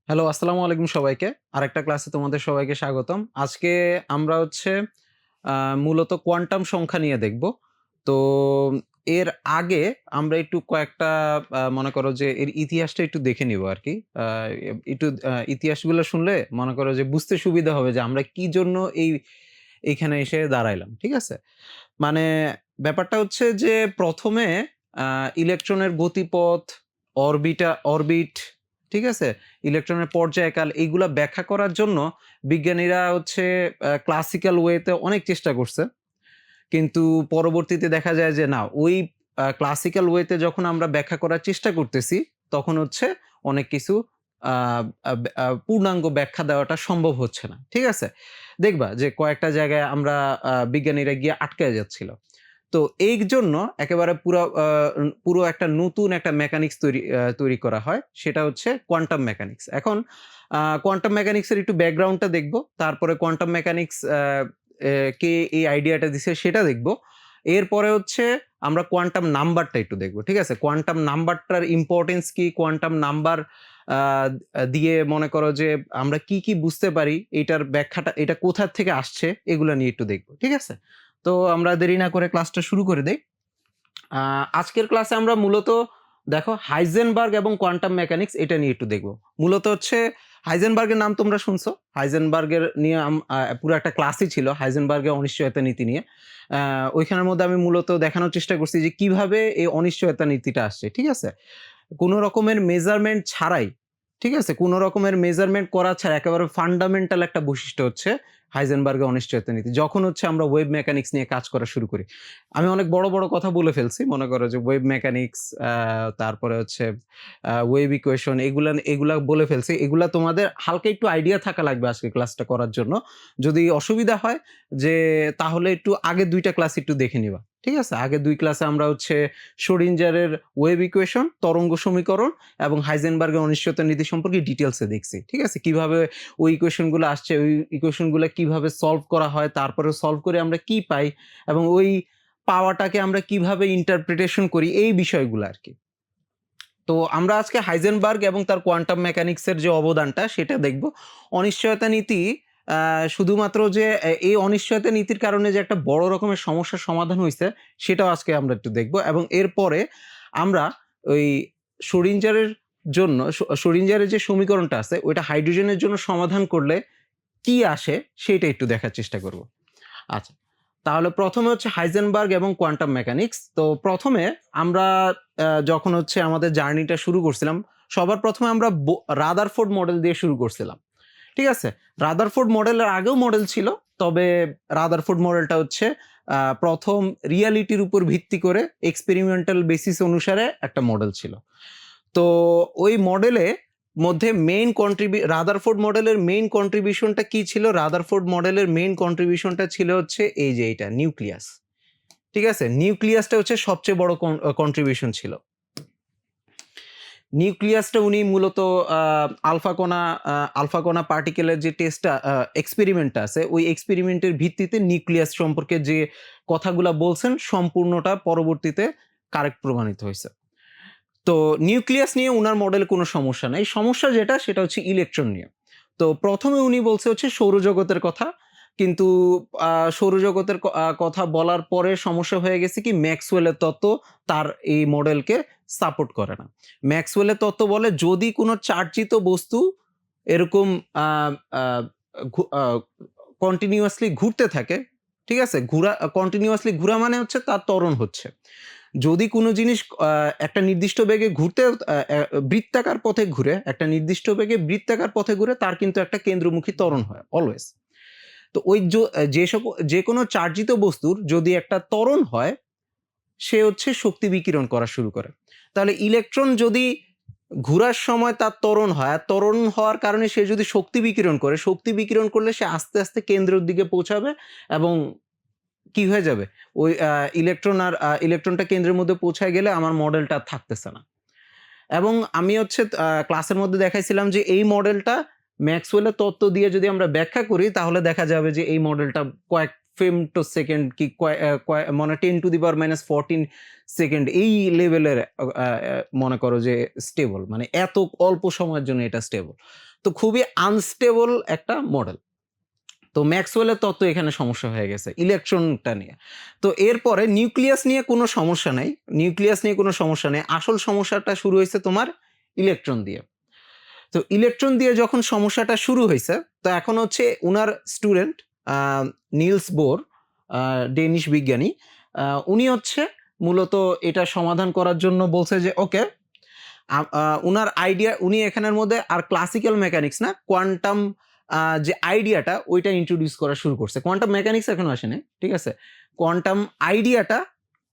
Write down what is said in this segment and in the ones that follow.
Hello, আসসালামু আলাইকুম সবাইকে। আরেকটা ক্লাসে তোমাদের সবাইকে স্বাগতম। আজকে আমরা হচ্ছে আ মূলত কোয়ান্টাম সংখ্যা নিয়ে দেখব। তো এর আগে আমরা একটু কয়েকটা মনে করো যে এর ইতিহাসটা একটু দেখে নিব আরকি। আ একটু ইতিহাসগুলো শুনলে মনে করো যে বুঝতে সুবিধা হবে যে আমরা কি জন্য এইখানে এসে দাঁড়াইলাম। ঠিক আছে? মানে ব্যাপারটা হচ্ছে যে ১ম এ আ ইলেকট্রনের গতিপথ, অরবিট, ঠিক আছে? ইলেকট্রনের পর্যায়কাল এইগুলা ব্যাখ্যা করার জন্য বিজ্ঞানীরা হচ্ছে ক্লাসিক্যাল ওয়েতে অনেক চেষ্টা করছে। কিন্তু পরবর্তীতে দেখা যায় যে না, ওই ক্লাসিক্যাল ওয়েতে যখন আমরা ব্যাখ্যা করার চেষ্টা করতেছি, তখন হচ্ছে অনেক কিছু আ পূর্ণাঙ্গ ব্যাখ্যা দেওয়াটা সম্ভব হচ্ছে না। ঠিক আছে? দেখবা যে কয়েকটা জায়গায় আমরা বিজ্ঞানীরা গিয়ে আটকায় যাচ্ছিল। তো এই জন্য একেবারে পুরো একটা নতুন একটা মেকানিক্স তৈরি করা হয়। সেটা হচ্ছে কোয়ান্টাম মেকানিক্স। এখন কোয়ান্টাম মেকানিক্স এর একটু ব্যাকগ্রাউন্ডটা দেখব। তারপরে কোয়ান্টাম মেকানিক্স এ কে এই আইডিয়াটা দিছে সেটা দেখব। এরপরে হচ্ছে আমরা কোয়ান্টাম নাম্বারটা একটু দেখব। ঠিক আছে? কোয়ান্টাম নাম্বারটার ইম্পোর্টেন্স কি? কোয়ান্টাম নাম্বার আ দিয়ে মনে করো যে আমরা কি বুঝতে পারি? এটার ব্যাখ্যাটা এটা কোথা থেকে আসছে? এগুলা নিয়ে একটু দেখব। ঠিক আছে? তো আমরা দেরি না করে ক্লাসটা শুরু করে দেই। আ আজকের ক্লাসে আমরা মূলত দেখো হাইজেনবার্গ এবং কোয়ান্টাম মেকানিক্স এটা নিয়ে একটু দেখব। মূলত হচ্ছে হাইজেনবার্গের নাম তোমরা শুনছো। হাইজেনবার্গের নিয়ে পুরো একটা ক্লাসই ছিল হাইজেনবার্গের অনিশ্চয়তা নীতি নিয়ে। আ ওইখানের মধ্যে আমি মূলত দেখানোর চেষ্টা করছি যে কিভাবে এই অনিশ্চয়তা নীতিটা আসছে। ঠিক আছে? কোন রকমের মেজারমেন্ট ছাড়াই, ঠিক আছে? কোন রকমের মেজারমেন্ট করা ছাড়া একেবারে ফান্ডামেন্টাল একটা বৈশিষ্ট্য হচ্ছে হাইজেনবার্গের অনিশ্চয়তা নীতি। যখন হচ্ছে আমরা ওয়েভ মেকানিক্স নিয়ে কাজ করা শুরু করি। আমি অনেক বড় কথা বলে ফেলছি। মনে করো যে ওয়েভ মেকানিক্স তারপরে হচ্ছে ওয়েভ ইকুয়েশন এগুলা বলে ফেলছি। এগুলা তোমাদের হালকা একটু আইডিয়া থাকা লাগবে আজকে ক্লাসটা করার জন্য। যদি অসুবিধা হয় যে তাহলে একটু আগের ২ টা ক্লাস একটু দেখে নিবা। ঠিক আছে? আগের ২ ক্লাসে আমরা হচ্ছে শ্রোডিঞ্জারের ওয়েভ ইকুয়েশন, তরঙ্গ সমীকরণ এবং হাইজেনবার্গের অনিশ্চয়তা নীতি সম্পর্কে ডিটেইলসে দেখছি। ঠিক আছে? কিভাবে ওই ইকুয়েশন গুলো আসছে, ওই ইকুয়েশন গুলা কিভাবে সলভ করা হয়, তারপরে সলভ করে আমরা কি পাই এবং ওই পাওয়াটাকে আমরা কিভাবে ইন্টারপ্রিটেশন করি এই বিষয়গুলো আরকি। তো আমরা আজকে হাইজেনবার্গ এবং তার কোয়ান্টাম মেকানিক্স এর যে অবদানটা সেটা দেখব। অনিশ্চয়তা নীতি আ শুধুমাত্র যে এই অনিশ্চয়তা নীতির কারণে যে একটা বড় রকমের সমস্যার সমাধান হইছে সেটাও আজকে আমরা একটু দেখব এবং এরপরে আমরা ওই শ্রোডিঞ্জারের জন্য শ্রোডিঞ্জারের যে সমীকরণটা আছে ওইটা হাইড্রোজেনের জন্য সমাধান করলে কি আসে সেইটা একটু দেখার চেষ্টা করব। আচ্ছা। তাহলে ১ম এ হচ্ছে হাইজেনবার্গ এবং কোয়ান্টাম মেকানিক্স। তো ১ম এ আমরা যখন হচ্ছে আমাদের জার্নিটা শুরু করছিলাম, সবার ১ম এ আমরা রাদারফোর্ড মডেল দিয়ে শুরু করছিলাম। ঠিক আছে? রাদারফোর্ড মডেলের আগেও মডেল ছিল। তবে রাদারফোর্ড মডেলটা হচ্ছে ১ম রিয়ালিটির উপর ভিত্তি করে এক্সপেরিমেন্টাল বেসিস অনুসারে একটা মডেল ছিল। তো ওই মডেলে মধ্যে রাদারফোর্ড মডেলের মেইন কন্ট্রিবিউশনটা কি ছিল? রাদারফোর্ড মডেলের মেইন কন্ট্রিবিউশনটা ছিল হচ্ছে এই যে এইটা নিউক্লিয়াস। ঠিক আছে? নিউক্লিয়াসটা হচ্ছে সবচেয়ে বড় কন্ট্রিবিউশন ছিল। নিউক্লিয়াসটা উনি মূলত আ আলফা কণা পার্টিকেলের যে টেস্টটা এক্সপেরিমেন্টটা আছে, ওই এক্সপেরিমেন্টের ভিত্তিতে নিউক্লিয়াস সম্পর্কে যে কথাগুলা বলছেন সম্পূর্ণটা পরবর্তীতে কারেক্ট প্রমাণিত হইছে। তো নিউক্লিয়াস নিয়ে উনার মডেলে কোনো সমস্যা নাই। সমস্যা যেটা সেটা হচ্ছে ইলেকট্রন নিয়ে। তো ১ম এ উনি বলছে হচ্ছে সৌরজগতের কথা। কিন্তু সৌরজগতের কথা বলার পরে সমস্যা হয়ে গেছে কি ম্যাক্সওয়েলের তত্ত্ব তার এই মডেলকে সাপোর্ট করে না। ম্যাক্সওয়েলের তত্ত্ব বলে যদি কোনো চার্জিত বস্তু এরকম আ আ ঘু আ কন্টিনিউয়াসলি ঘুরতে থাকে, ঠিক আছে? কন্টিনিউয়াসলি ঘুরা মানে হচ্ছে তার ত্বরণ হচ্ছে। যদি কোনো জিনিস একটা নির্দিষ্ট বেগে ঘুরতে আ অ্যা বৃত্তাকার পথে ঘুরে, একটা নির্দিষ্ট বেগে বৃত্তাকার পথে ঘুরে তার কিন্তু একটা কেন্দ্রমুখী ত্বরণ হয় অলওয়েজ। তো ওই যেকোনো চার্জিত বস্তুর যদি একটা ত্বরণ হয়, সে হচ্ছে শক্তি বিকিরণ করা শুরু করে। তাহলে ইলেকট্রন যদি ঘুরার সময় তার ত্বরণ হয়, আর ত্বরণ হওয়ার কারণে সে যদি শক্তি বিকিরণ করে, শক্তি বিকিরণ করলে সে আস্তে কেন্দ্রের দিকে পৌঁছাবে এবং কি হয়ে যাবে? ওই ইলেকট্রনটা কেন্দ্রের মধ্যে পৌঁছায় গেলে আমার মডেলটা আর থাকতেছে না। এবং আমি হচ্ছে ক্লাসের মধ্যে দেখাইছিলাম যে এই মডেলটা ম্যাক্সওয়েলের তত্ত্ব দিয়ে যদি আমরা ব্যাখ্যা করি তাহলে দেখা যাবে যে এই মডেলটা কয়েক ফেমটোসেকেন্ড কি কয় অ্যা কয় মানে 10⁻14 সেকেন্ড এই লেভেলের মনে করো যে স্টেবল। মানে এত অল্প সময়ের জন্য এটা স্টেবল। তো খুবই আনস্টেবল একটা মডেল। তো ম্যাক্সওয়েলের তত্ত্ব এখানে সমস্যা হয়ে গেছে ইলেকট্রনটা নিয়ে। তো এরপরে নিউক্লিয়াস নিয়ে কোনো সমস্যা নাই, আসল সমস্যাটা শুরু হয়েছে তোমার ইলেকট্রন দিয়ে। তো ইলেকট্রন দিয়ে যখন সমস্যাটা শুরু হয়েছে, তো এখন হচ্ছে উনার স্টুডেন্ট নিলস বোর, ডেনিশ বিজ্ঞানী, উনি হচ্ছে মূলত এটা সমাধান করার জন্য বলছে যে ওকে, উনার আইডিয়া, উনি এখানের মধ্যে আর ক্লাসিক্যাল মেকানিক্স না, কোয়ান্টাম যে আইডিয়াটা ওইটা ইন্ট্রোডিউস করা শুরু করছে। কোয়ান্টাম মেকানিক্স এখনো আসে নাই, ঠিক আছে, কোয়ান্টাম আইডিয়াটা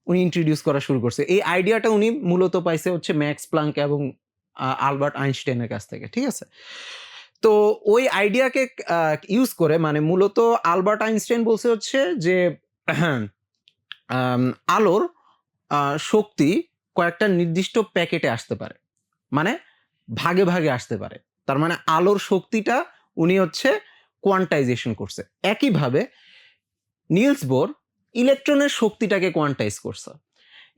উনি ইন্ট্রোডিউস করা শুরু করছে। এই আইডিয়াটা উনি মূলত পাইছে হচ্ছে ম্যাক্স প্লাঙ্ক এবং আলবার্ট আইনস্টাইনের কাছ থেকে, ঠিক আছে। তো ওই আইডিয়াকে ইউজ করে, মানে মূলত আলবার্ট আইনস্টাইন বলছে হচ্ছে যে আলোর শক্তি কয়েকটা নির্দিষ্ট প্যাকেটে আসতে পারে, মানে ভাগে ভাগে আসতে পারে। তার মানে আলোর শক্তিটা উনি হচ্ছে কোয়ান্টাইজেশন করছে। একইভাবে নিলস বোর ইলেকট্রনের শক্তিটাকে কোয়ান্টাইজ করছে।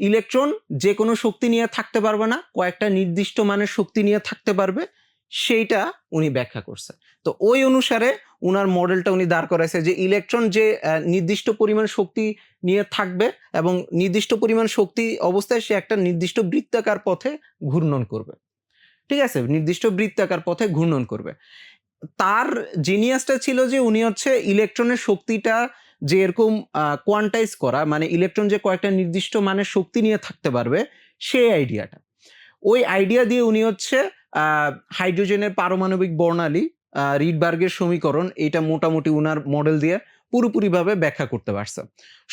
ইলেকট্রন যে কোনো শক্তি নিয়ে থাকতে পারবে না, কয়েকটা নির্দিষ্ট মানের শক্তি নিয়ে থাকতে পারবে, সেইটা উনি ব্যাখ্যা করছে। তো ওই অনুসারে উনার মডেলটা উনি দাঁড় করাইছে যে ইলেকট্রন যে নির্দিষ্ট পরিমাণ শক্তি নিয়ে থাকবে এবং নির্দিষ্ট পরিমাণ শক্তি অবস্থায় সে একটা নির্দিষ্ট বৃত্তাকার পথে ঘূর্ণন করবে, ঠিক আছে, নির্দিষ্ট বৃত্তাকার পথে ঘূর্ণন করবে। তার জিনিয়াসটা ছিল যে উনি হচ্ছে ইলেকট্রনের শক্তিটা যে এরকম কোয়ান্টাইজ করা, মানে ইলেকট্রন যে কয়েকটা নির্দিষ্ট মানের শক্তি নিয়ে থাকতে পারবে, সেই আইডিয়াটা, ওই আইডিয়া দিয়ে উনি হচ্ছে হাইড্রোজেনের পারমাণবিক বর্ণালী, রিডবার্গের সমীকরণ, এটা মোটামুটি উনার মডেল দিয়ে পুরোপুরিভাবে ব্যাখ্যা করতে পারছে।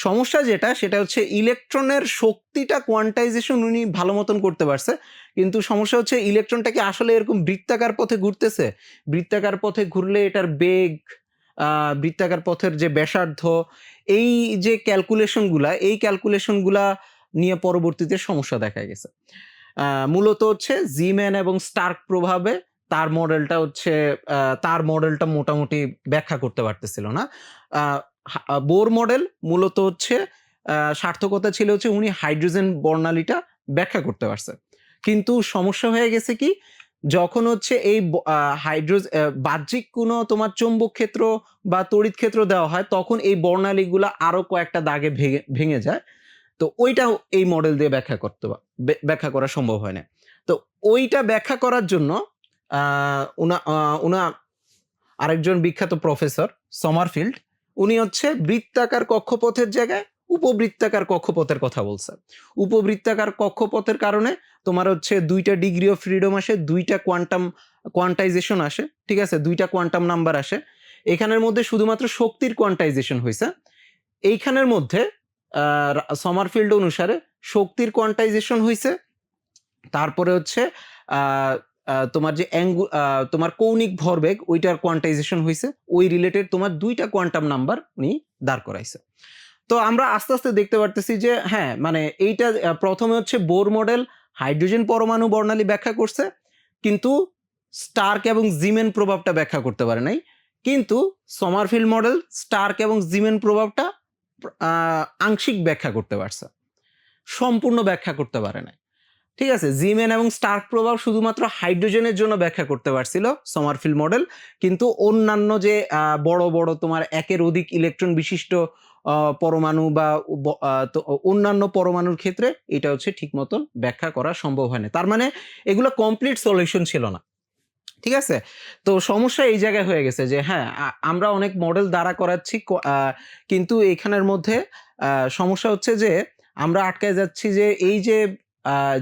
সমস্যা যেটা, সেটা হচ্ছে ইলেকট্রনের শক্তিটা কোয়ান্টাইজেশন উনি ভালো মতন করতে পারছে, কিন্তু সমস্যা হচ্ছে ইলেকট্রনটা কি আসলে এরকম বৃত্তাকার পথে ঘুরতেছে? বৃত্তাকার পথে ঘুরলে এটার বেগ, বৃত্তাকার পথের যে ব্যাসার্ধ, এই যে ক্যালকুলেশনগুলা নিয়ে পরবর্তীতে সমস্যা দেখা গেছে। মূলত হচ্ছে জিম্যান এবং স্টার্ক প্রভাবে তার মডেলটা মোটামুটি ব্যাখ্যা করতে পারতেছিল না। বোর মডেল মূলত হচ্ছে সার্থকতা ছিল হচ্ছে উনি হাইড্রোজেন বর্ণালীটা ব্যাখ্যা করতে পারছে, কিন্তু সমস্যা হয়ে গেছে কি, যখন হচ্ছে এই বাহ্যিক কোনো তোমার চৌম্বক ক্ষেত্র বা তড়িৎ ক্ষেত্র দেওয়া হয়, তখন এই বর্ণালীগুলা আরো কয়েকটা দাগে ভেঙে যায়। তো ওইটা এই মডেল দিয়ে ব্যাখ্যা করা সম্ভব হয় না। তো ওইটা ব্যাখ্যা করার জন্য উনা আরেকজন বিখ্যাত প্রফেসর সমারফিল্ড, উনি হচ্ছে বৃত্তাকার কক্ষপথের জায়গায় উপবৃত্তাকার কক্ষপথের কথা বলছে। উপবৃত্তাকার কক্ষপথের কারণে তোমার হচ্ছে 2টা ডিগ্রি অফ ফ্রিডম আসে, 2টা কোয়ান্টাইজেশন আসে, ঠিক আছে, 2টা কোয়ান্টাম নাম্বার আসে। এখানের মধ্যে শুধুমাত্র শক্তির কোয়ান্টাইজেশন হয়েছে। এইখানের মধ্যে সমারফিল্ড অনুসারে শক্তির কোয়ান্টাইজেশন হয়েছে, তারপরে হচ্ছে তোমার যে তোমার কৌণিক ভরবেগ ওইটার কোয়ান্টাইজেশন হয়েছে, ওই রিলেটেড তোমার 2টা কোয়ান্টাম নাম্বার উনি দাঁড় করাইছে। তো আমরা আস্তে আস্তে দেখতে পারতেছি যে হ্যাঁ, মানে এইটা প্রথমে হচ্ছে বোর মডেল হাইড্রোজেন পরমাণু বর্ণালী ব্যাখ্যা করছে, কিন্তু স্টার্ক এবং জিমেন প্রভাবটা ব্যাখ্যা করতে পারে নাই। কিন্তু সমারফিল্ড মডেল স্টার্ক এবং জিমেন প্রভাবটা আংশিক ব্যাখ্যা করতে পারছে, সম্পূর্ণ ব্যাখ্যা করতে পারে না, ঠিক আছে। জিমেন এবং স্টার্ক প্রভাব শুধুমাত্র হাইড্রোজেনের জন্য ব্যাখ্যা করতে পারছিল সমারফিল্ড মডেল, কিন্তু অন্যান্য যে বড় বড় তোমার একের অধিক ইলেকট্রন বিশিষ্ট পরমাণু বা অন্যান্য পরমাণুর ক্ষেত্রে এটা হচ্ছে ঠিক মতন ব্যাখ্যা করা সম্ভব হয় না। তার মানে এগুলো কমপ্লিট সলিউশন ছিল না, ঠিক আছে। তো সমস্যা এই জায়গায় হয়ে গেছে যে হ্যাঁ, আমরা অনেক মডেল দাঁড়া করাচ্ছি, কিন্তু এখানের মধ্যে সমস্যা হচ্ছে যে আমরা আটকায় যাচ্ছি যে এই যে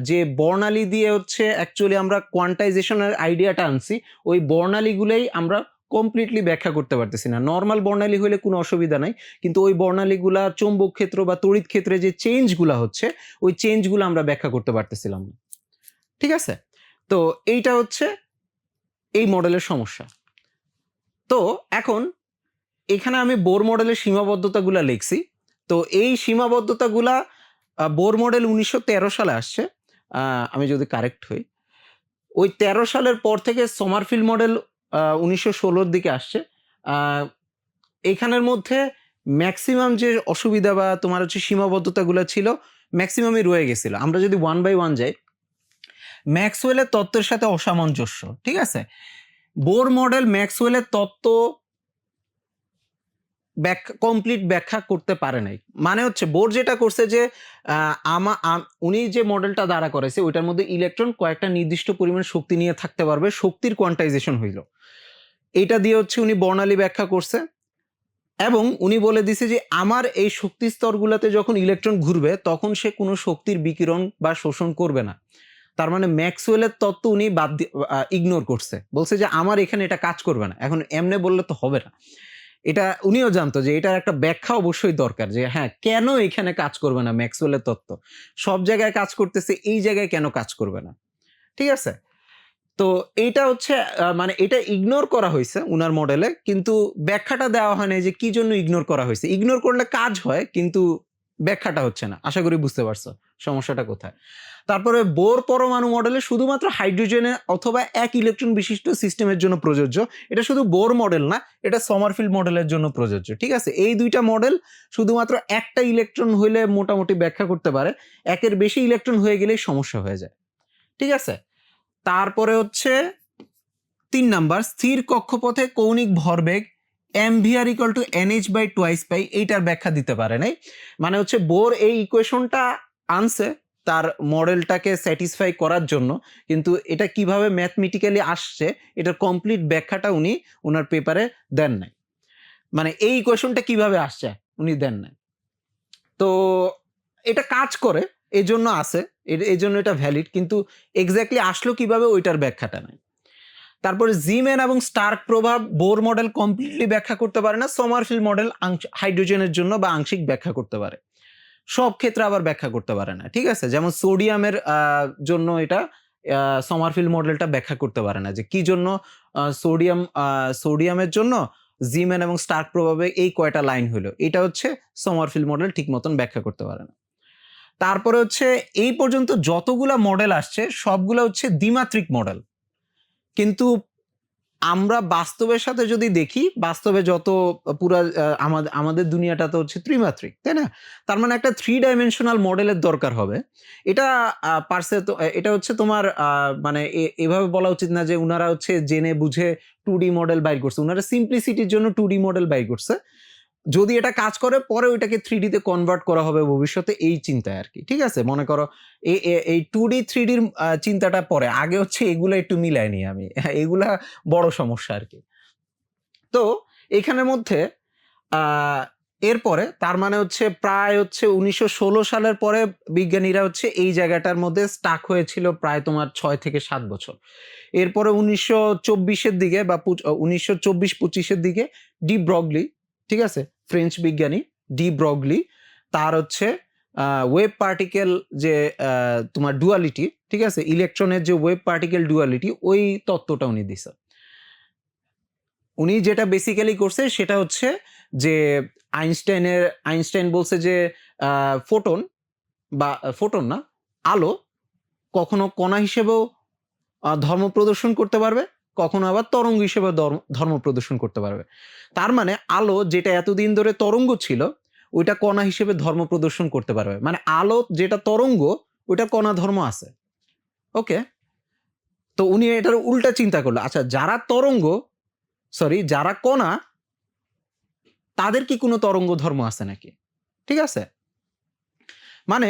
যে বর্ণালী দিয়ে হচ্ছে অ্যাকচুয়ালি আমরা কোয়ান্টাইজেশনের আইডিয়াটা আনছি, ওই বর্ণালীগুলোই আমরা কমপ্লিটলি ব্যাখ্যা করতে পারতেছি না। নর্মাল বর্ণালী হলে কোনো অসুবিধা নাই, কিন্তু ওই বর্ণালীগুলা চৌম্বক ক্ষেত্র বা তড়িৎ ক্ষেত্রে যে চেঞ্জগুলা হচ্ছে, ওই চেঞ্জগুলো আমরা ব্যাখ্যা করতে পারতেছিলাম না, ঠিক আছে। তো এইটা হচ্ছে এই মডেলের সমস্যা। তো এখন এখানে আমি বোর মডেলের সীমাবদ্ধতাগুলা লিখছি। তো এই সীমাবদ্ধতাগুলা বোর মডেল 1913 সালে আসছে, আমি যদি কারেক্ট হই, ওই 13 সালের পর থেকে সমারফিল্ড মডেল 1916-র দিকে আসছে। এখানের মধ্যে ম্যাক্সিমাম যে অসুবিধা বা তোমার হচ্ছে সীমাবদ্ধতাগুলো ছিল, ম্যাক্সিমামই রয়ে গেছিল। আমরা যদি 1 by 1 যাই, ম্যাক্সওয়েলের তত্ত্বের সাথে অসামঞ্জস্য, ঠিক আছে। বোর মডেল ম্যাক্সওয়েলের তত্ত্ব কমপ্লিট ব্যাখ্যা করতে পারে নাই। মানে হচ্ছে বোর যেটা করছে যে উনি যে মডেলটা দাঁড়া করেছে ওইটার মধ্যে ইলেকট্রন কয়েকটা নির্দিষ্ট পরিমাণ শক্তি নিয়ে থাকতে পারবে, শক্তির কোয়ান্টাইজেশন হইল। এটা দিয়ে হচ্ছে উনি বর্ণালী ব্যাখ্যা করছে এবং উনি বলে দিছে যে আমার এই শক্তি স্তরগুলোতে যখন ইলেকট্রন ঘুরবে তখন সে কোনো শক্তির বিকিরণ বা শোষণ করবে না। তার মানে ম্যাক্সওয়েলের তত্ত্ব উনি ইগনোর করছে, বলছে যে আমার এখানে এটা কাজ করবে না। এখন এমনে বললে তো হবে না, এটা উনিও জানতো যে এটার একটা ব্যাখ্যা অবশ্যই দরকার, যে হ্যাঁ কেন এখানে কাজ করবে না ম্যাক্সওয়েলের তত্ত্ব, সব জায়গায় কাজ করতেছে এই জায়গায় কেন কাজ করবে না। ঠিক আছে, তো এইটা হচ্ছে মানে এটা ইগনোর করা হয়েছে উনার মডেলে, কিন্তু ব্যাখ্যাটা দেওয়া হয় না যে কি জন্য ইগনোর করা হয়েছে। ইগনোর করলে কাজ হয় কিন্তু ব্যাখ্যাটা হচ্ছে না। আশা করি বুঝতে পারছো সমস্যাটা কোথায়। তারপরে বোর পরমাণু মডেলে শুধুমাত্র হাইড্রোজেনে অথবা এক ইলেকট্রন বিশিষ্ট সিস্টেমের জন্য প্রযোজ্য। এটা শুধু বোর মডেল না, এটা সমারফিল্ড মডেলের জন্য প্রযোজ্য। ঠিক আছে, এই দুইটা মডেল শুধুমাত্র একটা ইলেকট্রন হইলে মোটামুটি ব্যাখ্যা করতে পারে, একের বেশি ইলেকট্রন হয়ে গেলেই সমস্যা হয়ে যায়। ঠিক আছে, তারপরে হচ্ছে 3 নাম্বার, স্থির কক্ষপথে কৌণিক ভরবেগ mvr equal to nh by twice pi, এইটার ব্যাখ্যা দিতে পারে নাই। মানে হচ্ছে বোর এই ইকুয়েশনটা আনছে তার মডেলটাকে স্যাটিসফাই করার জন্য, কিন্তু এটা কিভাবে ম্যাথমেটিক্যালি আসছে এটার কমপ্লিট ব্যাখ্যাটা উনি ওনার পেপারে দেন নাই। মানে এই ইকুয়েশনটা কিভাবে আসছে উনি দেন নাই। তো এটা কাজ করে এই জন্য আছে, এই জন্য এটা ভ্যালিড, কিন্তু এক্স্যাক্টলি আসলো কিভাবে ওইটার ব্যাখ্যাটা নাই। তারপরে জিম্যান এবং স্টার্ক প্রভাব বোর মডেল কমপ্লিটলি ব্যাখ্যা করতে পারে না, সমারফিল্ড মডেল হাইড্রোজেনের জন্য বা আংশিক ব্যাখ্যা করতে পারে, সব ক্ষেত্রে আবার ব্যাখ্যা করতে পারে না। ঠিক আছে, যেমন সোডিয়ামের জন্য এটা সমারফিল্ড মডেলটা ব্যাখ্যা করতে পারে না যে কি জন্য সোডিয়ামের জন্য জিম্যান এবং স্টার্ক প্রভাবে এই কয়টা লাইন হলো, এটা হচ্ছে সমারফিল্ড মডেল ঠিক মতন ব্যাখ্যা করতে পারে না। তারপরে হচ্ছে এই পর্যন্ত যতগুলা মডেল আসছে সবগুলো হচ্ছে দ্বিমাত্রিক মডেল, কিন্তু আমরা বাস্তবের সাথে যদি দেখি, বাস্তবে যত পুরা আমাদের দুনিয়াটা তো হচ্ছে ত্রিমাত্রিক, তাই না? তার মানে একটা 3 ডাইমেনশনাল মডেলের দরকার হবে। এটা এটা হচ্ছে তোমার মানে এভাবে বলা উচিত না যে উনারা হচ্ছে জেনে বুঝে 2D মডেল বাইর করছে। উনারা সিম্পলিসিটির জন্য 2D মডেল বাইর করছে। যদি এটা কাজ করে পরে ওইটাকে 3D তে কনভার্ট করা হবে ভবিষ্যতে, এই চিন্তায় আরকি। ঠিক আছে? মনে করো এই 2D 3D র চিন্তাটা পরে। আগে হচ্ছে এগুলা একটু মিলায় নিই আমি। এগুলা বড় সমস্যা আরকি। তো এখানের মধ্যে আ এরপরে তার মানে হচ্ছে প্রায় হচ্ছে ১৯১৬ সালের পরে বিজ্ঞানীরা হচ্ছে এই জায়গাটার মধ্যে স্টাক হয়েছিল প্রায় তোমার ৬ থেকে ৭ বছর। এরপরে ১৯২৪ এর দিকে বা ১৯২৪-২৫ এর দিকে ডি ব্রগলি, ঠিক আছে? ফ্রেঞ্চ বিজ্ঞানী ডি ব্রগলি, তার হচ্ছে ওয়েভ পার্টিকেল যে তোমার ডুয়ালিটি, ঠিক আছে? ইলেকট্রনের যে ওয়েভ পার্টিকেল ডুয়ালিটি, ওই তত্ত্বটা উনি দিছে। উনি যেটা বেসিক্যালি করছে সেটা হচ্ছে যে আইনস্টাইন বলছে যে ফোটন বা ফোটন না, আলো কখনো কণা হিসেবেও ধর্ম প্রদর্শন করতে পারবে, কখনো আবার তরঙ্গ হিসেবে ধর্ম প্রদর্শন করতে পারবে। তার মানে আলো যেটা এতদিন ধরে তরঙ্গ ছিল ওইটা কণা হিসেবে ধর্ম প্রদর্শন করতে পারবে। মানে আলো যেটা তরঙ্গ ওইটা কণা ধর্ম আছে। ওকে, তো উনি এটার উল্টা চিন্তা করলো, আচ্ছা যারা কণা তাদের কি কোনো তরঙ্গ ধর্ম আছে নাকি? ঠিক আছে, মানে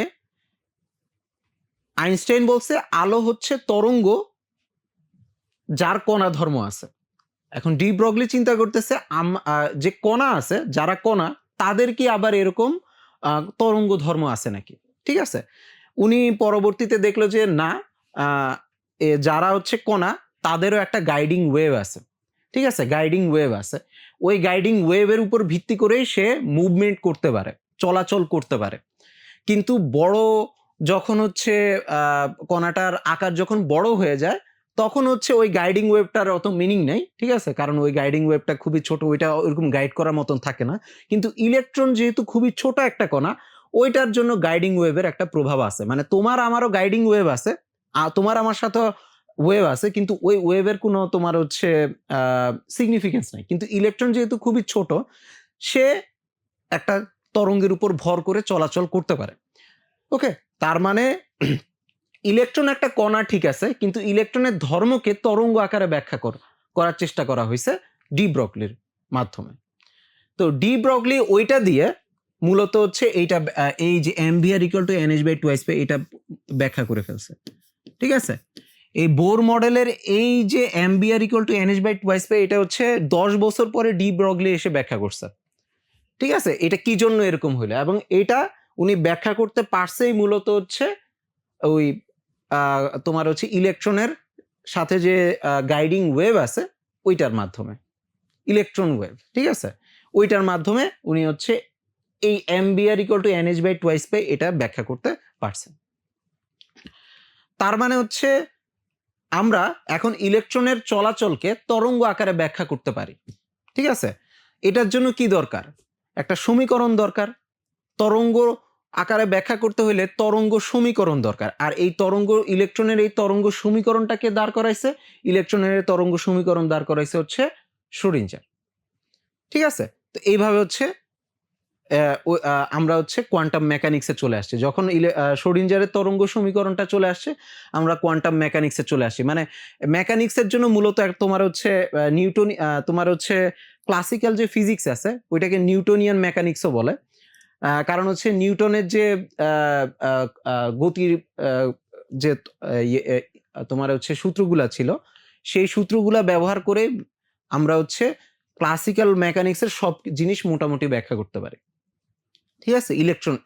আইনস্টাইন বলছে আলো হচ্ছে তরঙ্গ যার কণা ধর্ম আছে। এখন ডি ব্রগলি চিন্তা করতেছে যে কণা আছে, যারা কণা তাদের কি আবার এরকম তরঙ্গ ধর্ম আছে নাকি। ঠিক আছে, উনি পরবর্তীতে দেখলো যে না, যারা হচ্ছে কণা তাদেরও একটা গাইডিং ওয়েভ আছে। ঠিক আছে, গাইডিং ওয়েভ আছে, ওই গাইডিং ওয়েভের উপর ভিত্তি করেই সে মুভমেন্ট করতে পারে, চলাচল করতে পারে। কিন্তু যখন হচ্ছে কণাটার আকার যখন বড় হয়ে যায় তখন হচ্ছে ওই গাইডিং ওয়েভটার অত মিনিং নেই। ঠিক আছে, কারণ ওই গাইডিং ওয়েভটা খুবই ছোট, ওইটা ওইরকম গাইড করার মতন থাকে না। কিন্তু ইলেকট্রন যেহেতু খুবই ছোট একটা কণা, ওইটার জন্য গাইডিং ওয়েভের একটা প্রভাব আছে। মানে তোমার আমারও গাইডিং ওয়েভ আছে, তোমার আমার সাথে ওয়েভ আছে, কিন্তু ওই ওয়েভের কোনো তোমার হচ্ছে সিগনিফিকেন্স নাই। কিন্তু ইলেকট্রন যেহেতু খুবই ছোট, সে একটা তরঙ্গের উপর ভর করে চলাচল করতে পারে। ওকে, তার মানে ইলেকট্রন একটা কণা, ঠিক আছে, কিন্তু ইলেকট্রনের ধর্মকে তরঙ্গ আকারে ব্যাখ্যা করার চেষ্টা করা হয়েছে ডি ব্রগলির মাধ্যমে। তো ডি ব্রগলি ওইটা দিয়ে মূলত হচ্ছে এইটা এই যে mvr ইকুয়াল টু nh/2 এটা ব্যাখ্যা করে ফেলছে। ঠিক আছে, এই বোর মডেলের এই যে mvr ইকুয়াল টু nh/2 এটা হচ্ছে 10 বছর পরে ডি ব্রগলি এসে ব্যাখ্যা করছে। ঠিক আছে, এটা কি জন্য এরকম হইলো, এবং এটা উনি ব্যাখ্যা করতে পারছেই মূলত হচ্ছে ওই তোমার হচ্ছে ইলেকট্রনের সাথে যে গাইডিং ওয়েভ আছে ওইটার মাধ্যমে, ইলেকট্রন ওয়েভ। ঠিক আছে, ওইটার মাধ্যমে উনি হচ্ছে এই mvr ইকুয়াল টু nh/2 এটা ব্যাখ্যা করতে পারছেন। তার মানে হচ্ছে আমরা এখন ইলেকট্রনের চলাচলকে তরঙ্গ আকারে ব্যাখ্যা করতে পারি। ঠিক আছে, এটার জন্য কি দরকার? একটা সমীকরণ দরকার। তরঙ্গ আকারে ব্যাখ্যা করতে হলে তরঙ্গ সমীকরণ দরকার। আর এই তরঙ্গ ইলেকট্রনের এই তরঙ্গ সমীকরণটাকে দাঁড় করাইছে, ইলেকট্রনের তরঙ্গ সমীকরণ দাঁড় করাইছে হচ্ছে শ্রোডিঞ্জার। ঠিক আছে, তো এইভাবে হচ্ছে আমরা হচ্ছে কোয়ান্টাম মেকানিক্সে চলে আসছি। যখন শ্রোডিঞ্জারের তরঙ্গ সমীকরণটা চলে আসছে, আমরা কোয়ান্টাম মেকানিক্সে চলে আসছি। মানে মেকানিক্সের জন্য মূলত তোমার হচ্ছে নিউটন, তোমার হচ্ছে ক্লাসিক্যাল যে ফিজিক্স আছে ওইটাকে নিউটনিয়ান মেকানিক্সও বলে। কারণ হচ্ছে নিউটনের যে গতির যে তোমার হচ্ছে সূত্রগুলা ছিল, সেই সূত্রগুলা ব্যবহার করে আমরা হচ্ছে ক্লাসিক্যাল মেকানিক্সের সব জিনিস মোটামুটি ব্যাখ্যা করতে পারি। ঠিক আছে, ইলেকট্রন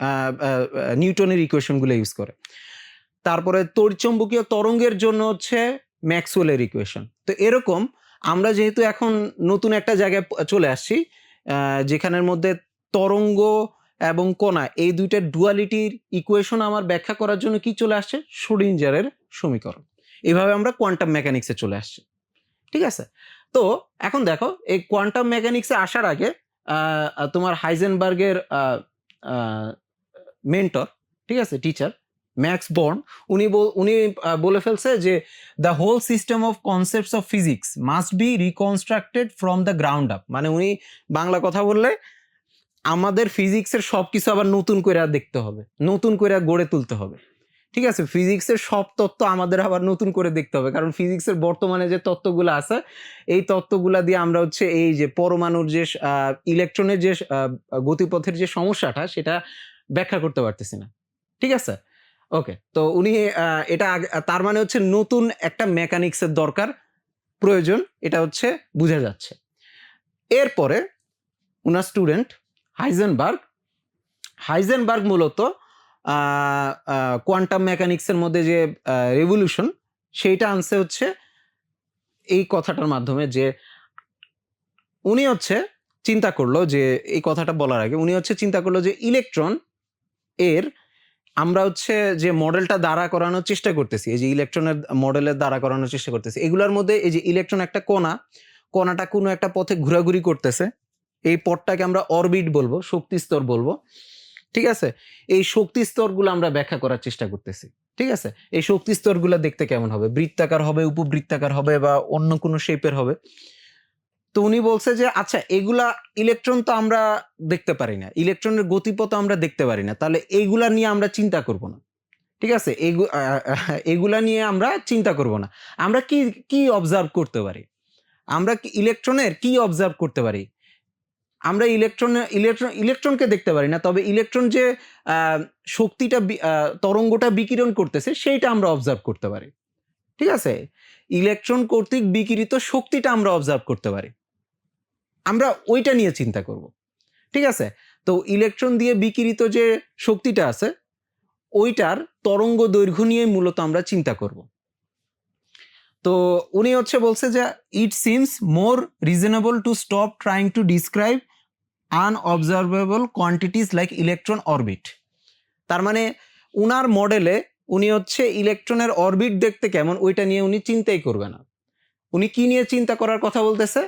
নিউটনের ইকুয়েশনগুলো ইউজ করে। তারপরে তড়িৎচুম্বকীয় তরঙ্গের জন্য হচ্ছে ম্যাক্সওয়েলের ইকুয়েশন। তো এরকম আমরা যেহেতু এখন নতুন একটা জায়গায় চলে আসছি, যেখানের মধ্যে তরঙ্গ এবং কণা এই দুইটার ডুয়ালিটির ইকুয়েশন আমার ব্যাখ্যা করার জন্য কি চলে আসছে? শ্রোডিঞ্জারের সমীকরণ। এইভাবে আমরা কোয়ান্টাম মেকানিক্সে চলে আসছি। ঠিক আছে, তো এখন দেখো এই কোয়ান্টাম মেকানিক্সে আসার আগে তোমার হাইজেনবার্গের মেন্টর, ঠিক আছে, টিচার ম্যাক্স বর্ন, উনি বলে ফেলছে যে the whole system of concepts of physics must be reconstructed from the ground up. মানে উনি বাংলা কথা বললে আমাদের ফিজিক্সের সবকিছু আবার নতুন করে দেখতে হবে, নতুন করে গড়ে তুলতে হবে। ঠিক আছে, ফিজিক্সের সব তত্ত্ব আমাদের আবার নতুন করে দেখতে হবে, কারণ ফিজিক্সের বর্তমানে যে তত্ত্বগুলো আছে এই তত্ত্বগুলা দিয়ে আমরা হচ্ছে এই যে পরমাণুর যে ইলেকট্রনের যে গতিপথের যে সমস্যাটা সেটা ব্যাখ্যা করতে পারতেছি না। ঠিক আছে, ওকে, তো উনি এটা তার মানে হচ্ছে নতুন একটা মেকানিক্সের দরকার, প্রয়োজন, এটা হচ্ছে বোঝা যাচ্ছে। এরপরে উনার স্টুডেন্ট হাইজেনবার্গ মূলত কোয়ান্টাম মেকানিক্সের মধ্যে যে রেভলিউশন সেইটা আনছে হচ্ছে এই কথাটার মাধ্যমে, যে উনি হচ্ছে চিন্তা করলো যে এই কথাটা বলার আগে উনি হচ্ছে চিন্তা করলো যে ইলেকট্রন এর আমরা হচ্ছে যে মডেলটা দাঁড়া করানোর চেষ্টা করতেছি, এই যে ইলেকট্রনের মডেলের দাঁড়া করানোর চেষ্টা করতেছি, এগুলোর মধ্যে এই যে ইলেকট্রন একটা কণাটা কোনো একটা পথে ঘোরাঘুরি করতেছে, এই পথটাকে আমরা অরবিট বলবো, শক্তি স্তর বলবো। ঠিক আছে, এই শক্তি স্তরগুলো আমরা ব্যাখ্যা করার চেষ্টা করতেছি। ঠিক আছে, এই শক্তি স্তরগুলো দেখতে কেমন হবে? বৃত্তাকার হবে, উপবৃত্তাকার হবে, বা অন্য কোনো শেপের হবে। তো উনি বলছে যে আচ্ছা, এগুলা ইলেকট্রন তো আমরা দেখতে পারি না, ইলেকট্রনের গতিপথ আমরা দেখতে পারি না, তাহলে এইগুলা নিয়ে আমরা চিন্তা করব না। ঠিক আছে, এগুলা নিয়ে আমরা চিন্তা করব না। আমরা কি অবজার্ভ করতে পারি? আমরা ইলেকট্রনের কি অবজার্ভ করতে পারি? আমরা ইলেকট্রনকে দেখতে পারি না, তবে ইলেকট্রন যে শক্তিটা তরঙ্গটা বিকিরণ করতেছে সেইটা আমরা অবজার্ভ করতে পারি। ঠিক আছে, ইলেকট্রন কর্তৃক বিকিরিত শক্তিটা আমরা অবজার্ভ করতে পারি, আমরা ওইটা নিয়ে চিন্তা করব। ঠিক আছে, তো ইলেকট্রন দিয়ে বিকিরিত যে শক্তিটা আছে ওইটার তরঙ্গ দৈর্ঘ্য নিয়ে মূলত আমরা চিন্তা করব। তো উনি হচ্ছে বলছে যে it seems more reasonable to stop trying to describe unobservable quantities like electron orbit. তার মানে উনার মডেলে উনি হচ্ছে ইলেকট্রনের অরবিট দেখতে কেমন ওইটা নিয়ে উনি চিন্তাই করবে না। উনি কি নিয়ে চিন্তা করার কথা বলতেছে?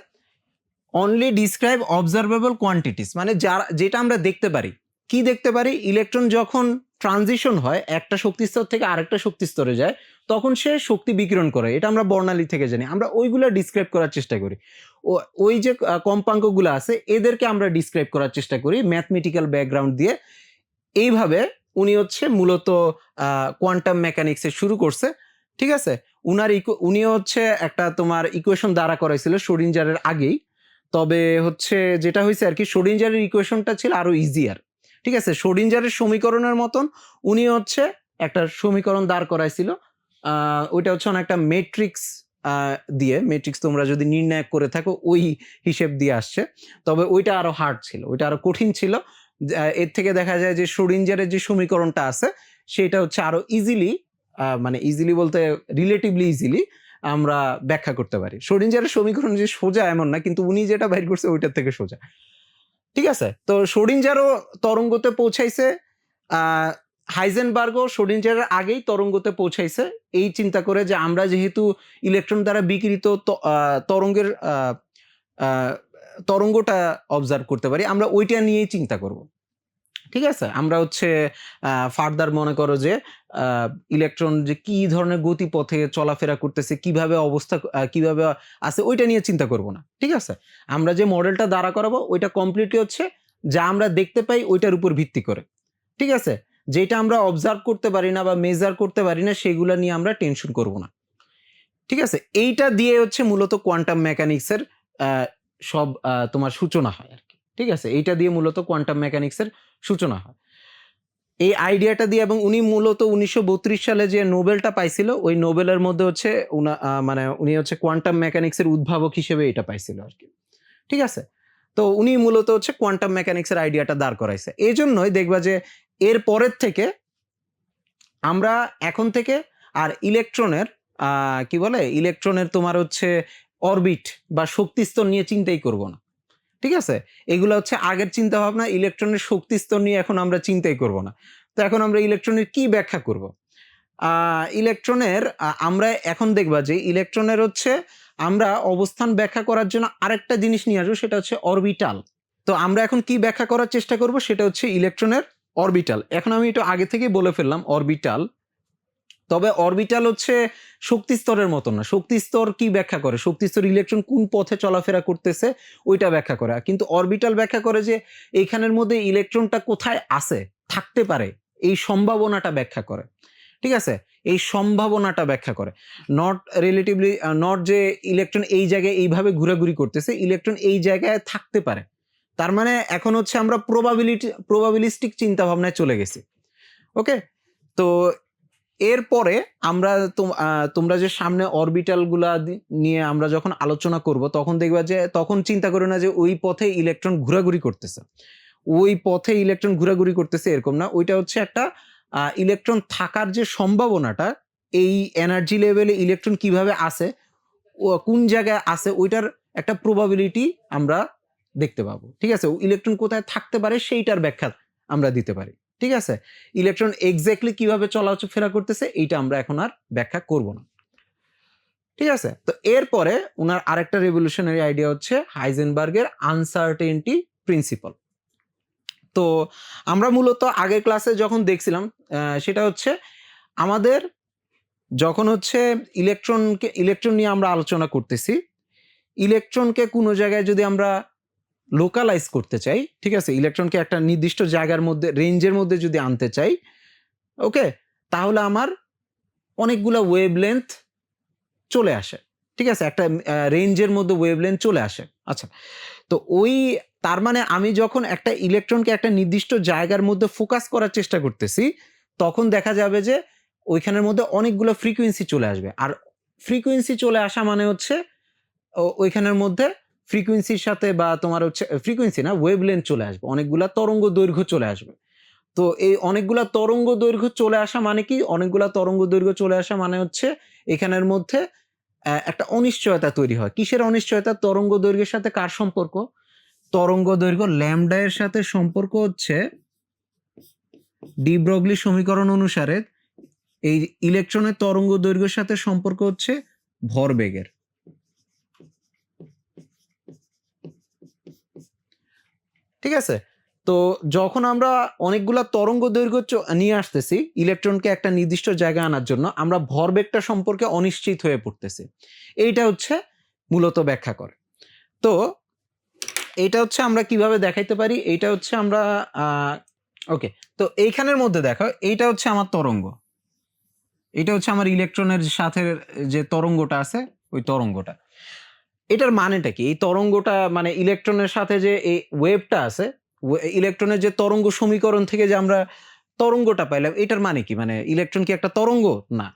অনলি ডিসক্রাইব অবজারভেবল কোয়ান্টিটিস, মানে যেটা আমরা দেখতে পারি। কি দেখতে পারি? ইলেকট্রন যখন ট্রানজিশন হয় একটা শক্তিস্তর থেকে আরেকটা শক্তিস্তরে যায় তখন সে শক্তি বিকিরণ করে, এটা আমরা বর্ণালী থেকে জানি, আমরা ওইগুলো ডিসক্রাইব করার চেষ্টা করি। ওই যে কম্পাঙ্কগুলো আছে এদেরকে আমরা ডিসক্রাইব করার চেষ্টা করি ম্যাথমেটিক্যাল ব্যাকগ্রাউন্ড দিয়ে। এইভাবে উনি হচ্ছে মূলত কোয়ান্টাম মেকানিক্সে শুরু করছে। ঠিক আছে, উনিও হচ্ছে একটা তোমার ইকুয়েশন দ্বারা করাইছিল শ্রোডিঞ্জারের আগেই। তবে হচ্ছে যেটা হয়েছে আর কি, শ্রোডিঞ্জারের ইকুয়েশনটা ছিল আরো ইজিয়ার। ঠিক আছে, শ্রোডিঞ্জারের সমীকরণের মতন উনি হচ্ছে একটা সমীকরণ দাঁড় করাইছিল। ওইটা হচ্ছে অনেকটা ম্যাট্রিক্স দিয়ে, ম্যাট্রিক্স তোমরা যদি নির্ণয় করে থাকো ওই হিসেব দিয়ে আসছে। তবে ওইটা আরো হার্ড ছিল, ওইটা আরো কঠিন ছিল। এর থেকে দেখা যায় যে শ্রোডিঞ্জারের যে সমীকরণটা আছে সেটা হচ্ছে আরো ইজিলি, মানে ইজিলি বলতে রিলেটিভলি ইজিলি আমরা ব্যাখ্যা করতে পারি। শ্রোডিঞ্জারের সমীকরণ যে সোজা এমন না, কিন্তু উনি যেটা বের করছে ওইটার থেকে সোজা। ঠিক আছে, তো শ্রোডিঞ্জারও তরঙ্গতে পৌঁছাইছে, হাইজেনবার্গও শ্রোডিঞ্জারের আগেই তরঙ্গতে পৌঁছাইছে, এই চিন্তা করে যে আমরা যেহেতু ইলেকট্রন দ্বারা বিকিরিত তরঙ্গের তরঙ্গটা অবজার্ভ করতে পারি, আমরা ওইটা নিয়েই চিন্তা করব। ঠিক আছে, আমরা হচ্ছে ফার্দার মনে করো যে ইলেকট্রন যে কি ধরনের গতিপথে চলাফেরা করতেছে, কিভাবে অবস্থা কিভাবে আছে, ওইটা নিয়ে চিন্তা করব না। ঠিক আছে, আমরা যে মডেলটা দাঁড়া করাবো ওইটা কমপ্লিটলি হচ্ছে যা আমরা দেখতে পাই ওইটার উপর ভিত্তি করে। ঠিক আছে, যেটা আমরা অবজার্ভ করতে পারি না বা মেজার করতে পারি না সেগুলো নিয়ে আমরা টেনশন করব না। ঠিক আছে, এইটা দিয়ে হচ্ছে মূলত কোয়ান্টাম মেকানিক্সের সব তোমার সূচনা হয় আর কি। ঠিক আছে, এইটা দিয়ে মূলত কোয়ান্টাম মেকানিক্সের সূচনা হয় এই আইডিয়াটা দিয়ে। এবং উনি মূলত 1932 সালে যে নোবেলটা পাইছিল, ওই নোবেলের মধ্যে হচ্ছে মানে উনি হচ্ছে কোয়ান্টাম মেকানিক্সের উদ্ভাবক হিসেবে এটা পাইছিল আর কি। ঠিক আছে, তো উনি মূলত হচ্ছে কোয়ান্টাম মেকানিক্সের আইডিয়াটা দাঁড় করাইছে। এই জন্যই দেখবা যে এর পরের থেকে আমরা এখন থেকে আর ইলেকট্রনের কি বলে, ইলেকট্রনের তোমার হচ্ছে অরবিট বা শক্তিস্তর নিয়ে চিন্তাই করব না। ঠিক আছে, এগুলো হচ্ছে আগের চিন্তা ভাবনা, ইলেকট্রনের শক্তিস্তর নিয়ে এখন আমরা চিন্তাই করব না। তো এখন আমরা ইলেকট্রনের কি ব্যাখ্যা করব? ইলেকট্রনের আমরা এখন দেখবা যে ইলেকট্রনের হচ্ছে আমরা অবস্থান ব্যাখ্যা করার জন্য আরেকটা জিনিস নিয়ে আসবো, সেটা হচ্ছে অরবিটাল। তো আমরা এখন কি ব্যাখ্যা করার চেষ্টা করব, সেটা হচ্ছে ইলেকট্রনের অরবিটাল। এখন আমি একটু আগে থেকে বলে ফেললাম অরবিটাল। তবে অরবিটাল হচ্ছে শক্তি স্তরের মতো না। শক্তি স্তর কি ব্যাখ্যা করে, শক্তি স্তর ইলেকট্রন কোন পথে চলাফেরা করতেছে ওইটা ব্যাখ্যা করে, কিন্তু অরবিটাল ব্যাখ্যা করে যে এইখানের মধ্যে ইলেকট্রনটা কোথায় আছে, থাকতে পারে, এই সম্ভাবনাটা ব্যাখ্যা করে। ঠিক আছে, এই সম্ভাবনাটা ব্যাখ্যা করে, নট রিলেটিভলি, নট যে ইলেকট্রন এই জায়গায় এইভাবে ঘোরাঘুরি করতেছে, ইলেকট্রন এই জায়গায় থাকতে পারে। তার মানে এখন হচ্ছে আমরা প্রবাবিলিস্টিক চিন্তা ভাবনায় চলে গেছি। ওকে, তো এরপরে আমরা তোমরা যে সামনে অরবিটাল গুলা নিয়ে আমরা যখন আলোচনা করব তখন দেখবা যে তখন চিন্তা করো না যে ওই পথে ইলেকট্রন ঘোরাঘুরি করতেছে, ওই পথে ইলেকট্রন ঘোরাঘুরি করতেছে এরকম না। ওইটা হচ্ছে একটা ইলেকট্রন থাকার যে সম্ভাবনাটা, এই এনার্জি লেভেলে ইলেকট্রন কিভাবে আছে, ও কোন জায়গায় আছে, ওইটার একটা প্রবাবিলিটি আমরা দেখতে পাবো। ঠিক আছে, ইলেকট্রন কোথায় থাকতে পারে সেইটার ব্যাখ্যা আমরা দিতে পারি। ঠিক আছে, ইলেকট্রন এক্স্যাক্টলি কিভাবে চলাফেরা করতেছে এইটা আমরা এখন আর ব্যাখ্যা করব না। ঠিক আছে, তো এরপরে ওনার আরেকটা রেভলিউশনারি আইডিয়া হচ্ছে হাইজেনবার্গের আনসার্টেনটি প্রিন্সিপাল। তো আমরা মূলত আগের ক্লাসে যখন দেখছিলাম সেটা হচ্ছে আমাদের যখন হচ্ছে ইলেকট্রন নিয়ে আমরা আলোচনা করতেছি, ইলেকট্রনকে কোনো জায়গায় যদি আমরা লোকালাইজ করতে চাই, ঠিক আছে, ইলেকট্রনকে একটা নির্দিষ্ট জায়গার মধ্যে, রেঞ্জের মধ্যে যদি আনতে চাই, ওকে, তাহলে আমার অনেকগুলো ওয়েভলেন্থ চলে আসে। ঠিক আছে, একটা রেঞ্জের মধ্যে ওয়েভলেন্থ চলে আসে। আচ্ছা, তো ওই তার মানে আমি যখন একটা ইলেকট্রনকে একটা নির্দিষ্ট জায়গার মধ্যে ফোকাস করার চেষ্টা করতেছি, তখন দেখা যাবে যে ওইখানের মধ্যে অনেকগুলো ফ্রিকোয়েন্সি চলে আসবে। আর ফ্রিকোয়েন্সি চলে আসা মানে হচ্ছে ওইখানের মধ্যে ফ্রিকোয়েন্সির সাথে বা তোমার হচ্ছে ফ্রিকোয়েন্সি না, ওয়েভলেন্থ চলে আসবে, অনেকগুলা তরঙ্গ দৈর্ঘ্য চলে আসবে। তো এই অনেকগুলা তরঙ্গ দৈর্ঘ্য চলে আসা মানে কি, অনেকগুলা তরঙ্গ দৈর্ঘ্য চলে আসা মানে হচ্ছে এখানের মধ্যে একটা অনিশ্চয়তা তৈরি হয়। কিসের অনিশ্চয়তা? তরঙ্গ দৈর্ঘ্যের সাথে কার সম্পর্ক? তরঙ্গ দৈর্ঘ্য ল্যামডা এর সাথে সম্পর্ক হচ্ছে ডি ব্রগলি সমীকরণ অনুসারে এই ইলেকট্রনের তরঙ্গ দৈর্ঘ্যের সাথে সম্পর্ক হচ্ছে ভরবেগের। ঠিক আছে, তো যখন আমরা অনেকগুলা তরঙ্গ দৈর্ঘ্য নিয়ে আসতেছি ইলেকট্রনকে একটা নির্দিষ্ট জায়গায় আনার জন্য, আমরা ভরবেগটা সম্পর্কে অনিশ্চিত হয়ে পড়তেছি। এইটা হচ্ছে মূলত ব্যাখ্যা করে। তো এইটা হচ্ছে আমরা কিভাবে দেখাইতে পারি, এইটা হচ্ছে আমরা ওকে, তো এইখানের মধ্যে দেখো, এইটা হচ্ছে আমার তরঙ্গ। এটা হচ্ছে আমার ইলেকট্রনের সাথে যে তরঙ্গটা আছে ওই তরঙ্গটা। এটার মানেটা কি? এই তরঙ্গটা মানে ইলেকট্রনের সাথে যে এই ওয়েভটা আছে, ইলেকট্রনের যে তরঙ্গ সমীকরণ থেকে যে আমরা তরঙ্গটা পাইলাম, এটার মানে কি? মানে ইলেকট্রন কি একটা তরঙ্গ? না,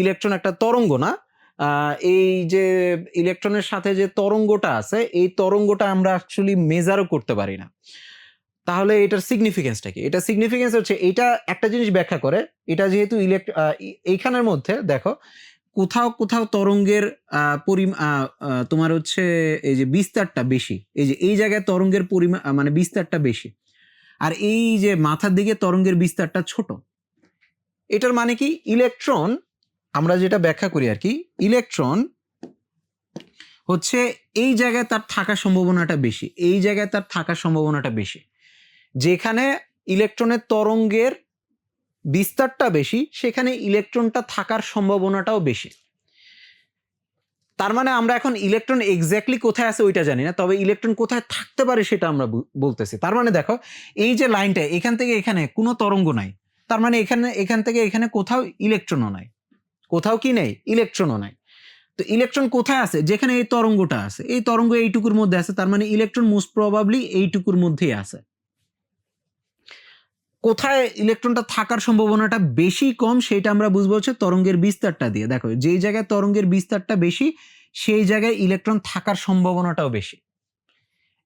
ইলেকট্রন একটা তরঙ্গ না। এই যে ইলেকট্রনের সাথে যে তরঙ্গটা আছে, এই তরঙ্গটা আমরা অ্যাকচুয়ালি মেজারও করতে পারি না। তাহলে এটার সিগনিফিকেন্সটা কি? এটার সিগনিফিকেন্স হচ্ছে এটা একটা জিনিস ব্যাখ্যা করে। এটা যেহেতু এইখানের মধ্যে দেখো কোথাও, কোথাও তরঙ্গের তোমার হচ্ছে এই যে বিস্তারটা বেশি। এই যে এই জায়গায় তরঙ্গের মানে বিস্তারটা বেশি। আর এই যে মাথার দিকে তরঙ্গের বিস্তারটা ছোট। এটার মানে কি? ইলেকট্রন, আমরা যেটা ব্যাখ্যা করি আরকি, ইলেকট্রন হচ্ছে এই জায়গায় তার থাকার সম্ভাবনাটা বেশি। এই জায়গায় তার থাকার সম্ভাবনাটা বেশি। যেখানে ইলেকট্রনের তরঙ্গের বিস্তারটা বেশি, সেখানে ইলেকট্রনটা থাকার সম্ভাবনাটাও বেশি। তার মানে আমরা এখন ইলেকট্রন এক্স্যাক্টলি কোথায় আছে ওইটা জানি না, তবে ইলেকট্রন কোথায় থাকতে পারে সেটা আমরা বলতেছি। তার মানে দেখো এই যে লাইনটা এখান থেকে এখানে কোনো তরঙ্গ নাই, তার মানে এখান থেকে এখানে কোথাও ইলেকট্রনও নাই। কোথাও কি নেই? ইলেকট্রনও নাই। তো ইলেকট্রন কোথায় আছে? যেখানে এই তরঙ্গটা আছে, এই তরঙ্গ এইটুকুর মধ্যে আছে, তার মানে ইলেকট্রন মোস্ট প্রবাবলি এইটুকুর মধ্যেই আছে। কোথায় ইলেকট্রনটা থাকার সম্ভাবনাটা বেশি কম সেটা আমরা বুঝবো হচ্ছে তরঙ্গের বিস্তারটা দিয়ে। দেখো যেই জায়গায় তরঙ্গের বিস্তারটা বেশি সেই জায়গায় ইলেকট্রন থাকার সম্ভাবনাটাও বেশি।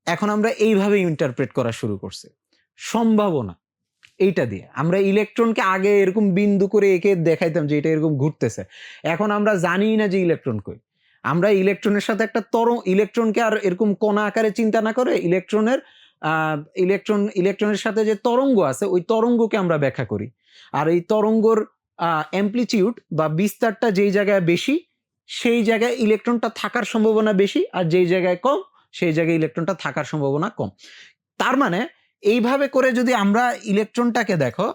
এখন আমরা এইভাবে ইন্টারপ্রেট করা শুরু করছি সম্ভাবনা, এইটা দিয়ে। আমরা ইলেকট্রনকে আগে এরকম বিন্দু করে এঁকে দেখাইতাম যে এটা এরকম ঘুরতেছে, এখন আমরা জানি না যে ইলেকট্রন কই। আমরা ইলেকট্রনের সাথে একটা ইলেকট্রনকে আর এরকম কণা আকারে চিন্তা না করে ইলেকট্রনের সাথে যে তরঙ্গ আছে ওই তরঙ্গকে আমরা ব্যাখ্যা করি। আর এই তরঙ্গর অ্যামপ্লিটিউড বা বিস্তারটা যেই জায়গায় বেশি সেই জায়গায় ইলেকট্রনটা থাকার সম্ভাবনা বেশি, আর যেই জায়গায় কম সেই জায়গায় ইলেকট্রনটা থাকার সম্ভাবনা কম। তার মানে এইভাবে করে যদি আমরা ইলেকট্রনটাকে দেখো,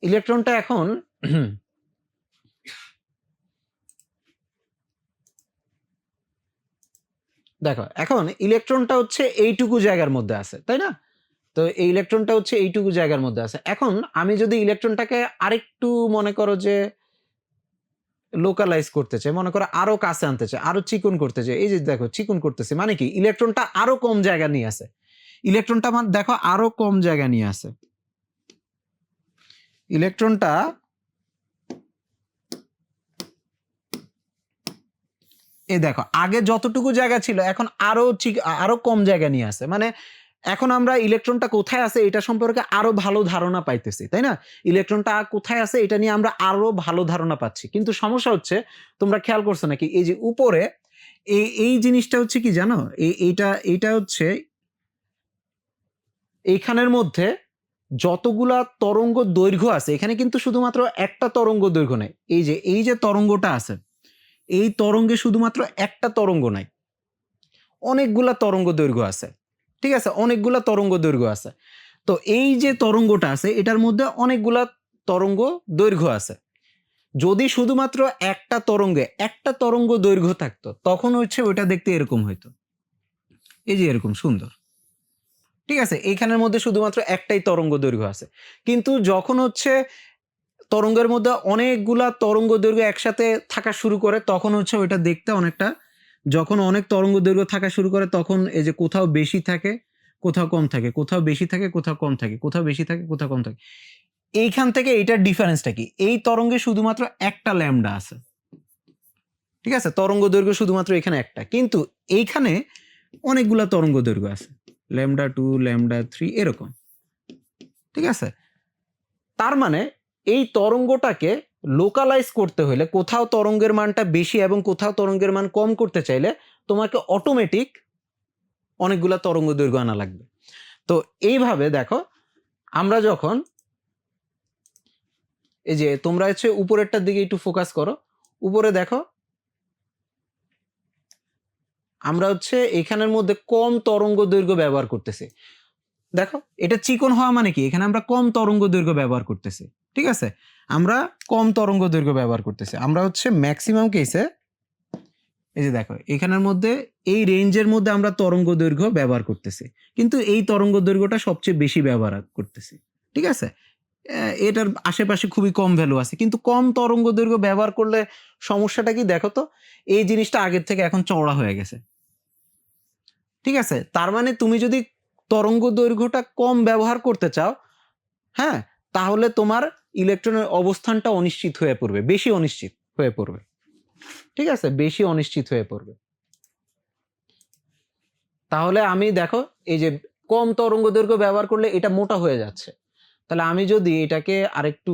ইলেকট্রনটা এখন দেখো এখন ইলেকট্রনটা হচ্ছে এইটুকু জায়গার মধ্যে আছে, তাই না? তো এই ইলেকট্রনটা হচ্ছে এইটুকু জায়গার মধ্যে আছে। এখন আমি যদি ইলেকট্রনটাকে আরেকটু মনে করো যে লোকালাইজ করতে চাই, মনে করো আরো কাছে আনতে চাই, আরো চিকন করতে চাই, এই যে দেখো চিকন করতেছি, মানে কি ইলেকট্রনটা আরো কম জায়গা নিয়ে আছে। ইলেকট্রনটা মানে দেখো আরো কম জায়গা নিয়ে আছে। ইলেকট্রনটা এই দেখো আগে যতটুকু জায়গা ছিল এখন আরো কম জায়গা নিয়ে আছে। মানে এখন আমরা ইলেকট্রনটা কোথায় আছে এটা সম্পর্কে আরো ভালো ধারণা পাইতেছি, তাই না? ইলেকট্রনটা কোথায় আছে এটা নিয়ে আমরা আরো ভালো ধারণা পাচ্ছি। কিন্তু সমস্যা হচ্ছে, তোমরা খেয়াল করছো নাকি এই যে উপরে এই জিনিসটা হচ্ছে কি জানো, এইটা হচ্ছে এইখানের মধ্যে যতগুলা তরঙ্গ দৈর্ঘ্য আছে এখানে কিন্তু শুধুমাত্র একটা তরঙ্গ দৈর্ঘ্য নেই। এই যে তরঙ্গটা আছে এই তরঙ্গে শুধুমাত্র একটা তরঙ্গ নাই, অনেকগুলা তরঙ্গ দৈর্ঘ্য আছে। ঠিক আছে, অনেকগুলা তরঙ্গ দৈর্ঘ্য আছে। তো এই যে তরঙ্গটা আছে এটার মধ্যে অনেকগুলা তরঙ্গ দৈর্ঘ্য আছে। যদি শুধুমাত্র একটা তরঙ্গ দৈর্ঘ্য থাকতো তখন হচ্ছে ওইটা দেখতে এরকম হইতো, এই যে এরকম সুন্দর। ঠিক আছে, এইখানের মধ্যে শুধুমাত্র একটাই তরঙ্গ দৈর্ঘ্য আছে। কিন্তু যখন হচ্ছে তরঙ্গের মধ্যে অনেকগুলা তরঙ্গ দৈর্ঘ্য একসাথে থাকা শুরু করে তখন হচ্ছে ওইটা দেখতে অনেকটা, যখন অনেক তরঙ্গ দৈর্ঘ্য থাকা শুরু করে তখন এই যে কোথাও বেশি থাকে কোথাও কম থাকে, কোথাও বেশি থাকে কোথাও কম থাকে, কোথাও বেশি থাকে কোথাও কম থাকে। এইখান থেকে এইটার ডিফারেন্সটা কি? এই তরঙ্গে শুধুমাত্র একটা ল্যামডা আছে। ঠিক আছে, তরঙ্গ দৈর্ঘ্য শুধুমাত্র এখানে একটা, কিন্তু এইখানে অনেকগুলা তরঙ্গ দৈর্ঘ্য আছে, ল্যামডা 2 ল্যামডা 3 এরকম। ঠিক আছে, তার মানে এই তরঙ্গটাকে লোকালাইজ করতে হলে কোথাও তরঙ্গের মানটা বেশি এবং কোথাও তরঙ্গের মান কম করতে চাইলে তোমাকে অটোমেটিক অনেকগুলা তরঙ্গ দৈর্ঘ্য আনা লাগবে। তো এইভাবে দেখো আমরা যখন এই যে তোমরা হচ্ছে উপরেরটার দিকে একটু ফোকাস করো, উপরে দেখো আমরা হচ্ছে এখানের মধ্যে কম তরঙ্গ দৈর্ঘ্য ব্যবহার করতেছি। দেখো এটা চিকন হওয়া মানে কি, এখানে আমরা কম তরঙ্গ দৈর্ঘ্য ব্যবহার করতেছি। ঠিক আছে, আমরা কম তরঙ্গ দৈর্ঘ্য ব্যবহার করতেছি। আমরা হচ্ছে ম্যাক্সিমাম কেসে এই যে দেখো এখানের মধ্যে এই রেঞ্জের মধ্যে আমরা তরঙ্গ দৈর্ঘ্য ব্যবহার করতেছি, কিন্তু এই তরঙ্গ দৈর্ঘ্যটা সবচেয়ে বেশি ব্যবহার করতেছি। ঠিক আছে, এটার আশেপাশে খুবই কম ভ্যালু আছে, কিন্তু কম তরঙ্গ দৈর্ঘ্য ব্যবহার করলে সমস্যাটা কি দেখো তো, এই জিনিসটা আগের থেকে এখন চওড়া হয়ে গেছে। ঠিক আছে, তার মানে তুমি যদি তরঙ্গ দৈর্ঘ্যটা কম ব্যবহার করতে চাও, হ্যাঁ, তাহলে তোমার ইলেকট্রনের অবস্থানটা অনিশ্চিত হয়ে পড়বে, বেশি অনিশ্চিত হয়ে পড়বে। ঠিক আছে, বেশি অনিশ্চিত হয়ে পড়বে। তাহলে আমি দেখো এই যে কম তরঙ্গ দৈর্ঘ্য ব্যবহার করলে এটা মোটা হয়ে যাচ্ছে, তাহলে আমি যদি এটাকে আরেকটু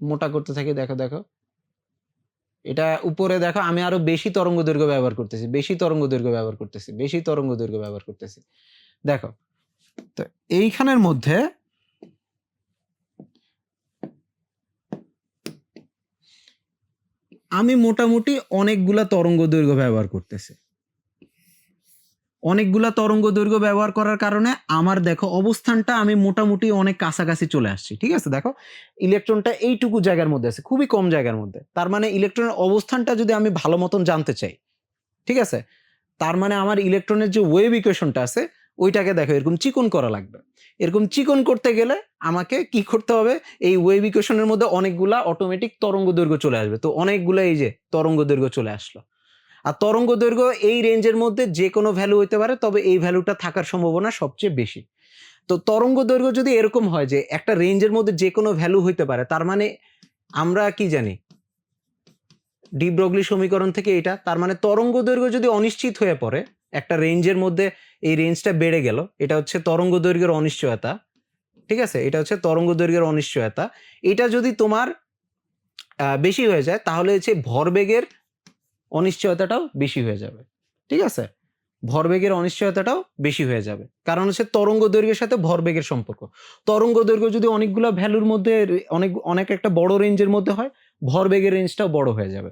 মোটা করতে থাকি, দেখো দেখো এটা উপরে দেখো আমি আরো বেশি তরঙ্গ দৈর্ঘ্য ব্যবহার করতেছি, বেশি তরঙ্গ দৈর্ঘ্য ব্যবহার করতেছি, বেশি তরঙ্গ দৈর্ঘ্য ব্যবহার করতেছি। দেখো তো এইখানের মধ্যে আমি মোটামুটি অনেকগুলা তরঙ্গ দৈর্ঘ্য ব্যবহার করতেছি। অনেকগুলা তরঙ্গ দৈর্ঘ্য ব্যবহার করার কারণে আমার দেখো অবস্থানটা আমি মোটামুটি অনেক কাছাকাছি চলে আসছি। ঠিক আছে, দেখো ইলেকট্রনটা এইটুকু জায়গার মধ্যে আছে, খুবই কম জায়গার মধ্যে। তার মানে ইলেকট্রনের অবস্থানটা যদি আমি ভালো মতন জানতে চাই, ঠিক আছে, তার মানে আমার ইলেকট্রনের যে ওয়েভ ইকুয়েশনটা আছে ওইটাকে দেখো এরকম চিকন করা লাগবে। এরকম চিকন করতে গেলে আমাকে কি করতে হবে, এই ওয়েভ ইকুয়েশনের মধ্যে অনেকগুলা অটোমেটিক তরঙ্গ দৈর্ঘ্য চলে আসবে। তো অনেকগুলা এই যে তরঙ্গ দৈর্ঘ্য চলে আসলো। আর তরঙ্গ দৈর্ঘ্য এই রেঞ্জের মধ্যে যে কোনো ভ্যালু হইতে পারে, তবে এই ভ্যালুটা থাকার সম্ভাবনা সবচেয়ে বেশি। তো তরঙ্গ দৈর্ঘ্য যদি এরকম হয় যে একটা রেঞ্জের মধ্যে যে কোনো ভ্যালু হইতে পারে, তার মানে আমরা কি জানি ডি ব্রগলি সমীকরণ থেকে এটা, তার মানে তরঙ্গ দৈর্ঘ্য যদি অনিশ্চিত হয়ে পড়ে একটা রেঞ্জের মধ্যে, এই রেঞ্জটা বেড়ে গেল, এটা হচ্ছে তরঙ্গ দৈর্ঘ্যের অনিশ্চয়তা। ঠিক আছে, এটা হচ্ছে তরঙ্গ দৈর্ঘ্যের অনিশ্চয়তা। এটা যদি তোমার বেশি হয়ে যায়, তাহলে হচ্ছে ভরবেগের অনিশ্চয়তাটাও বেশি হয়ে যাবে। ঠিক আছে, ভরবেগের অনিশ্চয়তাটাও বেশি হয়ে যাবে, কারণ হচ্ছে তরঙ্গ দৈর্ঘ্যের সাথে ভরবেগের সম্পর্ক। তরঙ্গ দৈর্ঘ্য যদি অনেকগুলো ভ্যালুর মধ্যে অনেক অনেক একটা বড় রেঞ্জের মধ্যে হয়, ভরবেগের রেঞ্জটাও বড় হয়ে যাবে।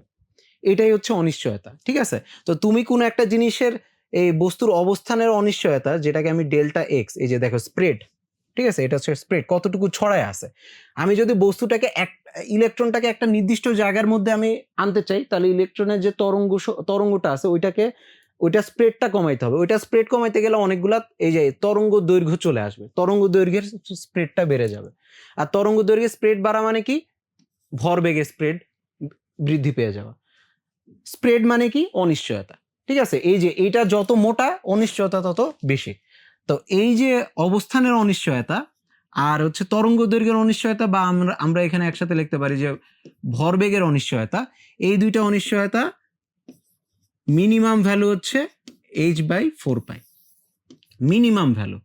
এটাই হচ্ছে অনিশ্চয়তা। ঠিক আছে, তো তুমি কোনো একটা জিনিসের এই বস্তুর অবস্থানের অনিশ্চয়তা, যেটাকে আমি ডেল্টা এক্স, এই যে দেখো স্প্রেড, ঠিক আছে, এটা হচ্ছে স্প্রেড, কতটুকু ছড়ায় আছে। আমি যদি বস্তুটাকে ইলেকট্রনটাকে একটা নির্দিষ্ট জায়গার মধ্যে আমি আনতে চাই, তাহলে ইলেকট্রনের যে তরঙ্গটা আছে ওইটা স্প্রেডটা কমাইতে হবে। ওইটা স্প্রেড কমাইতে গেলে অনেকগুলা এই যে তরঙ্গ দৈর্ঘ্য চলে আসবে, তরঙ্গ দৈর্ঘ্যের স্প্রেডটা বেড়ে যাবে। আর তরঙ্গ দৈর্ঘ্যের স্প্রেড বাড়া মানে কি, ভরবেগের স্প্রেড বৃদ্ধি পেয়ে যাওয়া। স্প্রেড মানে কি, অনিশ্চয়তা। ঠিক আছে, এই যে এইটা যত মোটা অনিশ্চয়তা তত বেশি। তো এই যে অবস্থানের অনিশ্চয়তা আর হচ্ছে তরঙ্গ দৈর্ঘ্যের অনিশ্চয়তা, বা আমরা এখানে একসাথে লিখতে পারি যে ভরবেগের অনিশ্চয়তা, এই দুইটা অনিশ্চয়তা মিনিমাম ভ্যালু হচ্ছে h/4π, মিনিমাম ভ্যালু।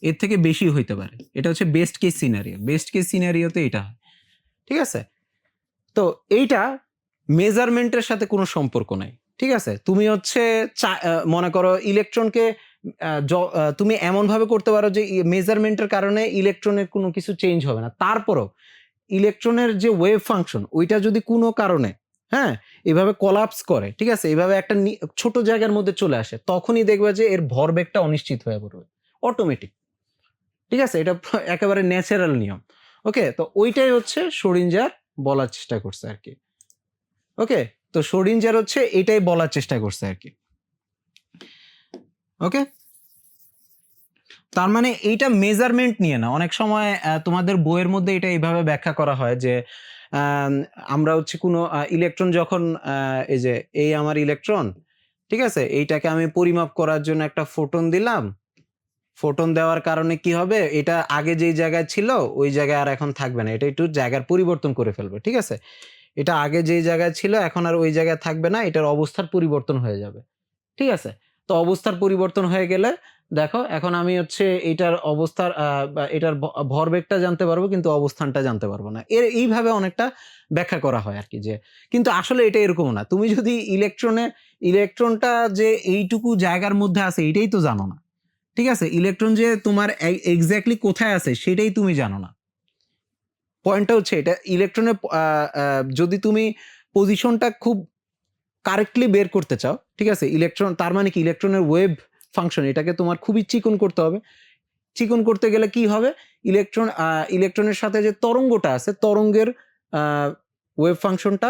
এর থেকে বেশি হইতে পারে, এটা হচ্ছে best case scenario. Best case সিনারিওতে এটা হয়। ঠিক আছে, তো এইটা মেজারমেন্টের সাথে কোনো সম্পর্ক নাই। ঠিক আছে, তুমি হচ্ছে মনে করো ইলেকট্রনকে তুমি এমন ভাবে করতে পারো যে মেজারমেন্টের কারণে ইলেকট্রনের কোনো কিছু চেঞ্জ হবে না, তারপরও ইলেকট্রনের যে ওয়েভ ফাংশন ওইটা যদি কোনো কারণে, হ্যাঁ, এভাবে কোলাপস করে, ঠিক আছে, এভাবে একটা ছোট জায়গার মধ্যে চলে আসে, তখনই দেখবে যে এর ভরবেগটা অনিশ্চিত হয়ে পড়বে অটোমেটিক। ঠিক আছে, এটা একেবারে ন্যাচারাল নিয়ম। ওকে, তো ওইটাই হচ্ছে শোডিঞ্জার বলার চেষ্টা করছে আর কি। ওকে, তো শোডিঞ্জার হচ্ছে এটাই বলার চেষ্টা করছে আর কি। ওকে, তার মানে এইটা মেজারমেন্ট নিয়ে না, অনেক সময় তোমাদের বইয়ের মধ্যে এটা এইভাবে ব্যাখ্যা করা হয় যে আমরা হচ্ছে কোনো ইলেকট্রন যখন এই যে এই আমার ইলেকট্রন, ঠিক আছে, এইটাকে আমি পরিমাপ করার জন্য একটা ফোটন দিলাম, ফোটন দেওয়ার কারণে কি হবে, এটা আগে যেই জায়গায় ছিল ওই জায়গায় আর এখন থাকবে না, এটা একটু জায়গার পরিবর্তন করে ফেলবে। ঠিক আছে, এটা আগে যেই জায়গায় ছিল এখন আর ওই জায়গায় থাকবে না, এটার অবস্থার পরিবর্তন হয়ে যাবে। ঠিক আছে, তো অবস্থার পরিবর্তন হয়ে গেলে দেখো এখন আমি হচ্ছে এটার অবস্থার বা এটার ভরবেগটা জানতে পারবো, কিন্তু অবস্থানটা জানতে পারবো না। এইভাবে অনেকটা ব্যাখ্যা করা হয় আর কি, যে কিন্তু আসলে এটা এরকম না। তুমি যদি ইলেকট্রনটা যে এইটুকু জায়গার মধ্যে আছে এটাই তো জানো না। ঠিক আছে, ইলেকট্রন যে তোমার এক্স্যাক্টলি কোথায় আছে সেটাই তুমি জানো না। পয়েন্টটা হচ্ছে এটা, ইলেকট্রনের যদি তুমি পজিশনটা খুব কারেক্টলি বের করতে চাও, ঠিক আছে, ইলেকট্রন তার মানে কি ইলেকট্রনের ওয়েভ ফাংশন এটাকে তোমার খুবই চিকন করতে হবে। চিকন করতে গেলে কি হবে, ইলেকট্রনের সাথে যে তরঙ্গটা আছে তরঙ্গের ওয়েভ ফাংশনটা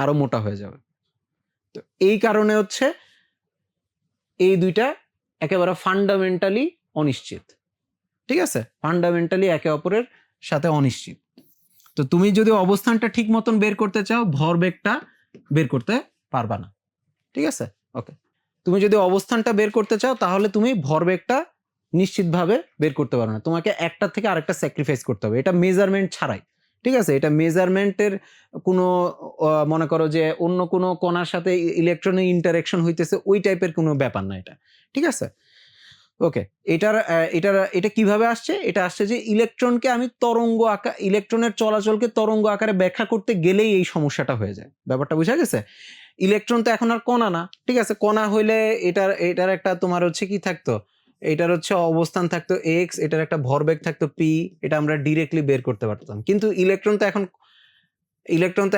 আরো মোটা হয়ে যাবে। তো এই কারণে হচ্ছে এই দুইটা একেবারে ফান্ডামেন্টালি অনিশ্চিত। ঠিক আছে, ফান্ডামেন্টালি একে অপরের সাথে অনিশ্চিত। তো তুমি যদি অবস্থানটা ঠিক মতন বের করতে চাও, ভরবেগটা বের করতে পারবা না। ঠিক আছে, ওকে। তুমি যদি অবস্থানটা বের করতে চাও তাহলে তুমি ভরবেগটা নিশ্চিতভাবে বের করতে পারো না, তোমাকে একটা থেকে আরেকটা স্যাক্রিফাইস করতে হবে, এটা মেজারমেন্ট ছাড়াই। ঠিক আছে, এটা মেজারমেন্টের কোনো মনে করো যে অন্য কোনো কণার সাথে ইলেকট্রনের ইন্টারেকশন হইতেছে ওই টাইপের কোনো ব্যাপার না এটা। ঠিক আছে, ওকে। এটা কিভাবে আসছে? এটা আসছে যে ইলেকট্রনকে আমি তরঙ্গ আকার, ইলেকট্রনের চলাচলকে তরঙ্গ আকারে ব্যাখ্যা করতে গেলেই এই সমস্যাটা হয়ে যায়। ব্যাপারটা বুঝা গেছে? ইলেকট্রন তো এখন আর কণা না, ঠিক আছে? কণা হইলে এটার একটা তোমার হচ্ছে কি থাকতো, এটার হচ্ছে অবস্থান থাকতো এক্স, এটার একটা ভরবেগ থাকতো পি, এটা আমরা ডিরেক্টলি বের করতে পারতাম। কিন্তু ইলেকট্রন তো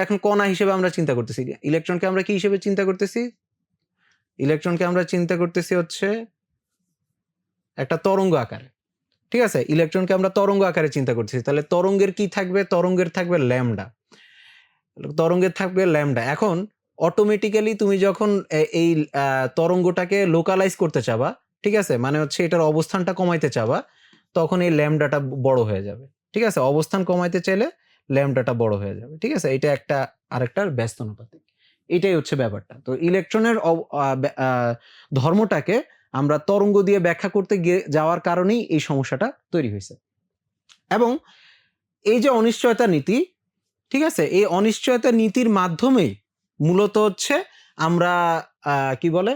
এখন কণা হিসেবে আমরা চিন্তা করতেছি। ইলেকট্রনকে আমরা কি হিসেবে চিন্তা করতেছি? ইলেকট্রনকে আমরা চিন্তা করতেছি হচ্ছে একটা তরঙ্গ আকারে। ঠিক আছে, ইলেকট্রনকে আমরা তরঙ্গ আকারে চিন্তা করতেছি। তাহলে তরঙ্গের কি থাকবে? তরঙ্গের থাকবে ল্যামডা। তরঙ্গের থাকবে ল্যামডা। এখন অটোমেটিক্যালি তুমি যখন এই তরঙ্গটাকে লোকালাইজ করতে চাবা, ঠিক আছে, মানে হচ্ছে এটার অবস্থানটা কমাইতে চাবা, তখন এই ল্যামডাটা বড় হয়ে যাবে। ঠিক আছে, অবস্থান কমাইতে চাইলে ল্যামডাটা বড় হয়ে যাবে। ঠিক আছে, এটা একটা আরেকটার ব্যস্ত অনুপাতিক। এটাই হচ্ছে ব্যাপারটা। তো ইলেকট্রনের ধর্মটাকে আমরা তরঙ্গ দিয়ে ব্যাখ্যা করতে যাওয়ার কারণেই এই সমস্যাটা তৈরি হয়েছে। এবং এই যে অনিশ্চয়তা নীতি, ঠিক আছে, এই অনিশ্চয়তা নীতির মাধ্যমেই মূলত হচ্ছে আমরা কি বলে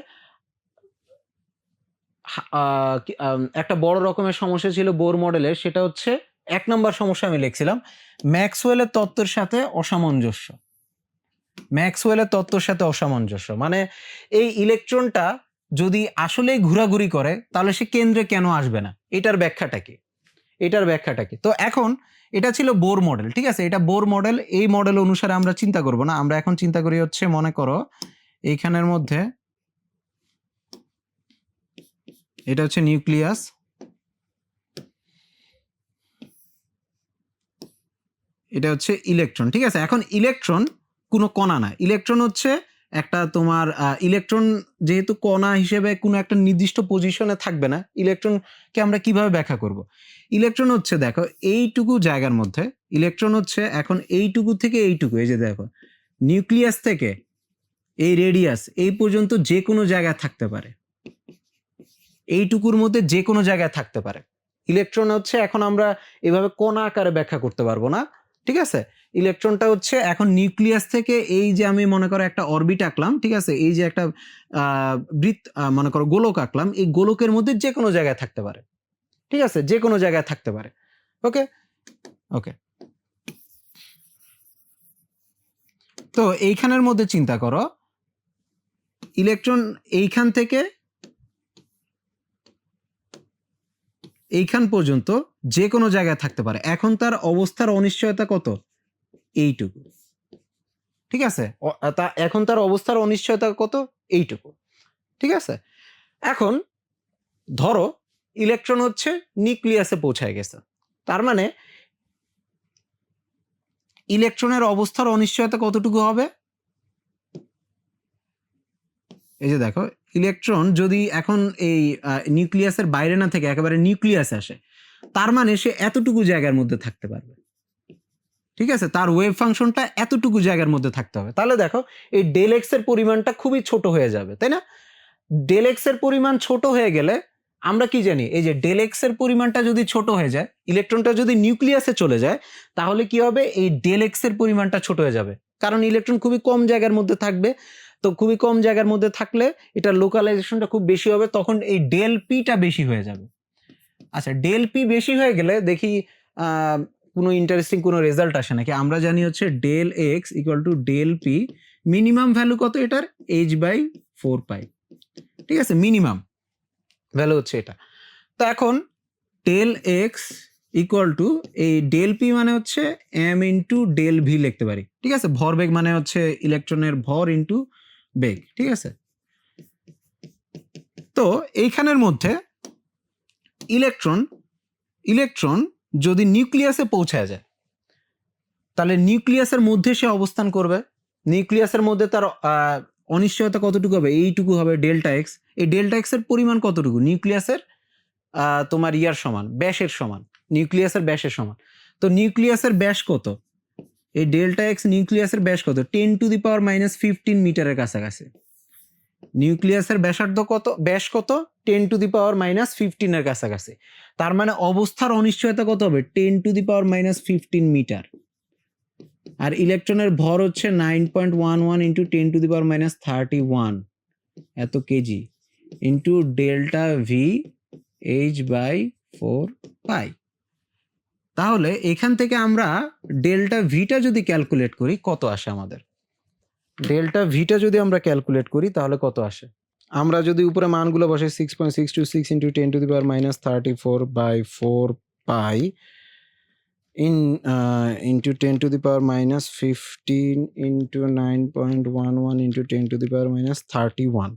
একটা বড় রকমের সমস্যা ছিল বোর মডেলের, সেটা হচ্ছে 1 নম্বর সমস্যা আমি লিখছিলাম ম্যাক্সওয়েলের তত্ত্বের সাথে অসামঞ্জস্য। ম্যাক্সওয়েলের তত্ত্বের সাথে অসামঞ্জস্য মানে এই ইলেকট্রনটা যদি আসলেই ঘোরাঘুরি করে তাহলে সে কেন্দ্রে কেন আসবে না, এটার ব্যাখ্যাটা কি? তো এখন এটা ছিল বোর মডেল। ঠিক আছে, এটা বোর মডেল। এই মডেল অনুসারে আমরা চিন্তা করব না, আমরা এখন চিন্তা করি হচ্ছে মনে করো এইখানের মধ্যে এটা হচ্ছে নিউক্লিয়াস, এটা হচ্ছে ইলেকট্রন। ঠিক আছে, এখন ইলেকট্রন কোনো কণা না, ইলেকট্রন হচ্ছে একটা তোমার ইলেকট্রন যেহেতু কণা হিসেবে কোনো একটা নির্দিষ্ট পজিশনে থাকবে না, ইলেকট্রনকে আমরা কিভাবে ব্যাখ্যা করব? ইলেকট্রন হচ্ছে দেখো এইটুকু জায়গার মধ্যে, ইলেকট্রন হচ্ছে এখন এইটুকু থেকে এইটুকু, এই যে দেখো নিউক্লিয়াস থেকে এই রেডিয়াস এই পর্যন্ত যে কোনো জায়গায় থাকতে পারে, এইটুকুর মধ্যে যে কোনো জায়গায় থাকতে পারে। ইলেকট্রন হচ্ছে এখন আমরা এভাবে কণা আকারে ব্যাখ্যা করতে পারবো না। ঠিক আছে, ইলেকট্রনটা হচ্ছে এখন নিউক্লিয়াস থেকে এই যে আমি মনে করো একটা অরবিট আঁকলাম, ঠিক আছে, এই যে একটা বৃত্ত মনে করো গোলক আঁকলাম, এই গোলকের মধ্যে যে কোনো জায়গায় থাকতে পারে। ঠিক আছে, যে কোনো জায়গায় থাকতে পারে। ওকে ওকে, তো এইখানের মধ্যে চিন্তা করো ইলেকট্রন এইখান থেকে এইখান পর্যন্ত যে কোনো জায়গায় থাকতে পারে। এখন তার অবস্থার অনিশ্চয়তা কত? এইটুকু। ঠিক আছে, এখন তার অবস্থার অনিশ্চয়তা কত? এইটুকু। ঠিক আছে, এখন ধরো ইলেকট্রন হচ্ছে নিউক্লিয়াসে পৌঁছায় গেছে, তার মানে ইলেকট্রনের অবস্থার অনিশ্চয়তা কতটুকু হবে? এই যে দেখো ইলেকট্রন যদি এখন এই নিউক্লিয়াসের বাইরে না থেকে একেবারে নিউক্লিয়াসে আসে, তার মানে সে এতটুকু জায়গার মধ্যে থাকতে পারবে। ঠিক আছে, তার ওয়েভ ফাংশনটা এতটুকু জায়গার মধ্যে থাকতে হবে। তাহলে দেখো এই ডেল এক্স এর পরিমাণটা খুবই ছোট হয়ে যাবে, তাই না? ডেল এক্স এর পরিমাণ ছোট হয়ে গেলে আমরা কি জানি, এই যে ডেল এক্স এর পরিমাণটা যদি ছোট হয়ে যায়, ইলেকট্রনটা যদি নিউক্লিয়াসে চলে যায়, তাহলে কি হবে? এই ডেল এক্স এর পরিমাণটা ছোট হয়ে যাবে, কারণ ইলেকট্রন খুবই কম জায়গার মধ্যে থাকবে। তো খুবই কম জায়গার মধ্যে থাকলে এটা লোকালাইজেশনটা খুব বেশি হবে, তখন এই ডেল পিটা বেশি হয়ে যাবে। আচ্ছা, ডেল পি বেশি হয়ে গেলে দেখি কোনো ইন্টারেস্টিং কোনো রেজাল্ট আসে নাকি? আমরা জানি হচ্ছে del x equal to del p, minimum value কত এটার? h/4π। ঠিক আছে, মিনিমাম ভ্যালু হচ্ছে এটা। তো এখন ডেল এক্স ইকুয়াল টু এই ডেল পি মানে হচ্ছে এম ইন্টু ডেল ভি লিখতে পারি। ঠিক আছে, ভরবেগ মানে হচ্ছে ইলেকট্রনের ভর ইন্টু বেগ। ঠিক আছে, তো এইখানের মধ্যে ইলেকট্রন যদি নিউক্লিয়াসে পৌঁছায় যায়, তাহলে নিউক্লিয়াসের মধ্যে সে অবস্থান করবে। নিউক্লিয়াসের মধ্যে তার অনিশ্চয়তা কতটুকু হবে? এইটুকু হবে ডেল্টা এক্স। এই ডেল্টা এক্স এর পরিমাণ কতটুকু? নিউক্লিয়াসের তোমার ইয়ার সমান, ব্যাসের সমান, নিউক্লিয়াসের ব্যাসের সমান। তো নিউক্লিয়াসের ব্যাস কত? এই ডেল্টা এক্স নিউক্লিয়াসের ব্যাস কত? 10⁻⁻15 মিটারের কাছাকাছি। নিউক্লিয়াসের ব্যাসার্ধ কত? ব্যাস কত? 10⁻⁻15 এর কাছাকাছি। তার মানে অবস্থার অনিশ্চয়তা কত হবে? 10⁻⁻15 মিটার। আর ইলেকট্রনের ভর হচ্ছে 9.11 ইন্টু 10⁻31 এত kg into delta V H by 4 pi. তাহলে এখান থেকে আমরা ডেল্টা ভিটা যদি ক্যালকুলেট করি কত আসে আমাদের? ডেল্টা ভিটা যদি আমরা ক্যালকুলেট করি তাহলে কত আসে? আমরা যদি উপরে মানগুলো বসাই 6.626 ইন্টু 10⁻34 পাই into 10⁻15 into 9.11 into 10⁻31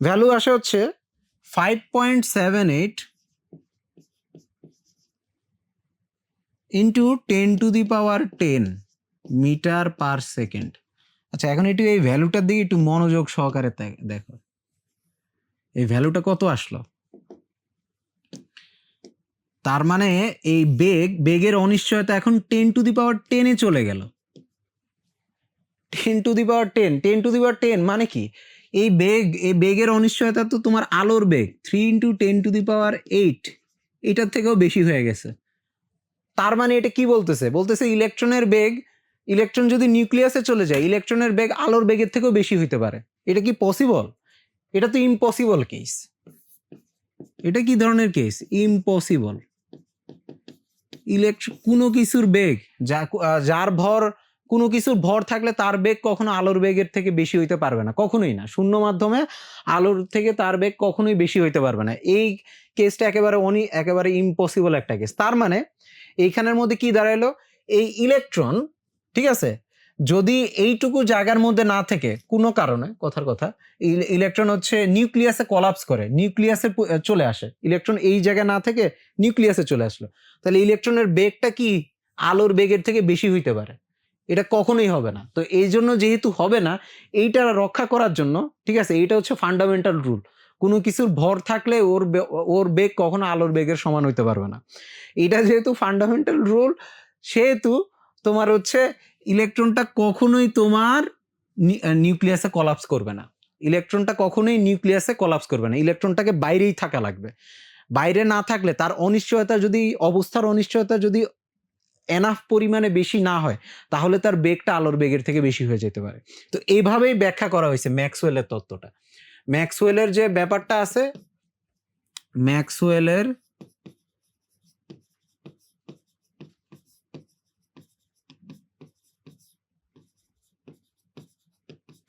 ভ্যালু আসে হচ্ছে 5.78 into 10⁻10 মিটার পার সেকেন্ড। আচ্ছা, এখন একটু এই ভ্যালুটার দিকে একটু মনোযোগ সহকারে দেখো, এই ভ্যালুটা কত আসলো? তার মানে এই বেগের অনিশ্চয়তা এখন 10⁻10 এ চলে গেল। 10⁻10 মানে কি? এই বেগের অনিশ্চয়তা তো তোমার আলোর বেগ 3 ইন্টু 10⁸ এটার থেকেও বেশি হয়ে গেছে। তার মানে এটা কি বলতেছে? বলতেছে ইলেকট্রনের বেগ, ইলেকট্রন যদি নিউক্লিয়াসে চলে যায় ইলেকট্রনের বেগ আলোর বেগের থেকেও বেশি হইতে পারে। এটা কি পসিবল? এটা তো ইম্পসিবল কেস। এটা কি ধরনের কেস? ইম্পসিবল। কোনো কিছুর বেগ যার ভর, কোনো কিছুর ভর থাকলে তার বেগ কখনো আলোর বেগের থেকে বেশি হইতে পারবে না, কখনোই না। শূন্য মাধ্যমে আলোর থেকে তার বেগ কখনোই বেশি হইতে পারবে না। এই কেসটা একেবারে ইম্পসিবল একটা কেস। তার মানে এইখানের মধ্যে কি দাঁড়াইলো? এই ইলেকট্রন, ঠিক আছে, যদি এইটুকু জায়গার মধ্যে না থেকে কোনো কারণে, কথার কথা, ইলেকট্রন হচ্ছে নিউক্লিয়াসে কলাপস করে, নিউক্লিয়াসে চলে আসে, ইলেকট্রন এই জায়গায় না থেকে নিউক্লিয়াসে চলে আসলো, তাহলে ইলেকট্রনের বেগটা কি আলোর বেগের থেকে বেশি হইতে পারে? এটা কখনোই হবে না। তো এই জন্য যেহেতু হবে না, এইটা রক্ষা করার জন্য, ঠিক আছে, এইটা হচ্ছে ফান্ডামেন্টাল রুল। কোনো কিছুর ভর থাকলে ওর বেগ কখনো আলোর বেগের সমান হইতে পারবে না। এটা যেহেতু ফান্ডামেন্টাল রুল, সেহেতু তোমার হচ্ছে ইলেকট্রনটা কখনোই তোমার নিউক্লিয়াসে কলাপস করবে না। ইলেকট্রনটা কখনোই নিউক্লিয়াসে কলাপস করবে না। ইলেকট্রনটাকে বাইরেই থাকা লাগবে। বাইরে না থাকলে তার অনিশ্চয়তা যদি, অবস্থার অনিশ্চয়তা যদি এনাফ পরিমাণে বেশি না হয়, তাহলে তার বেগটা আলোর বেগের থেকে বেশি হয়ে যেতে পারে। তো এইভাবেই ব্যাখ্যা করা হয়েছে ম্যাক্সওয়েলের তত্ত্বটা। ম্যাক্সওয়েলের যে ব্যাপারটা আছে, ম্যাক্সওয়েলের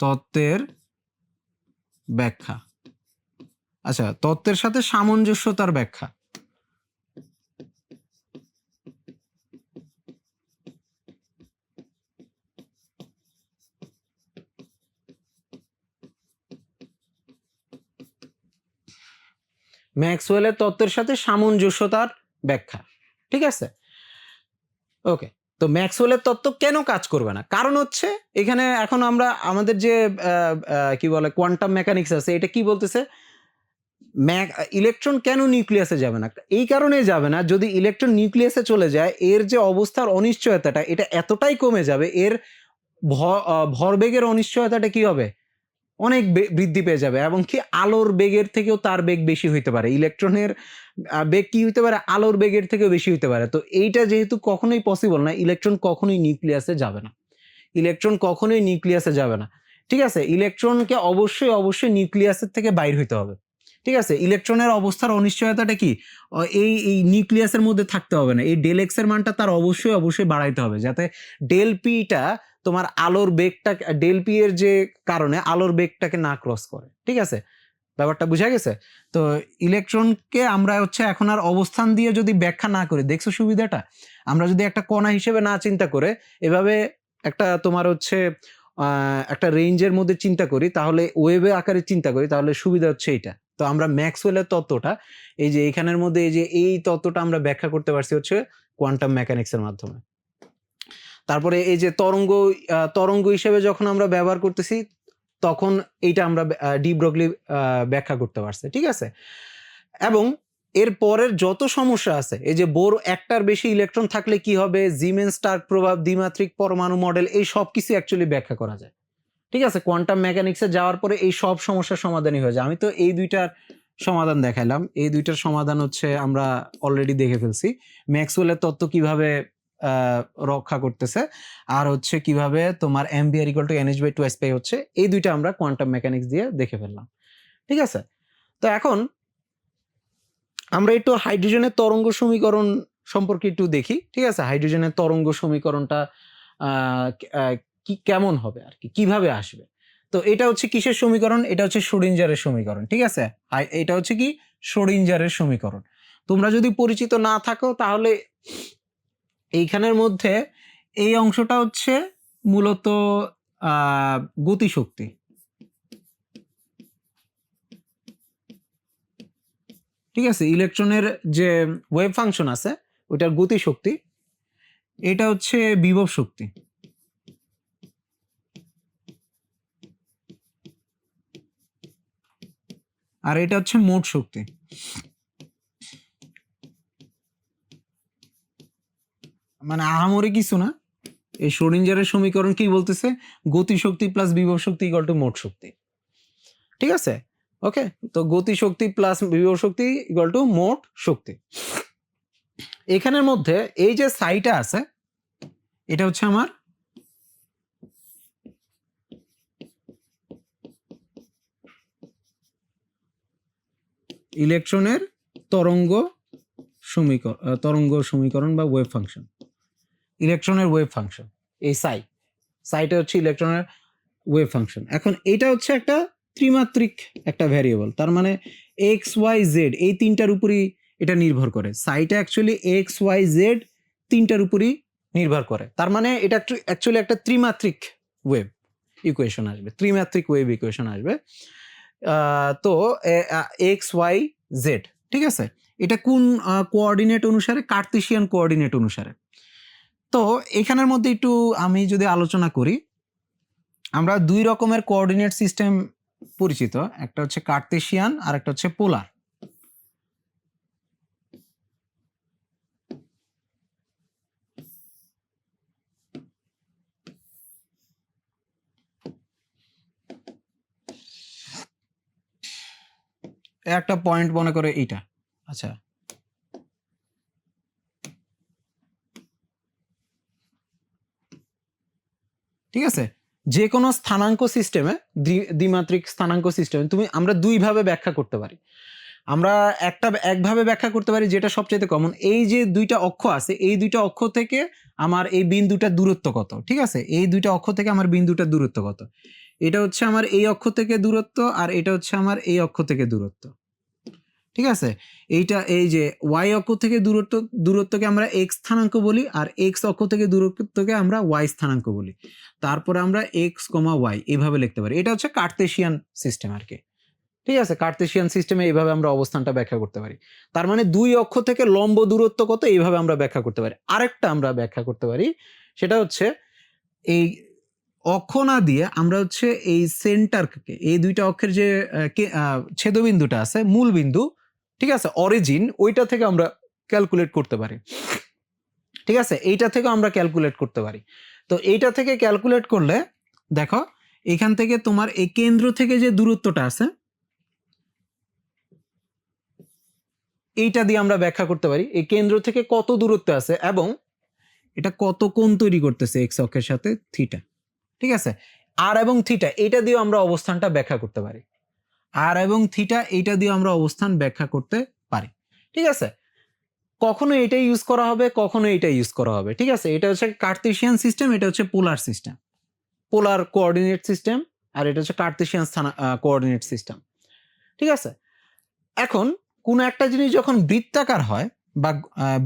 তত্ত্বের ব্যাখ্যা, আচ্ছা, তত্ত্বের সাথে সামঞ্জস্যতার ব্যাখ্যা। ম্যাক্সওয়েলের তত্ত্বের সাথে সামঞ্জস্যতার ব্যাখ্যা, ঠিক আছে? ওকে। তো ম্যাক্সওয়েলের তত্ত্ব কেন কাজ করবে না? কারণ হচ্ছে এখানে এখন আমরা আমাদের যে কি বলে কোয়ান্টাম মেকানিক্স আছে, এটা কি বলতেছে? ইলেকট্রন কেন নিউক্লিয়াসে যাবে না? এই কারণে যাবে না, যদি ইলেকট্রন নিউক্লিয়াসে চলে যায় এর যে অবস্থার অনিশ্চয়তাটা এটা এতটাই কমে যাবে, এর ভরবেগের অনিশ্চয়তাটা কি হবে? অনেক বৃদ্ধি পেয়ে যাবে, এবং কি আলোর বেগের থেকেও তার বেগ বেশি হইতে পারে। ইলেকট্রনের বেগ কি হইতে পারে? আলোর বেগের থেকেও বেশি হইতে পারে। তো এইটা যেহেতু কখনোই পসিবল না, ইলেকট্রন কখনোই নিউক্লিয়াসে যাবে না। ইলেকট্রন কখনোই নিউক্লিয়াসে যাবে না, ঠিক আছে? ইলেকট্রনকে অবশ্যই নিউক্লিয়াসের থেকে বাইর হইতে হবে, ঠিক আছে? ইলেকট্রনের অবস্থার অনিশ্চয়তাটা কি? এই নিউক্লিয়াসের মধ্যে থাকতে হবে না। এই ডেল এক্স এর মানটা তার অবশ্যই বাড়াইতে হবে, যাতে ডেল পিটা তোমার আলোর বেগটা, ডেল পি এর যে কারণে আলোর বেগটাকে না ক্রস করে, ঠিক আছে? ব্যাপারটা বুঝা গেছে? তো ইলেকট্রনকে আমরা হচ্ছে এখন আর অবস্থান দিয়ে যদি ব্যাখ্যা না করি, দেখছো সুবিধাটা? আমরা যদি একটা কণা হিসেবে না চিন্তা করে এভাবে একটা তোমার হচ্ছে একটা রেঞ্জের মধ্যে চিন্তা করি, তাহলে ওয়েভে আকারে চিন্তা করি, তাহলে সুবিধা হচ্ছে এইটা। তো আমরা ম্যাক্সওয়েলের তত্ত্বটা, এই যে এখানের মধ্যে এই তত্ত্বটা আমরা ব্যাখ্যা করতে পারছি হচ্ছে কোয়ান্টাম মেকানিক্সের মাধ্যমে। তারপরে এই যে তরঙ্গ হিসেবে যখন আমরা ব্যবহার করতেছি, তখন এইটা আমরা ডি ব্রগলি ব্যাখ্যা করতে পারছি, ঠিক আছে? এবং এর পরের যত সমস্যা আছে, এই যে বোর একটার বেশি ইলেকট্রন থাকলে কি হবে, জিমেন স্টার্ক প্রভাব, দ্বিমাত্রিক পরমাণু মডেল, এই সব কিছু অ্যাকচুয়ালি ব্যাখ্যা করা যায়। ঠিক আছে, কোয়ান্টাম মেকানিক্সে যাওয়ার পরে এই সব সমস্যার সমাধানই হয়ে যায়। আমি তো এই দুইটার সমাধান দেখাইলাম, এই দুইটার সমাধান হচ্ছে আমরা অলরেডি দেখে ফেলছি। ম্যাক্সওয়েলের তত্ত্ব কিভাবে রক্ষা করতেছে, আর হচ্ছে কিভাবে তোমার MVR equal to NH by 2 pi হচ্ছে, এই দুইটা আমরা কোয়ান্টাম মেকানিক্স দিয়ে দেখে ফেললাম। ঠিক আছে, তো এখন আমরা একটু হাইড্রোজেনের তরঙ্গ সমীকরণ সম্পর্কে একটু দেখি। ঠিক আছে, হাইড্রোজেনের তরঙ্গ সমীকরণটা কি কেমন হবে আর কি, কিভাবে আসবে। তো এটা হচ্ছে কিসের সমীকরণ, এটা হচ্ছে শ্রোডিঞ্জারের সমীকরণ। ঠিক আছে, এটা হচ্ছে কি শ্রোডিঞ্জারের সমীকরণ। তোমরা যদি পরিচিত না থাকো তাহলে এইখানের মধ্যে এই অংশটা হচ্ছে মূলত গতিশক্তি। ঠিক আছে, ইলেকট্রনের যে ওয়েভ ফাংশন আছে ওইটার গতিশক্তি, এটা হচ্ছে বিভব শক্তি। আর এটা হচ্ছে মোট শক্তি। মানে আহামরি কিছু না, এই শ্রোডিঞ্জারের সমীকরণ কি বলতেছে, গতিশক্তি প্লাস বিভব শক্তি ইকুয়াল টু মোট শক্তি। ঠিক আছে, ওকে, তো গতিশক্তি প্লাস বিভব শক্তি ইকুয়াল টু মোট শক্তি। এখানের মধ্যে এই যে সাইটা আছে, এটা হচ্ছে আমার ইলেকট্রনের তরঙ্গ সমীকরণ বা ওয়েভ ফাংশন, ইলেকট্রনের ওয়েভ ফাংশন। এই সাইটা হচ্ছে ইলেকট্রনের ওয়েভ ফাংশন। এখন এটা হচ্ছে একটা ত্রিমাত্রিক একটা ভ্যারিয়েবল, তার মানে এক্স ওয়াই জেড এই তিনটার উপরই এটা নির্ভর করে। সাইটা অ্যাকচুয়ালি এক্স ওয়াই জেড তিনটার উপরই নির্ভর করে, তার মানে এটা অ্যাকচুয়ালি একটা ত্রিমাত্রিক ওয়েভ ইকুয়েশন আসবে, ত্রিমাত্রিক ওয়েভ ইকুয়েশন আসবে। তো এক্স ওয়াই জেড, ঠিক আছে, এটা কোন কোঅর্ডিনেট অনুসারে, কার্তেশিয়ান কোঅর্ডিনেট অনুসারে। তো এখানের মধ্যে একটু আমি যদি আলোচনা করি, আমরা দুই রকমের কোঅর্ডিনেট সিস্টেম পরিচিত, একটা হচ্ছে কার্তেশিয়ান আর একটা হচ্ছে পোলার। একটা পয়েন্ট মনে করে এইটা, আচ্ছা, ঠিক আছে, যে কোনো স্থানাঙ্ক সিস্টেমে, দ্বিমাত্রিক স্থানাঙ্ক সিস্টেমে আমরা দুইভাবে ব্যাখ্যা করতে পারি। আমরা একভাবে ব্যাখ্যা করতে পারি যেটা সবচেয়ে কমন, এই যে দুইটা অক্ষ আছে, এই দুইটা অক্ষ থেকে আমার এই বিন্দুটার দূরত্ব কত। ঠিক আছে, এই দুইটা অক্ষ থেকে আমার বিন্দুটার দূরত্ব কত, এটা হচ্ছে আমার এই অক্ষ থেকে দূরত্ব, আর এটা হচ্ছে আমার এই অক্ষ থেকে দূরত্ব। ঠিক আছে, এইটা এই যে ওয়াই অক্ষ থেকে দূরত্বকে আমরা এক্স স্থানাঙ্ক বলি, আর এক্স অক্ষ থেকে দূরত্বকে আমরা ওয়াই স্থানাঙ্ক বলি। তারপরে আমরা এক্স কমা ওয়াই এইভাবে লিখতে পারি। এটা হচ্ছে কার্তেশিয়ান সিস্টেম আর কি। ঠিক আছে, কার্তেশিয়ান সিস্টেমে এইভাবে আমরা অবস্থানটা ব্যাখ্যা করতে পারি। তার মানে দুই অক্ষ থেকে লম্ব দূরত্ব কত, এইভাবে আমরা ব্যাখ্যা করতে পারি। আরেকটা আমরা ব্যাখ্যা করতে পারি, সেটা হচ্ছে এই অক্ষ না দিয়ে আমরা হচ্ছে এই সেন্টারকে, এই দুইটা অক্ষের যে ছেদবিন্দুটা আছে, মূল বিন্দু, ঠিক আছে, অরিজিন, ওইটা থেকে আমরা ক্যালকুলেট করতে পারি। ঠিক আছে, এইটা থেকে আমরা ক্যালকুলেট করতে পারি। তো এইটা থেকে ক্যালকুলেট করলে দেখো, এখান থেকে তোমার এই কেন্দ্র থেকে যে দূরত্বটা আছে, এইটা দিয়ে আমরা ব্যাখ্যা করতে পারি এই কেন্দ্র থেকে কত দূরত্ব আছে এবং এটা কত কোণ তৈরি করতেছে এক্স অক্ষের সাথে থিটা। ঠিক আছে, আর এবং থিটা এটা দিয়ে আমরা অবস্থানটা ব্যাখ্যা করতে পারি, আর এবং থিটা এইটা দিয়ে আমরা অবস্থান ব্যাখ্যা করতে পারি। ঠিক আছে, কখনো এটা ইউজ করা হবে, কখনো এটা ইউজ করা হবে। ঠিক আছে, এটা হচ্ছে কার্তেশিয়ান সিস্টেম, এটা হচ্ছে পোলার সিস্টেম, পোলার কোঅর্ডিনেট সিস্টেম, আর এটা হচ্ছে কার্তেশিয়ান কোঅর্ডিনেট সিস্টেম। ঠিক আছে, এখন কোন একটা জিনিস যখন বৃত্তাকার হয় বা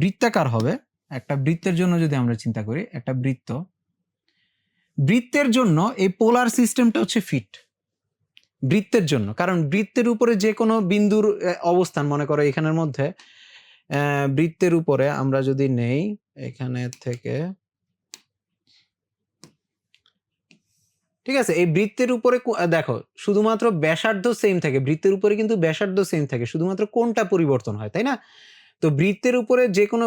বৃত্তাকার হবে, একটা বৃত্তের জন্য যদি আমরা চিন্তা করি, একটা বৃত্তের জন্য এই পোলার সিস্টেমটা হচ্ছে ফিট বৃত্তের জন্য, কারণ বৃত্তের উপরে যে কোনো বিন্দুর অবস্থান, মনে করো এখানের মধ্যে বৃত্তের উপরে আমরা যদি নেই, এখানে থেকে, ঠিক আছে? এই বৃত্তের উপরে দেখো শুধুমাত্র ব্যাসার্ধ সেম থাকে, বৃত্তের উপরে কিন্তু ব্যাসার্ধ সেম থাকে, শুধুমাত্র কোণটা পরিবর্তন হয়, তাই না? তো বৃত্তের উপরে যে কোনো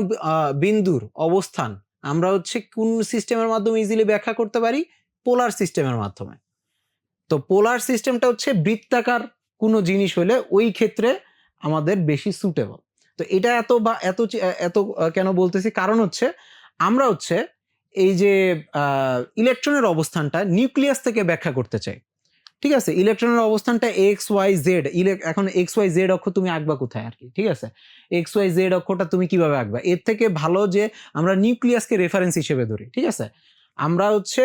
বিন্দুর অবস্থান আমরা হচ্ছে কোন সিস্টেমের মাধ্যমে ইজিলি ব্যাখ্যা করতে পারি? পোলার সিস্টেমের মাধ্যমে। তো পোলার সিস্টেমটা হচ্ছে বৃত্তাকার কোনো জিনিস হলে ওই ক্ষেত্রে আমাদের বেশি সুটেবল। তো এটা এত কেন বলতেছি? কারণ হচ্ছে আমরা হচ্ছে এই যে ইলেকট্রনের অবস্থানটা নিউক্লিয়াস থেকে ব্যাখ্যা করতে চাই। ঠিক আছে? ইলেকট্রনের অবস্থানটা এক্স ওয়াই জেড, এখন এক্স ওয়াই জেড অক্ষ তুমি আঁকবা কোথায় আর কি? ঠিক আছে? এক্স ওয়াই জেড অক্ষটা তুমি কিভাবে আঁকবা? এর থেকে ভালো যে আমরা নিউক্লিয়াসকে রেফারেন্স হিসেবে ধরি। ঠিক আছে? আমরা হচ্ছে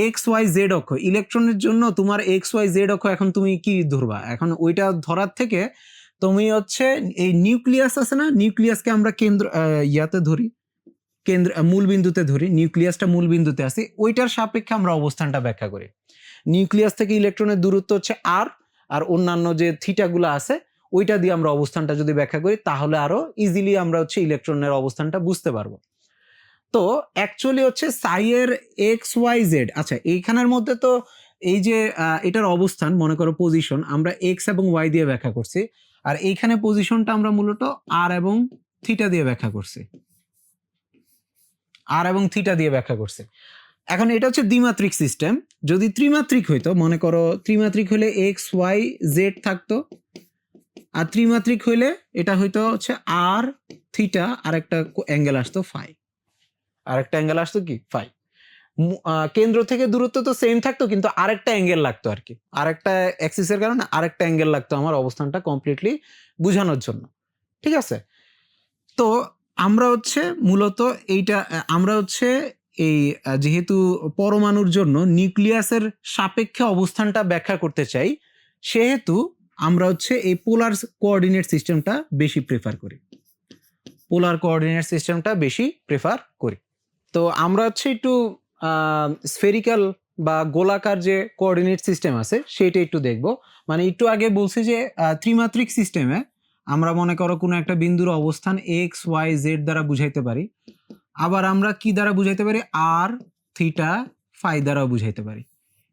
এক্স ওয়াই জেড অক্ষ, ইলেকট্রনের জন্য তোমার এক্স ওয়াই জেড অক্ষ এখন তুমি কি ধরবা? এখন ওইটা ধরার থেকে তুমি হচ্ছে এই নিউক্লিয়াস আছে না? নিউক্লিয়াসকে আমরা কেন্দ্র ইয়াতে ধরি, মূল বিন্দুতে ধরি, নিউক্লিয়াসটা মূল বিন্দুতে আছে, ওইটার সাপেক্ষে আমরা অবস্থানটা ব্যাখ্যা করি। নিউক্লিয়াস থেকে ইলেকট্রনের দূরত্ব হচ্ছে আর অন্যান্য যে থিটাগুলো আছে ওইটা দিয়ে আমরা অবস্থানটা যদি ব্যাখ্যা করি তাহলে আরো ইজিলি আমরা হচ্ছে ইলেকট্রনের অবস্থানটা বুঝতে পারবো। তো অ্যাকচুয়ালি হচ্ছে সাই এর এক্স ওয়াই জেড, আচ্ছা এইখানের মধ্যে তো এই যে এটার অবস্থান মনে করো পজিশন আমরা এক্স এবং ওয়াই দিয়ে ব্যাখ্যা করছি, আর এইখানে পজিশনটা আমরা মূলত আর এবং থিটা দিয়ে ব্যাখ্যা করছি, আর এবং থিটা দিয়ে ব্যাখ্যা করছি। এখন এটা হচ্ছে দ্বিমাত্রিক সিস্টেম। যদি ত্রিমাত্রিক হইতো, মনে করো ত্রিমাত্রিক হলে এক্স ওয়াই জেড থাকতো, আর ত্রিমাত্রিক হইলে এটা হইতো হচ্ছে আর থিটা আর একটা অ্যাঙ্গেল আসতো ফাই, আর একটা অ্যাঙ্গেল আসতো কি ফাই। কেন্দ্র থেকে দূরত্ব তো সেম থাকতো কিন্তু আরেকটা অ্যাঙ্গেল লাগতো আর কি, আরেকটা অ্যাক্সিসের কারণে আরেকটা অ্যাঙ্গেল লাগতো আমার অবস্থানটা কমপ্লিটলি বোঝানোর জন্য। ঠিক আছে? তো আমরা হচ্ছে মূলত এইটা আমরা হচ্ছে এই যেহেতু পরমাণুর জন্য নিউক্লিয়াসের সাপেক্ষে অবস্থানটা ব্যাখ্যা করতে চাই, সেহেতু আমরা হচ্ছে এই পোলার কোঅর্ডিনেট সিস্টেমটা বেশি প্রেফার করি, পোলার কোঅর্ডিনেট সিস্টেমটা বেশি প্রেফার করি। তো আমরা হচ্ছে একটু স্ফেরিক্যাল বা গোলাকার যে কোঅর্ডিনেট সিস্টেম আছে সেটা একটু দেখব। মানে একটু আগে বলছি যে ত্রিমাত্রিক সিস্টেমে আমরা মনে করো কোনো একটা বিন্দুর অবস্থান এক্স ওয়াই জেড দ্বারা বুঝাইতে পারি, আবার আমরা কি দ্বারা বুঝাইতে পারি? আর থিটা ফাই দ্বারাও বুঝাইতে পারি,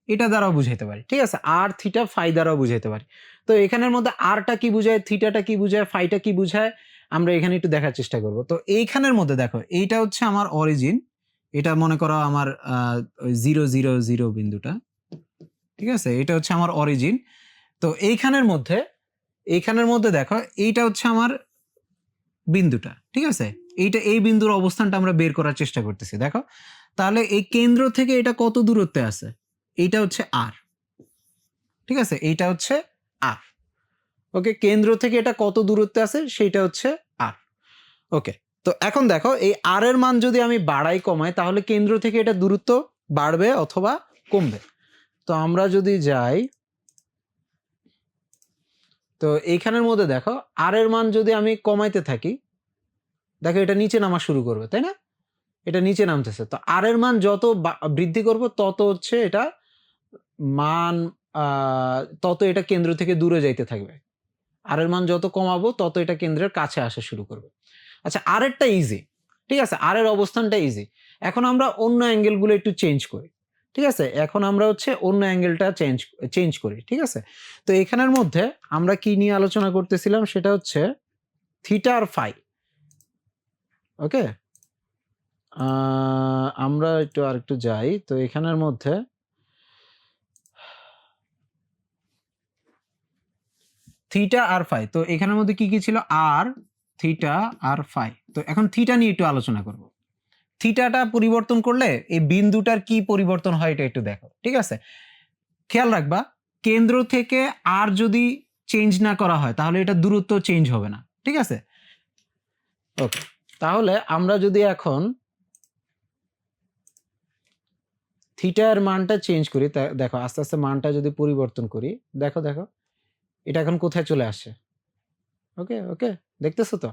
এটা দ্বারাও বুঝাইতে পারি। ঠিক আছে? আর থিটা ফাই দ্বারাও বুঝাইতে পারি। তো এখানের মধ্যে আরটা কি বুঝায়, থিটাটা কি বুঝায়, ফাইটা কি বুঝায় আমরা এখানে একটু দেখার চেষ্টা করব। তো এইখানের মধ্যে দেখো এইটা হচ্ছে আমার অরিজিন, এটা মনে করো আমার 0 0 0 বিন্দুটা। ঠিক আছে? এটা হচ্ছে আমার অরিজিন। তো এইখানের মধ্যে দেখো এইটা হচ্ছে আমার বিন্দুটা। ঠিক আছে? এই বিন্দুর অবস্থানটা আমরা বের করার চেষ্টা করতেছি। দেখো তাহলে এই কেন্দ্র থেকে এটা কত দূরত্বে আছে? এইটা হচ্ছে আর। ঠিক আছে? এইটা হচ্ছে আর। ওকে, কেন্দ্র থেকে এটা কত দূরত্বে আছে সেইটা হচ্ছে আর। ওকে, তো এখন দেখো এই আর এর মান যদি আমি বাড়াই কমাই তাহলে কেন্দ্র থেকে এটা দূরত্ব বাড়বে অথবা কমবে। তো আমরা যদি যাই, তো এইখানের মধ্যে দেখো আর এর মান যদি আমি কমাইতে থাকি, দেখো এটা নিচে নামা শুরু করবে, তাই না? এটা নিচে নামতেছে। তো আর এর মান যত বৃদ্ধি করব তত হচ্ছে এটা মান তত এটা কেন্দ্র থেকে দূরে যাইতে থাকবে। আর এর মান যত কমাবো তত এটা কেন্দ্রের কাছে আসা শুরু করবে। আচ্ছা, আরেরটা ইজি। ঠিক আছে? আর এর অবস্থানটা ইজি। এখন আমরা অন্য অ্যাঙ্গেলগুলো একটু চেঞ্জ করি। ঠিক আছে? এখন আমরা হচ্ছে অন্য অ্যাঙ্গেলটা চেঞ্জ করি। ঠিক আছে? তো এখানের মধ্যে আমরা কি নিয়ে আলোচনা করতেছিলাম সেটা হচ্ছে থিটা আর ফাই। ওকে? আমরা একটু আরেকটু যাই। তো এখানের মধ্যে থিটা আর ফাই। তো এখানের মধ্যে কি ছিল? আর, থিটা আর ফাই। তো এখন থিটা নিয়ে একটু আলোচনা করব। থিটাটা পরিবর্তন করলে এই বিন্দুটার কি পরিবর্তন হয় এটা একটু দেখো। ঠিক আছে? খেয়াল রাখবা কেন্দ্র থেকে আর যদি চেঞ্জ না করা হয় তাহলে এটা দূরত্ব চেঞ্জ হবে না। ঠিক আছে? ওকে, তাহলে আমরা যদি এখন থিটার মানটা চেঞ্জ করি, দেখো আস্তে আস্তে মানটা যদি পরিবর্তন করি, দেখো দেখো এটা এখন কোথায় চলে আসছে। ওকে ওকে, দেখতেছো তো?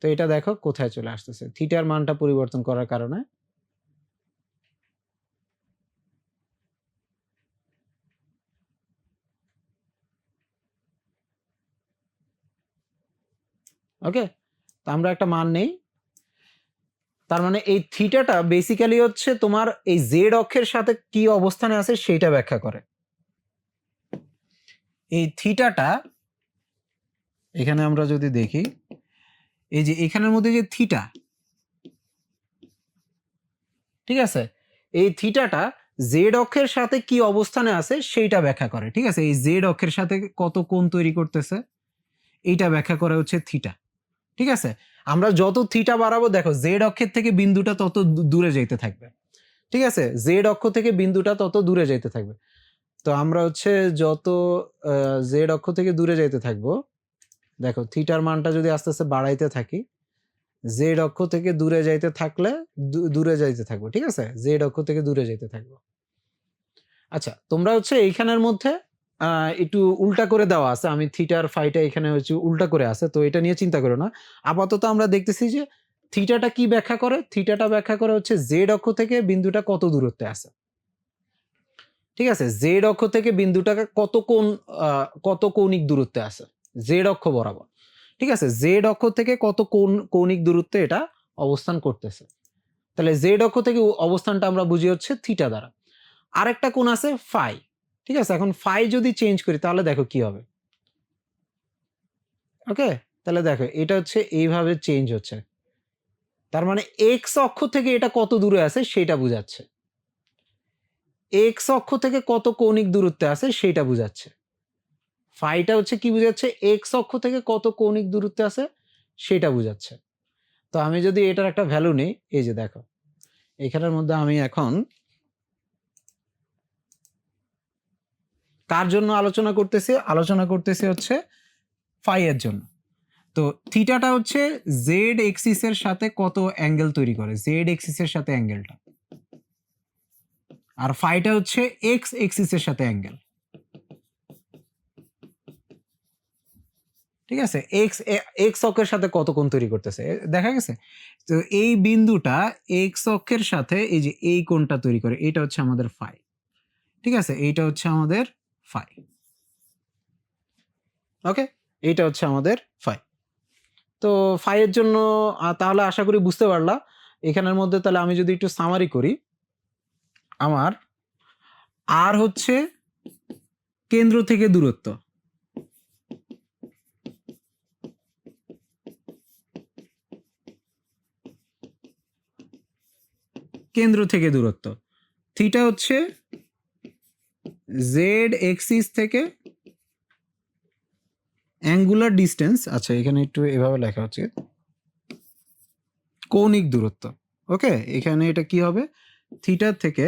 তো এটা দেখো কোথায় চলে আসতেছে থিটার মানটা পরিবর্তন করার কারণে। ওকে, তো আমরা একটা মান নেই, তার মানে এই থিটাটা বেসিক্যালি হচ্ছে তোমার এই জেড অক্ষের সাথে কি অবস্থানে আছে সেটা ব্যাখ্যা করে। এই থিটাটা এখানে আমরা যদি দেখি, এই যে এখানের মধ্যে যে থিটা, ঠিক আছে, এই থিটাটা জেড অক্ষের সাথে কি অবস্থানে আছে সেইটা ব্যাখ্যা করে। ঠিক আছে, এই জেড অক্ষের সাথে কত কোণ তৈরি করতেছে এইটা ব্যাখ্যা করে হচ্ছে থিটা। ঠিক আছে, আমরা যত থিটা বাড়াবো দেখো জেড অক্ষের থেকে বিন্দুটা তত দূরে যেতে থাকবে। ঠিক আছে, জেড অক্ষ থেকে বিন্দুটা তত দূরে যেতে থাকবে। তো আমরা হচ্ছে যত জেড অক্ষ থেকে দূরে যেতে থাকবো, দেখো থিটার মানটা যদি আস্তে আস্তে বাড়াইতে থাকি, জেড অক্ষ থেকে দূরে যাইতে থাকলে দূরে যাইতে থাকবো। ঠিক আছে, জেড অক্ষ থেকে দূরে যেতে থাকবো। আচ্ছা, তোমরা হচ্ছে এইখানের মধ্যে একটু উল্টা করে দেওয়া আছে, আমি থিটার ফাইটা এখানে হচ্ছে উল্টা করে আছে, তো এটা নিয়ে চিন্তা করো না। আপাতত আমরা দেখতেছি যে থিটাটা কি ব্যাখ্যা করে, থিটাটা ব্যাখ্যা করে হচ্ছে জেড অক্ষ থেকে বিন্দুটা কত দূরত্বে আছে। ঠিক আছে, জেড অক্ষ থেকে বিন্দুটা কত কৌণিক দূরত্বে আছে জেড অক্ষ বরাবর। ঠিক আছে, জেড অক্ষ থেকে কত কৌণিক দূরত্বে এটা অবস্থান করতেছে। তাহলে জেড অক্ষ থেকে অবস্থানটা আমরা বুঝি হচ্ছে থিটা দ্বারা। আরেকটা কোণ আছে ফাই। ঠিক আছে, এখন ফাই যদি চেঞ্জ করি তাহলে দেখো কি হবে। ওকে, তাহলে দেখো এটা হচ্ছে এইভাবে চেঞ্জ হচ্ছে, তার মানে এক্স অক্ষ থেকে এটা কত দূরে আছে সেটা বোঝাচ্ছে, এক্স অক্ষ থেকে কত কৌণিক দূরত্বে আছে সেটা বোঝাচ্ছে। ফাইটা হচ্ছে কি বোঝাচ্ছে, এক্স অক্ষ থেকে কত কৌণিক দূরত্বে আছে সেটা বোঝাচ্ছে। তো আমি যদি এটার একটা ভ্যালু নেই, এই যে দেখো এখানের মধ্যে আমি এখন কার জন্য আলোচনা করতেছি হচ্ছে ফাই এর জন্য। তো থিটাটা হচ্ছে জেড এক্সিসের সাথে কত অ্যাঙ্গেল তৈরি করে, জেড এক্সিসের সাথে অ্যাঙ্গেলটা, আর ফাইটা হচ্ছে এক্স এক্সিসের সাথে অ্যাঙ্গেল। ঠিক আছে, এক্স অক্ষের সাথে কত কোণ তৈরি করতেছে দেখা গেছে। তো এই বিন্দুটা এক্স অক্ষের সাথে এই যে এই কোণটা তৈরি করে, এটা হচ্ছে আমাদের ফাই। ঠিক আছে, এইটা হচ্ছে আমাদের ফাই। ওকে, এইটা হচ্ছে আমাদের ফাই। তো ফাই এর জন্য তাহলে আশা করি বুঝতে পারলা। এখানের মধ্যে তাহলে আমি যদি একটু সামারি করি, আমার আর হচ্ছে কেন্দ্র থেকে দূরত্ব, কেন্দ্র থেকে দূরত্ব, থিটা হচ্ছে জেড এক্সিস থেকে অ্যাঙ্গুলার ডিস্টেন্স। আচ্ছা, এখানে একটু এভাবে লেখা হচ্ছে কৌণিক দূরত্ব। ওকে, এখানে এটা কি হবে, থিটা থেকে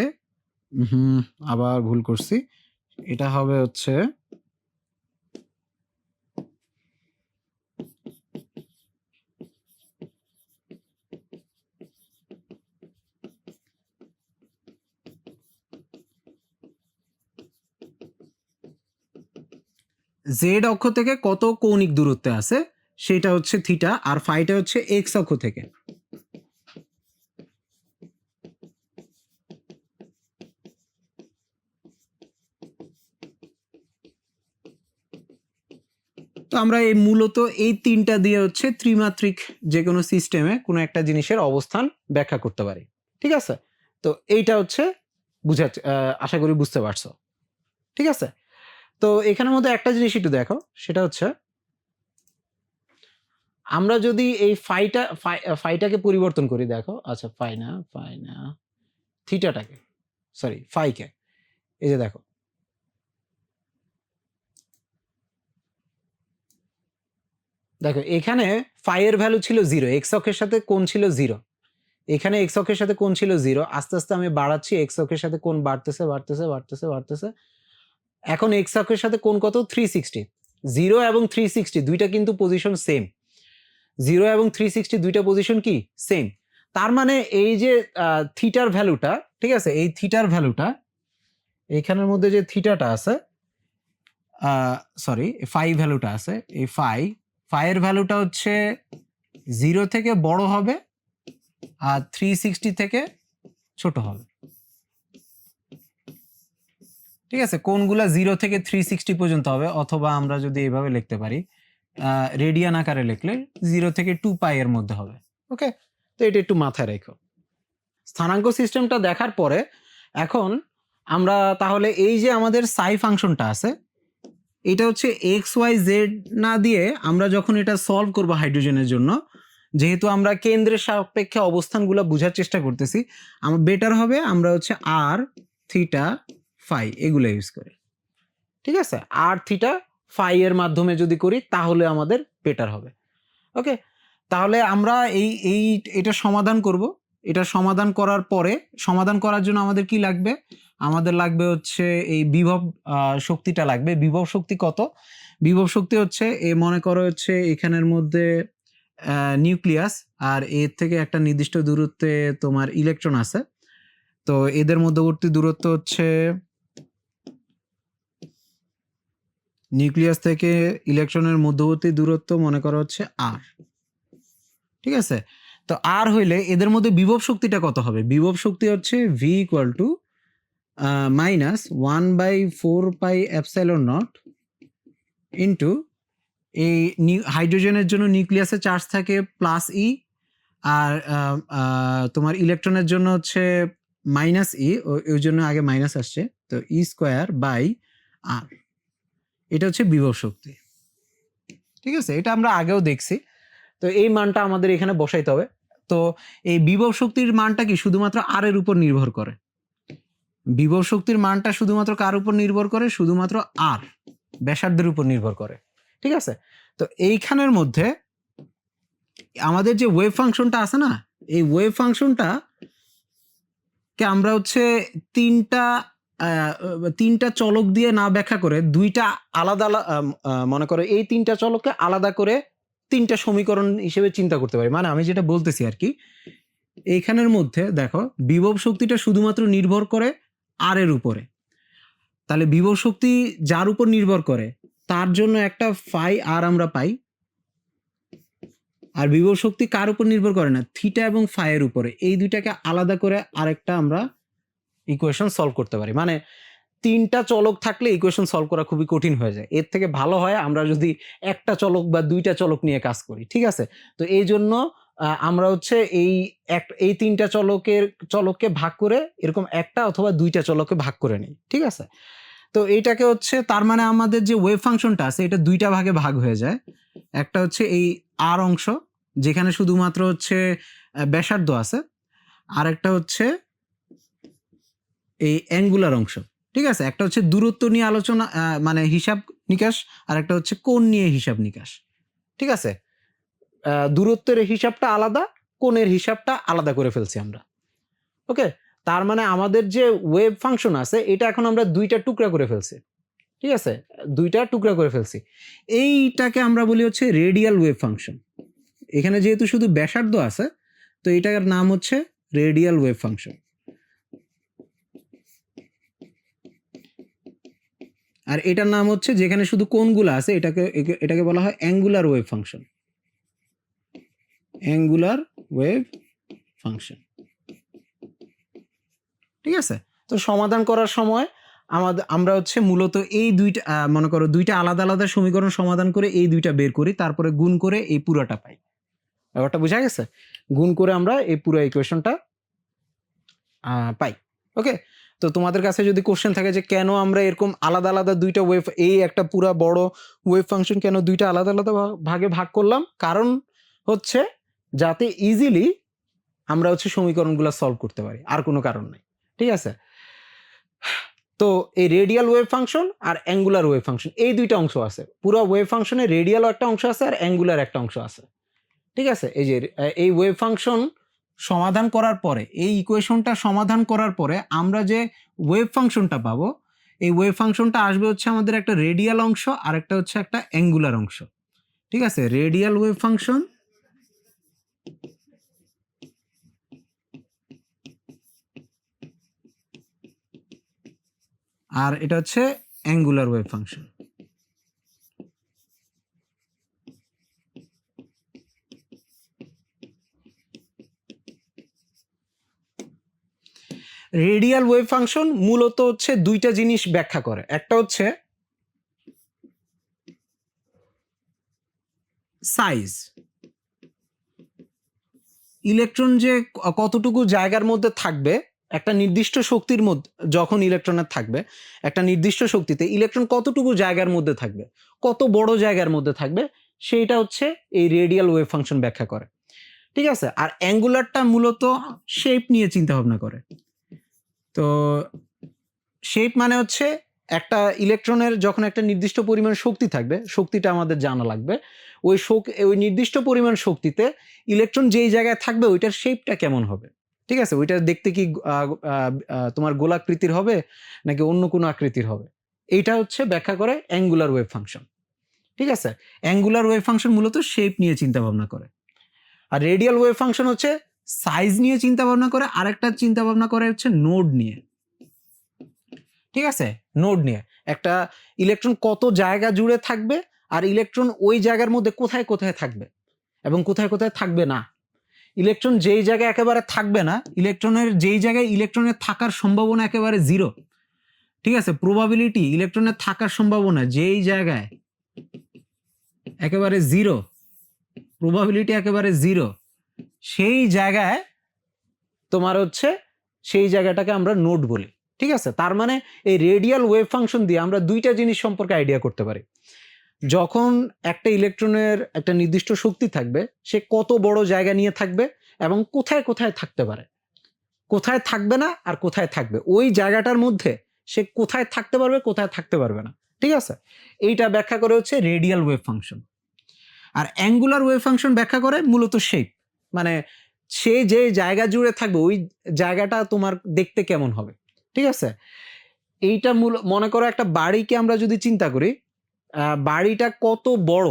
আবার ভুল করছি, এটা হবে হচ্ছে জেড অক্ষ থেকে কত কৌণিক দূরত্বে আছে সেটা হচ্ছে থিটা, আর ফাইটা হচ্ছে এক্স অক্ষ থেকে। তো আমরা এই মূলত এই তিনটা দিয়ে হচ্ছে ত্রিমাত্রিক যে কোনো সিস্টেমে কোনো একটা জিনিসের অবস্থান ব্যাখ্যা করতে পারি। ঠিক আছে, তো এইটা হচ্ছে আশা করি বুঝতে পারছো। ঠিক আছে, তো এখানের মধ্যে একটা জিনিস একটু দেখো, সেটা হচ্ছে আমরা যদি এই ফাইটাকে পরিবর্তন করি, দেখো আচ্ছা ফাই না থিটাটাকে, সরি ফাইকে, এই যে দেখো এখানে ফাই এর ভ্যালু ছিল 0, এক্স অক্ষের সাথে কোণ ছিল 0, এখানে এক্স অক্ষের সাথে কোণ ছিল 0, আস্তে আস্তে আমি বাড়াচ্ছি, এক্স অক্ষের সাথে কোণ বাড়তেছে, এখন এক্স অক্ষের সাথে কোণ কত 360, 0 এবং 360 দুইটা কিন্তু পজিশন সেম, 0 এবং 360 দুইটা পজিশন কি সেম। তার মানে এই যে থিটার ভ্যালুটা, ঠিক আছে, এই থিটার ভ্যালুটা এইখানের মধ্যে যে থিটাটা আছে, সরি ফাই ভ্যালুটা আছে, এই ফাই এর ভ্যালুটা হচ্ছে 0 থেকে বড় হবে আর 360 থেকে ছোট হবে। ঠিক আছে, কোনগুলা 0 থেকে 360 পর্যন্ত হবে, অথবা আমরা যদি এইভাবে লিখতে পারি রেডিয়ান আকারে লিখলে 0 থেকে 2 পাই এর মধ্যে হবে। ওকে, তো এটা একটু মাথায় রেখো। স্থানাঙ্ক সিস্টেমটা দেখার পরে এখন আমরা তাহলে এই যে আমাদের সাই ফাংশনটা আছে, এটা হচ্ছে এক্স ওয়াই জেড না দিয়ে আমরা যখন এটা সলভ করব হাইড্রোজেনের জন্য, যেহেতু আমরা কেন্দ্রের সাপেক্ষে অবস্থানগুলো বোঝার চেষ্টা করতেছি, আমার বেটার হবে আমরা হচ্ছে আর থিটা ফাই এগুলো ইউজ করি। ঠিক আছে, আর থিটা ফাই এর মাধ্যমে যদি করি তাহলে আমাদের বেটার হবে। ওকে, তাহলে আমরা এটা সমাধান করব। এটা সমাধান করার পরে, সমাধান করার জন্য আমাদের কি লাগবে? আমাদের লাগবে হচ্ছে এই বিভব শক্তিটা লাগবে। বিভব শক্তি কত? বিভব শক্তি হচ্ছে মনে করো হচ্ছে এখানের মধ্যে নিউক্লিয়াস আর এর থেকে একটা নির্দিষ্ট দূরত্বে তোমার ইলেকট্রন আছে। তো এদের মধ্যবর্তী দূরত্ব হচ্ছে, নিউক্লিয়াস থেকে ইলেকট্রনের মধ্যবর্তী দূরত্ব মনে করো হচ্ছে আর। ঠিক আছে, তো আর হইলে এদের মধ্যে বিভব শক্তিটা কত হবে? বিভব শক্তি হচ্ছে V equal to minus 1/4πε0 into এই হাইড্রোজেনের জন্য নিউক্লিয়াসে চার্জ থাকে প্লাস ই, আর তোমার ইলেকট্রনের জন্য হচ্ছে মাইনাস ই, ওই জন্য আগে মাইনাস আসছে, তো ই স্কোয়ার বাই আর। এটা হচ্ছে বিভব শক্তি। ঠিক আছে, এটা আমরা আগেও দেখছি। তো এই মানটা আমাদের এখানে বসাইতে হবে। তো এই বিভব শক্তির মানটা কি শুধুমাত্র আর এর উপর নির্ভর করে? বিভব শক্তির মানটা শুধুমাত্র কার উপর নির্ভর করে? শুধুমাত্র আর ব্যাসার্ধের উপর নির্ভর করে। ঠিক আছে, তো এইখানের মধ্যে আমাদের যে ওয়েভ ফাংশনটা আছে না, এই ওয়েভ ফাংশনটা কে আমরা হচ্ছে তিনটা চলক দিয়ে না ব্যাখ্যা করে দুইটা আলাদা মনে করো এই তিনটা চলককে আলাদা করে তিনটা সমীকরণ হিসেবে চিন্তা করতে পারি। মানে আমি যেটা বলতেছি আর কি, এইখানের মধ্যে দেখো বিভব শক্তিটা শুধুমাত্র নির্ভর করে আর এর উপরে। তাহলে বিভব শক্তি যার উপর নির্ভর করে তার জন্য একটা ফাই আর আমরা পাই, আর বিভব শক্তি কার উপর নির্ভর করে না, থিটা এবং ফাই এর উপরে। এই দুইটাকে আলাদা করে আরেকটা আমরা ইকুয়েশন সলভ করতে পারি। মানে তিনটা চলক থাকলে ইকুয়েশন সলভ করা খুবই কঠিন হয়ে যায়। এর থেকে ভালো হয় আমরা যদি একটা চলক বা দুইটা চলক নিয়ে কাজ করি। ঠিক আছে, তো এই জন্য আমরা হচ্ছে এই তিনটা চলককে ভাগ করে এরকম একটা অথবা দুইটা চলককে ভাগ করে নিই। ঠিক আছে, তো এইটাকে হচ্ছে তার মানে আমাদের যে ওয়েভ ফাংশনটা আছে এটা দুইটা ভাগে ভাগ হয়ে যায়। একটা হচ্ছে এই আর অংশ যেখানে শুধুমাত্র হচ্ছে ব্যাসার্ধ আছে, আর একটা হচ্ছে এই অ্যাঙ্গুলার অংশ। ঠিক আছে, একটা হচ্ছে দূরত্ব নিয়ে আলোচনা মানে হিসাব নিকাশ, আর একটা হচ্ছে কোণ নিয়ে হিসাব নিকাশ। ঠিক আছে, দূরত্বের হিসাবটা আলাদা, কোণের হিসাবটা আলাদা করে ফেলছি আমরা। ওকে, তার মানে আমাদের যে ওয়েভ ফাংশন আছে এটা এখন আমরা দুইটা টুকরা করে ফেলছি। ঠিক আছে, দুইটা টুকরা করে ফেলছি। এইটাকে আমরা বলি হচ্ছে রেডিয়াল ওয়েভ ফাংশন। এখানে যেহেতু শুধু ব্যাসার্ধ আছে তো এটার নাম হচ্ছে রেডিয়াল ওয়েভ ফাংশন। আর এটার নাম হচ্ছে যেখানে শুধু কোণগুলো আছে এটাকে বলা হয় angular wave function. Angular wave function. ঠিক আছে, তো সমাধান করার সময় আমরা হচ্ছে মূলত এই দুইটা মনে করো দুইটা আলাদা আলাদা সমীকরণ সমাধান করে এই দুইটা বের করি, তারপরে গুণ করে এই পুরোটা পাই। ব্যাপারটা বোঝা গেছে? গুণ করে আমরা এই পুরো ইকুয়েশনটা পাই। ওকে, তো তোমাদের কাছে যদি কোশ্চেন থাকে যে কেন আমরা এরকম আলাদা আলাদা দুইটা ওয়েভ, এই একটা পুরা বড় ওয়েভ ফাংশন কেন দুইটা আলাদা আলাদা ভাগে ভাগ করলাম, কারণ হচ্ছে যাতে ইজিলি আমরা হচ্ছে সমীকরণগুলো সলভ করতে পারি, আর কোনো কারণ নাই। ঠিক আছে, তো এই রেডিয়াল ওয়েভ ফাংশন আর অ্যাঙ্গুলার ওয়েভ ফাংশন এই দুইটা অংশ আছে। পুরো ওয়েভ ফাংশনে রেডিয়াল একটা অংশ আছে আর অ্যাঙ্গুলার একটা অংশ আছে। ঠিক আছে, এই যে এই ওয়েভ ফাংশন সমাধান করার পরে, এই ইকুয়েশনটা সমাধান করার পরে আমরা যে ওয়েভ ফাংশনটা পাবো, এই ওয়েভ ফাংশনটা আসবে হচ্ছে আমাদের একটা রেডিয়াল অংশ আর একটা হচ্ছে একটা অ্যাঙ্গুলার অংশ। ঠিক আছে, রেডিয়াল ওয়েভ ফাংশন আর এটা হচ্ছে angular wave function. Radial wave function মূলত হচ্ছে দুইটা জিনিস ব্যাখ্যা করে। একটা হচ্ছে সাইজ ইলেকট্রন যে কতটুকু জায়গার মধ্যে থাকবে, একটা নির্দিষ্ট শক্তির মধ্যে যখন ইলেকট্রনের থাকবে, একটা নির্দিষ্ট শক্তিতে ইলেকট্রন কতটুকু জায়গার মধ্যে থাকবে, কত বড় জায়গার মধ্যে থাকবে, সেইটা হচ্ছে এই রেডিয়াল ওয়েভ ফাংশন ব্যাখ্যা করে। ঠিক আছে, আর অ্যাঙ্গুলারটা মূলত শেপ নিয়ে চিন্তা ভাবনা করে। তো শেপ মানে হচ্ছে একটা ইলেকট্রনের যখন একটা নির্দিষ্ট পরিমাণ শক্তি থাকবে, শক্তিটা আমাদের জানা লাগবে, ওই নির্দিষ্ট পরিমাণ শক্তিতে ইলেকট্রন যেই জায়গায় থাকবে ওইটার শেপটা কেমন হবে। ঠিক আছে, ওইটা দেখতে কি তোমার গোলাকৃতির হবে নাকি অন্য কোনো আকৃতির হবে, এইটা হচ্ছে ব্যাখ্যা করে অ্যাঙ্গুলার ওয়েভ ফাংশন। ঠিক আছে, অ্যাঙ্গুলার ওয়েভ ফাংশন মূলত শেপ নিয়ে চিন্তা ভাবনা করে, আর রেডিয়াল ওয়েভ ফাংশন হচ্ছে সাইজ নিয়ে চিন্তা ভাবনা করে, আরেকটা চিন্তা ভাবনা করে হচ্ছে নোড নিয়ে। ঠিক আছে, নোড নিয়ে একটা ইলেকট্রন কত জায়গা জুড়ে থাকবে, আর ইলেকট্রন ওই জায়গার মধ্যে কোথায় কোথায় থাকবে এবং কোথায় কোথায় থাকবে না। ইলেকট্রন যেই জায়গায় একেবারে থাকবে না, যেই জায়গায় ইলেকট্রনের থাকার সম্ভাবনা একেবারে জিরো। ঠিক আছে, প্রবাবিলিটি ইলেকট্রনের থাকার সম্ভাবনা যেই জায়গায় একেবারে জিরো, প্রবাবিলিটি একেবারে জিরো, সেই জায়গায় তোমার হচ্ছে সেই জায়গাটাকে আমরা নোড বলি। ঠিক আছে, তার মানে এই রেডিয়াল ওয়েভ ফাংশন দিয়ে আমরা দুইটা জিনিস সম্পর্কে আইডিয়া করতে পারি। যখন একটা ইলেকট্রনের একটা নির্দিষ্ট শক্তি থাকবে, সে কত বড় জায়গা নিয়ে থাকবে এবং কোথায় কোথায় থাকতে পারে, কোথায় থাকবে না আর কোথায় থাকবে, ওই জায়গাটার মধ্যে সে কোথায় থাকতে পারবে কোথায় থাকতে পারবে না। ঠিক আছে, এইটা ব্যাখ্যা করে হচ্ছে রেডিয়াল ওয়েভ ফাংশন। আর অ্যাঙ্গুলার ওয়েভ ফাংশন ব্যাখ্যা করে মূলত শেপ, মানে সে যে জায়গা জুড়ে থাকবে ওই জায়গাটা তোমার দেখতে কেমন হবে। ঠিক আছে, এইটা মনে করো একটা বাড়িকে আমরা যদি চিন্তা করি, বাড়িটা কত বড়,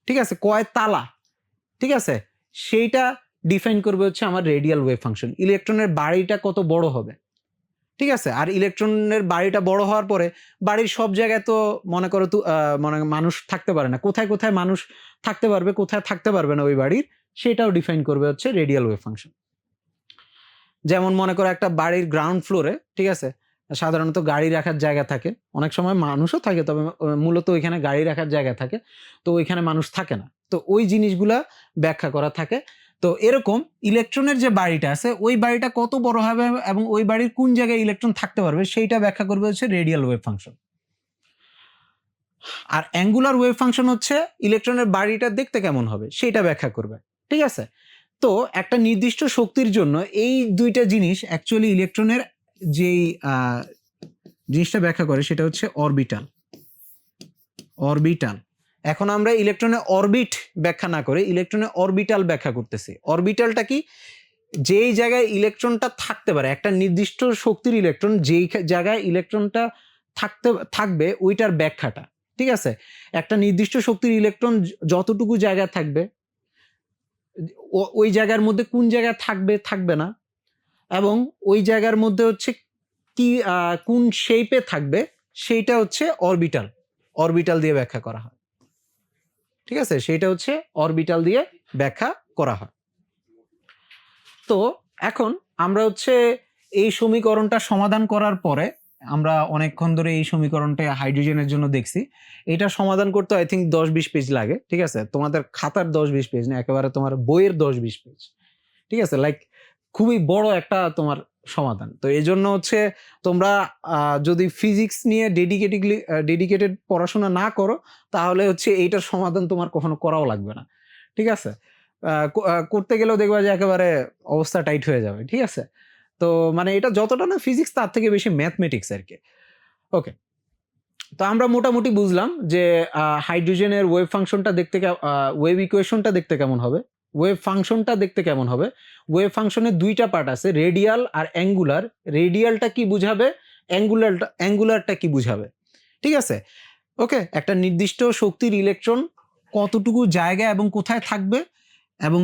ঠিক আছে, কয় তালা, ঠিক আছে, সেইটা ডিফাইন করবে হচ্ছে আমার রেডিয়াল ওয়েভ ফাংশন। ইলেকট্রনের বাড়িটা কত বড় হবে, ঠিক আছে, আর ইলেকট্রনের বাড়িটা বড় হওয়ার পরে বাড়ির সব জায়গায় তো মনে করো মানে মানুষ থাকতে পারে না, কোথায় কোথায় মানুষ থাকতে পারবে কোথায় থাকতে পারবে না ওই বাড়ির, সেটাও ডিফাইন করবে হচ্ছে রেডিয়াল ওয়েভ ফাংশন। যেমন মনে করো একটা বাড়ির গ্রাউন্ড ফ্লোরে, ঠিক আছে, সাধারণত গাড়ি রাখার জায়গা থাকে, অনেক সময় মানুষও থাকে, তবে মূলত ওইখানে গাড়ি রাখার জায়গা থাকে, তো ওইখানে মানুষ থাকে না, তো ওই জিনিসগুলা ব্যাখ্যা করা থাকে। তো এরকম ইলেকট্রনের যে বাড়িটা আছে ওই বাড়িটা কত বড় হবে এবং ওই বাড়ির কোন জায়গায় ইলেকট্রন থাকতে পারবে সেইটা ব্যাখ্যা করবে হচ্ছে রেডিয়াল ওয়েভ ফাংশন। আর অ্যাঙ্গুলার ওয়েভ ফাংশন হচ্ছে ইলেকট্রনের বাড়িটা দেখতে কেমন হবে সেটা ব্যাখ্যা করবে। ঠিক আছে, তো একটা নির্দিষ্ট শক্তির জন্য এই দুইটা জিনিস অ্যাকচুয়ালি ইলেকট্রনের যেই জিনিসটা ব্যাখ্যা করে সেটা হচ্ছে অরবিটাল। অরবিটাল, এখন আমরা ইলেকট্রনের অরবিট ব্যাখ্যা না করে ইলেকট্রনের অরবিটাল ব্যাখ্যা করতেছি। অরবিটালটা কি, যেই জায়গায় ইলেকট্রনটা থাকতে পারে, একটা নির্দিষ্ট শক্তির ইলেকট্রন যেই জায়গায় ইলেকট্রনটা থাকবে ওইটার ব্যাখ্যাটা। ঠিক আছে, একটা নির্দিষ্ট শক্তির ইলেকট্রন যতটুকু জায়গা থাকবে ওই জায়গার মধ্যে কোন জায়গা থাকবে থাকবে না, এবং ওই জায়গার মধ্যে হচ্ছে কি কোন শেপে থাকবে, সেইটা হচ্ছে অরবিটাল। অরবিটাল দিয়ে ব্যাখ্যা করা হয়। ঠিক আছে, সেইটা হচ্ছে অরবিটাল দিয়ে ব্যাখ্যা করা হয়। তো এখন আমরা হচ্ছে এই সমীকরণটা সমাধান করার পরে আমরা অনেকক্ষণ ধরে এই সমীকরণটা হাইড্রোজেনের জন্য দেখছি, এটা সমাধান করতে আই থিঙ্ক 10-20 পেজ লাগে। ঠিক আছে, তোমাদের খাতার 10-20 পেজ না, একেবারে তোমার বইয়ের 10-20 পেজ। ঠিক আছে, লাইক খুবই বড় একটা তোমার সমাধান। তো এই জন্য হচ্ছে তোমরা যদি ফিজিক্স নিয়ে ডেডিকেটেড পড়াশোনা না করো তাহলে হচ্ছে এইটার সমাধান তোমার কখনো করাও লাগবে না। ঠিক আছে, করতে গেলেও দেখবা যে একেবারে অবস্থা টাইট হয়ে যাবে। ঠিক আছে, তো মানে এটা যতটা না ফিজিক্স তার থেকে বেশি ম্যাথমেটিক্স আর কি। ওকে, তো আমরা মোটামুটি বুঝলাম যে হাইড্রোজেনের ওয়েভ ফাংশনটা দেখতে ওয়েভ ইকুয়েশনটা দেখতে কেমন হবে, ওয়েভ ফাংশনটা দেখতে কেমন হবে। ওয়েভ ফাংশনের দুইটা পার্ট আছে, রেডিয়াল আর অ্যাঙ্গুলার। রেডিয়ালটা কি বুঝাবে, অ্যাঙ্গুলারটা কি বুঝাবে। ঠিক আছে, ওকে, একটা নির্দিষ্ট শক্তির ইলেকট্রন কতটুকু জায়গা এবং কোথায় থাকবে এবং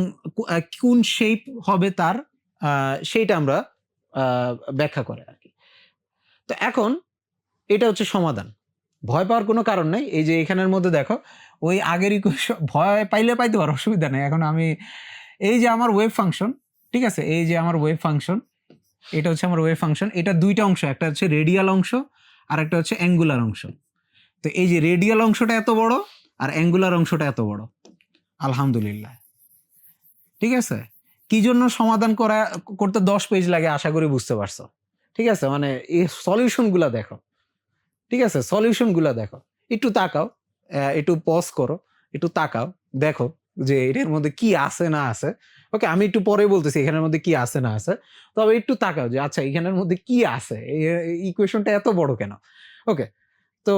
কোন শেপ হবে তার, সেইটা আমরা ব্যাখ্যা করে আর কি। তো এখন এটা হচ্ছে সমাধান, ভয় পাওয়ার কোনো কারণ নেই। এই যে এখানের মধ্যে দেখো ওই আগের ইকুয়েশন, ভয় পাইলে পাইতে পারো, অসুবিধা নেই। এখন আমি এই যে আমার ওয়েভ ফাংশন, ঠিক আছে, এই যে আমার ওয়েভ ফাংশন, এটা হচ্ছে আমার ওয়েভ ফাংশন। এটা দুইটা অংশ, একটা হচ্ছে রেডিয়াল অংশ আর একটা হচ্ছে অ্যাঙ্গুলার অংশ। তো এই যে রেডিয়াল অংশটা এত বড় আর অ্যাঙ্গুলার অংশটা এত বড়, আলহামদুলিল্লাহ। ঠিক আছে, কি জন্য সমাধান করতে 10 পেজ লাগে আশা করি বুঝতে পারছো। ঠিক আছে, মানে এই সলিউশনগুলা দেখো। ঠিক আছে, সলিউশনগুলা দেখো, একটু তাকাও, একটু পজ করো, একটু তাকাও, দেখো যে এটার মধ্যে কি আছে না আছে। ওকে, আমি একটু পরে বলতেছি এখানের মধ্যে কি আছে না আছে, তবে একটু তাকাও যে আচ্ছা এখানের মধ্যে কি আছে, ইকুয়েশনটা এত বড় কেন। ওকে, তো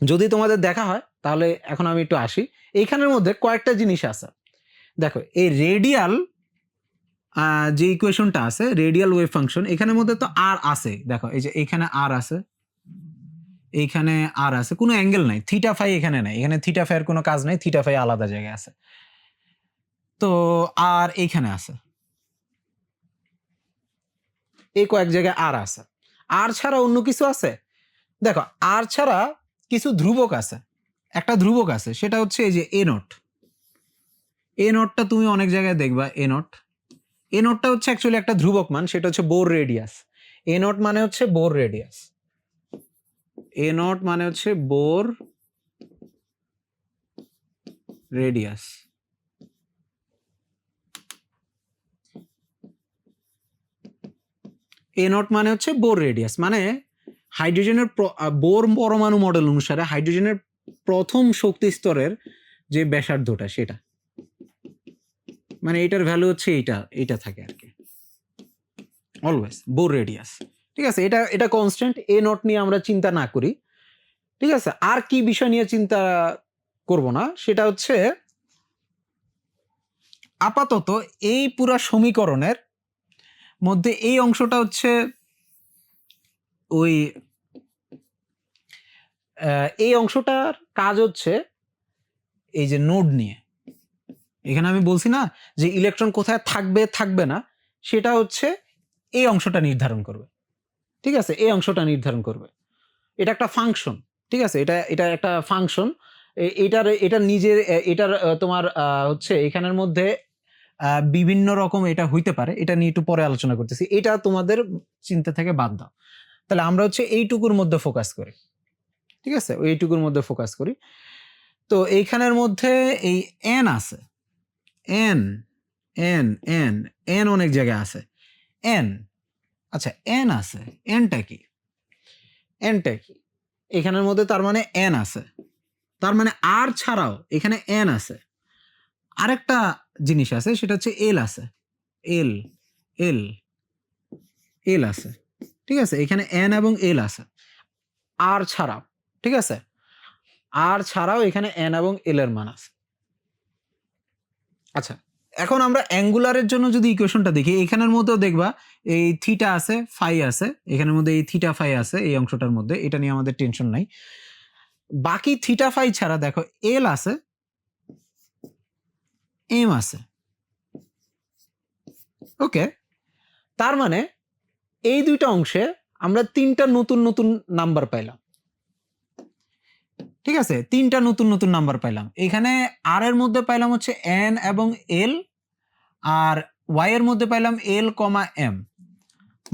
যদি তোমাদের দেখা হয় তাহলে এখন আমি একটু আসি। এইখানের মধ্যে কয়েকটা জিনিস আছে। দেখো এই রেডিয়াল যে ইকুয়েশনটা আছে, রেডিয়াল ওয়েভ ফাংশন, এখানের মধ্যে তো আর আছে। দেখো এই যে এখানে আর আছে, এইখানে আর আছে, কোনো অ্যাঙ্গেল নাই, থিটা ফাই এখানে নাই, এখানে থিটা ফাই এর কোনো কাজ নাই, থিটা ফাই আলাদা জায়গায় আছে। তো আর এইখানে আছে, এই কয়েক জায়গায় আর আছে। আর ছাড়া অন্য কিছু আছে? দেখো আর ছাড়া কিছু ধ্রুবক আছে। একটা ধ্রুবক আছে, সেটা হচ্ছে এই যে এ নট। এ নটটা তুমি অনেক জায়গায় দেখবা, এ নট। এ নটটা হচ্ছে অ্যাকচুয়ালি একটা ধ্রুবক মান, সেটা হচ্ছে বোর রেডিয়াস। এ নট মানে হচ্ছে বোর রেডিয়াস, এ নট মানে হচ্ছে বোর রেডিয়াস। এ নট মানে হচ্ছে বোর রেডিয়াস, মানে হাইড্রোজেনের বোর পরমাণু মডেল অনুসারে হাইড্রোজেনের প্রথম শক্তি স্তরের যে ব্যাসার্ধটা সেটা, মানে এটার ভ্যালু হচ্ছে এইটা থাকে আর কি, অলওয়েজ বোর রেডিয়াস। ঠিক আছে, এটা কনস্ট্যান্ট। এ নট নিয়ে আমরা চিন্তা না করি। ঠিক আছে, আর কি বিষয় নিয়ে চিন্তা করব না, সেটা হচ্ছে আপাতত এই পুরা সমীকরণের মধ্যে এই অংশটা হচ্ছে ওই এই অংশটার কাজ হচ্ছে এই যে নোড নিয়ে, এখানে আমি বলছি না যে ইলেকট্রন কোথায় থাকবে থাকবে না, সেটা হচ্ছে এই অংশটা নির্ধারণ করবে। ঠিক আছে, এই অংশটা নির্ধারণ করবে। এটা একটা ফাংশন। ঠিক আছে, এটা একটা ফাংশন। এটা নিজের এটার তোমার হচ্ছে এখানের মধ্যে বিভিন্ন রকম এটা হইতে পারে, এটা নিয়ে একটু পরে আলোচনা করতেছি, এটা তোমাদের চিন্তা থেকে বাদ দাও। তাহলে আমরা হচ্ছে এইটুকুর মধ্যে ফোকাস করি। ঠিক আছে, এইটুকুর মধ্যে ফোকাস করি। তো এইখানের মধ্যে এই এন আছে, এন এন এন এন অনেক জায়গায় আছে, এন। আচ্ছা এন আছে, এনটা কি, এনটা কি এখানের মধ্যে, তার মানে এন আছে, তার মানে আর ছাড়াও এখানে এন আছে। আরেকটা জিনিস আছে, সেটা হচ্ছে এল আছে, এল এল এল আছে। ঠিক আছে, এখানে এন এবং এল আছে আর ছাড়াও। ঠিক আছে, আর ছাড়াও এখানে এন এবং এল এর মান আছে। আচ্ছা, এখন আমরা অ্যাঙ্গুলারের জন্য যদি ইকুয়েশনটা দেখি, এখানের মধ্যেও দেখবা এই থিটা আছে, ফাই আছে, এখানের মধ্যে এই থিটা ফাই আছে এই অংশটার মধ্যে, এটা নিয়ে আমাদের টেনশন নাই। বাকি থিটা ফাই ছাড়া দেখো এল আছে, এম আছে। ওকে, তার মানে এই দুইটা অংশে আমরা তিনটা নতুন নতুন নাম্বার পাইলাম। ঠিক আছে, তিনটা নতুন নতুন নাম্বার পাইলাম। এখানে আর এর মধ্যে পাইলাম হচ্ছে এন এবং এল, আর ওয়াই এর মধ্যে পাইলাম এল কমা এম।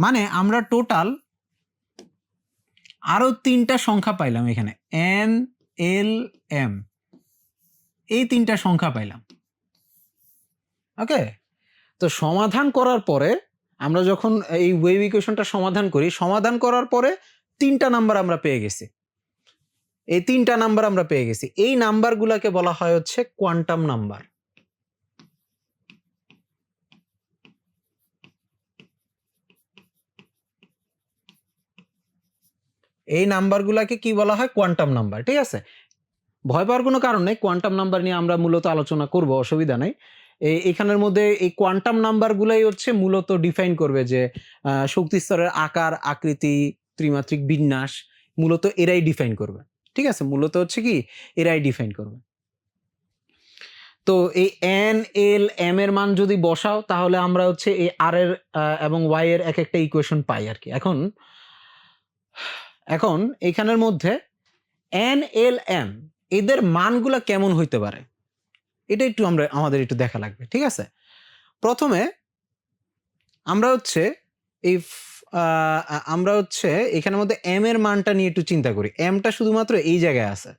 মানে আমরা টোটাল আরো তিনটা সংখ্যা পাইলাম এখানে, এন এল এম, এই তিনটা সংখ্যা পাইলাম। ওকে, তো সমাধান করার পরে আমরা যখন এই ওয়েভ ইকুয়েশনটা সমাধান করি, সমাধান করার পরে তিনটা নাম্বার আমরা পেয়ে গেছি। এই তিনটা নাম্বার আমরা পেয়ে গেছি, এই নাম্বারগুলোকে বলা হয় হচ্ছে কোয়ান্টাম নাম্বার। এই নাম্বারগুলোকে কি বলা হয়? Quantum number. ঠিক আছে, ভয় পাওয়ার কোনো কারণ নেই, কোয়ান্টাম নাম্বার নিয়ে আমরা মূলত আলোচনা করব, অসুবিধা নেই। এখানের মধ্যে এই কোয়ান্টাম নাম্বারগুলাই হচ্ছে মূলত ডিফাইন করবে যে শক্তি স্তরের আকার, আকৃতি, ত্রিমাত্রিক বিন্যাস, মূলত এরাই ডিফাইন করবে। ঠিক আছে, মূলত হচ্ছে কি এরাই ডিফাইন করবে। তো এই এন এল এম এর মান যদি বসাও, তাহলে আমরা হচ্ছে এই আর এর এবং ওয়াই এর এক একটা ইকুয়েশন পাই আর কি। এখন এখানের মধ্যে এন এল এম এদের মানগুলা কেমন হইতে পারে, এটা একটু আমাদের একটু দেখা লাগবে। ঠিক আছে, প্রথমে আমরা হচ্ছে এখানের মধ্যে এম এর মানটা নিয়ে একটু চিন্তা করি। এমটা শুধুমাত্র এই জায়গায় আছে,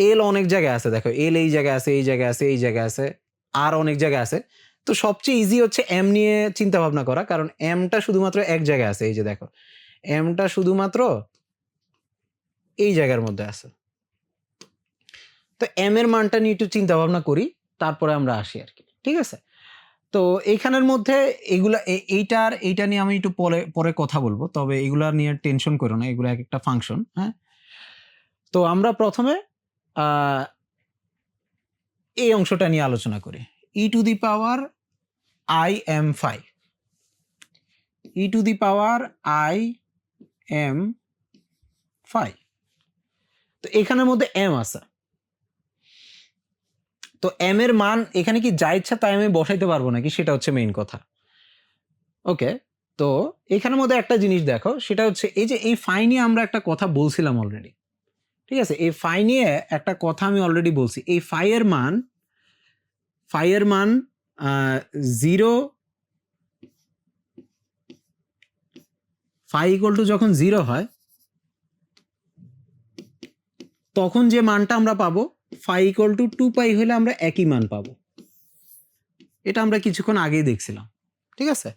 এল অনেক জায়গায় আছে। দেখো এল এই জায়গায় আছে, এই জায়গায় আছে, এই জায়গায় আছে, আর অনেক জায়গায় আছে। তো সবচেয়ে ইজি হচ্ছে এম নিয়ে চিন্তা ভাবনা করা, কারণ এমটা শুধুমাত্র এক জায়গায় আছে। এই যে দেখো, এমটা শুধুমাত্র এই জায়গার মধ্যে আছে। তো এম এর মানটা নিয়ে একটু চিন্তা ভাবনা করি, তারপরে আমরা আসি আর কি। ঠিক আছে? তো এইখানের মধ্যে এগুলা এইটা নিয়ে আমি একটু পরে পরে কথা বলবো, তবে এগুলা নিয়ে টেনশন করো না, এগুলো এক একটা ফাংশন। হ্যাঁ, তো আমরা প্রথমে এই অংশটা নিয়ে আলোচনা করি। E to the power I M phi, E to the power I M phi. তো এখানের মধ্যে এম আছে, তো এম এর মান এখানে কি যা ইচ্ছা তাই আমি বসাইতে পারবো নাকি, সেটা হচ্ছে মেইন কথা। ওকে, তো এখানের মধ্যে একটা জিনিস দেখো, সেটা হচ্ছে এই যে এই ফাই নিয়ে আমরা একটা কথা বলছিলাম অলরেডি। ঠিক আছে, এই ফাই নিয়ে একটা কথা আমি অলরেডি বলছি। এই ফাই এর মান 0, ফাই ইকুয়াল টু যখন 0 হয়, তখন যে মানটা আমরা পাবো ফাই ইকুয়াল টু 2 পাই হলে আমরা একই মান পাবো। এটা আমরা কিছুক্ষণ আগেই দেখছিলাম। ঠিক আছে,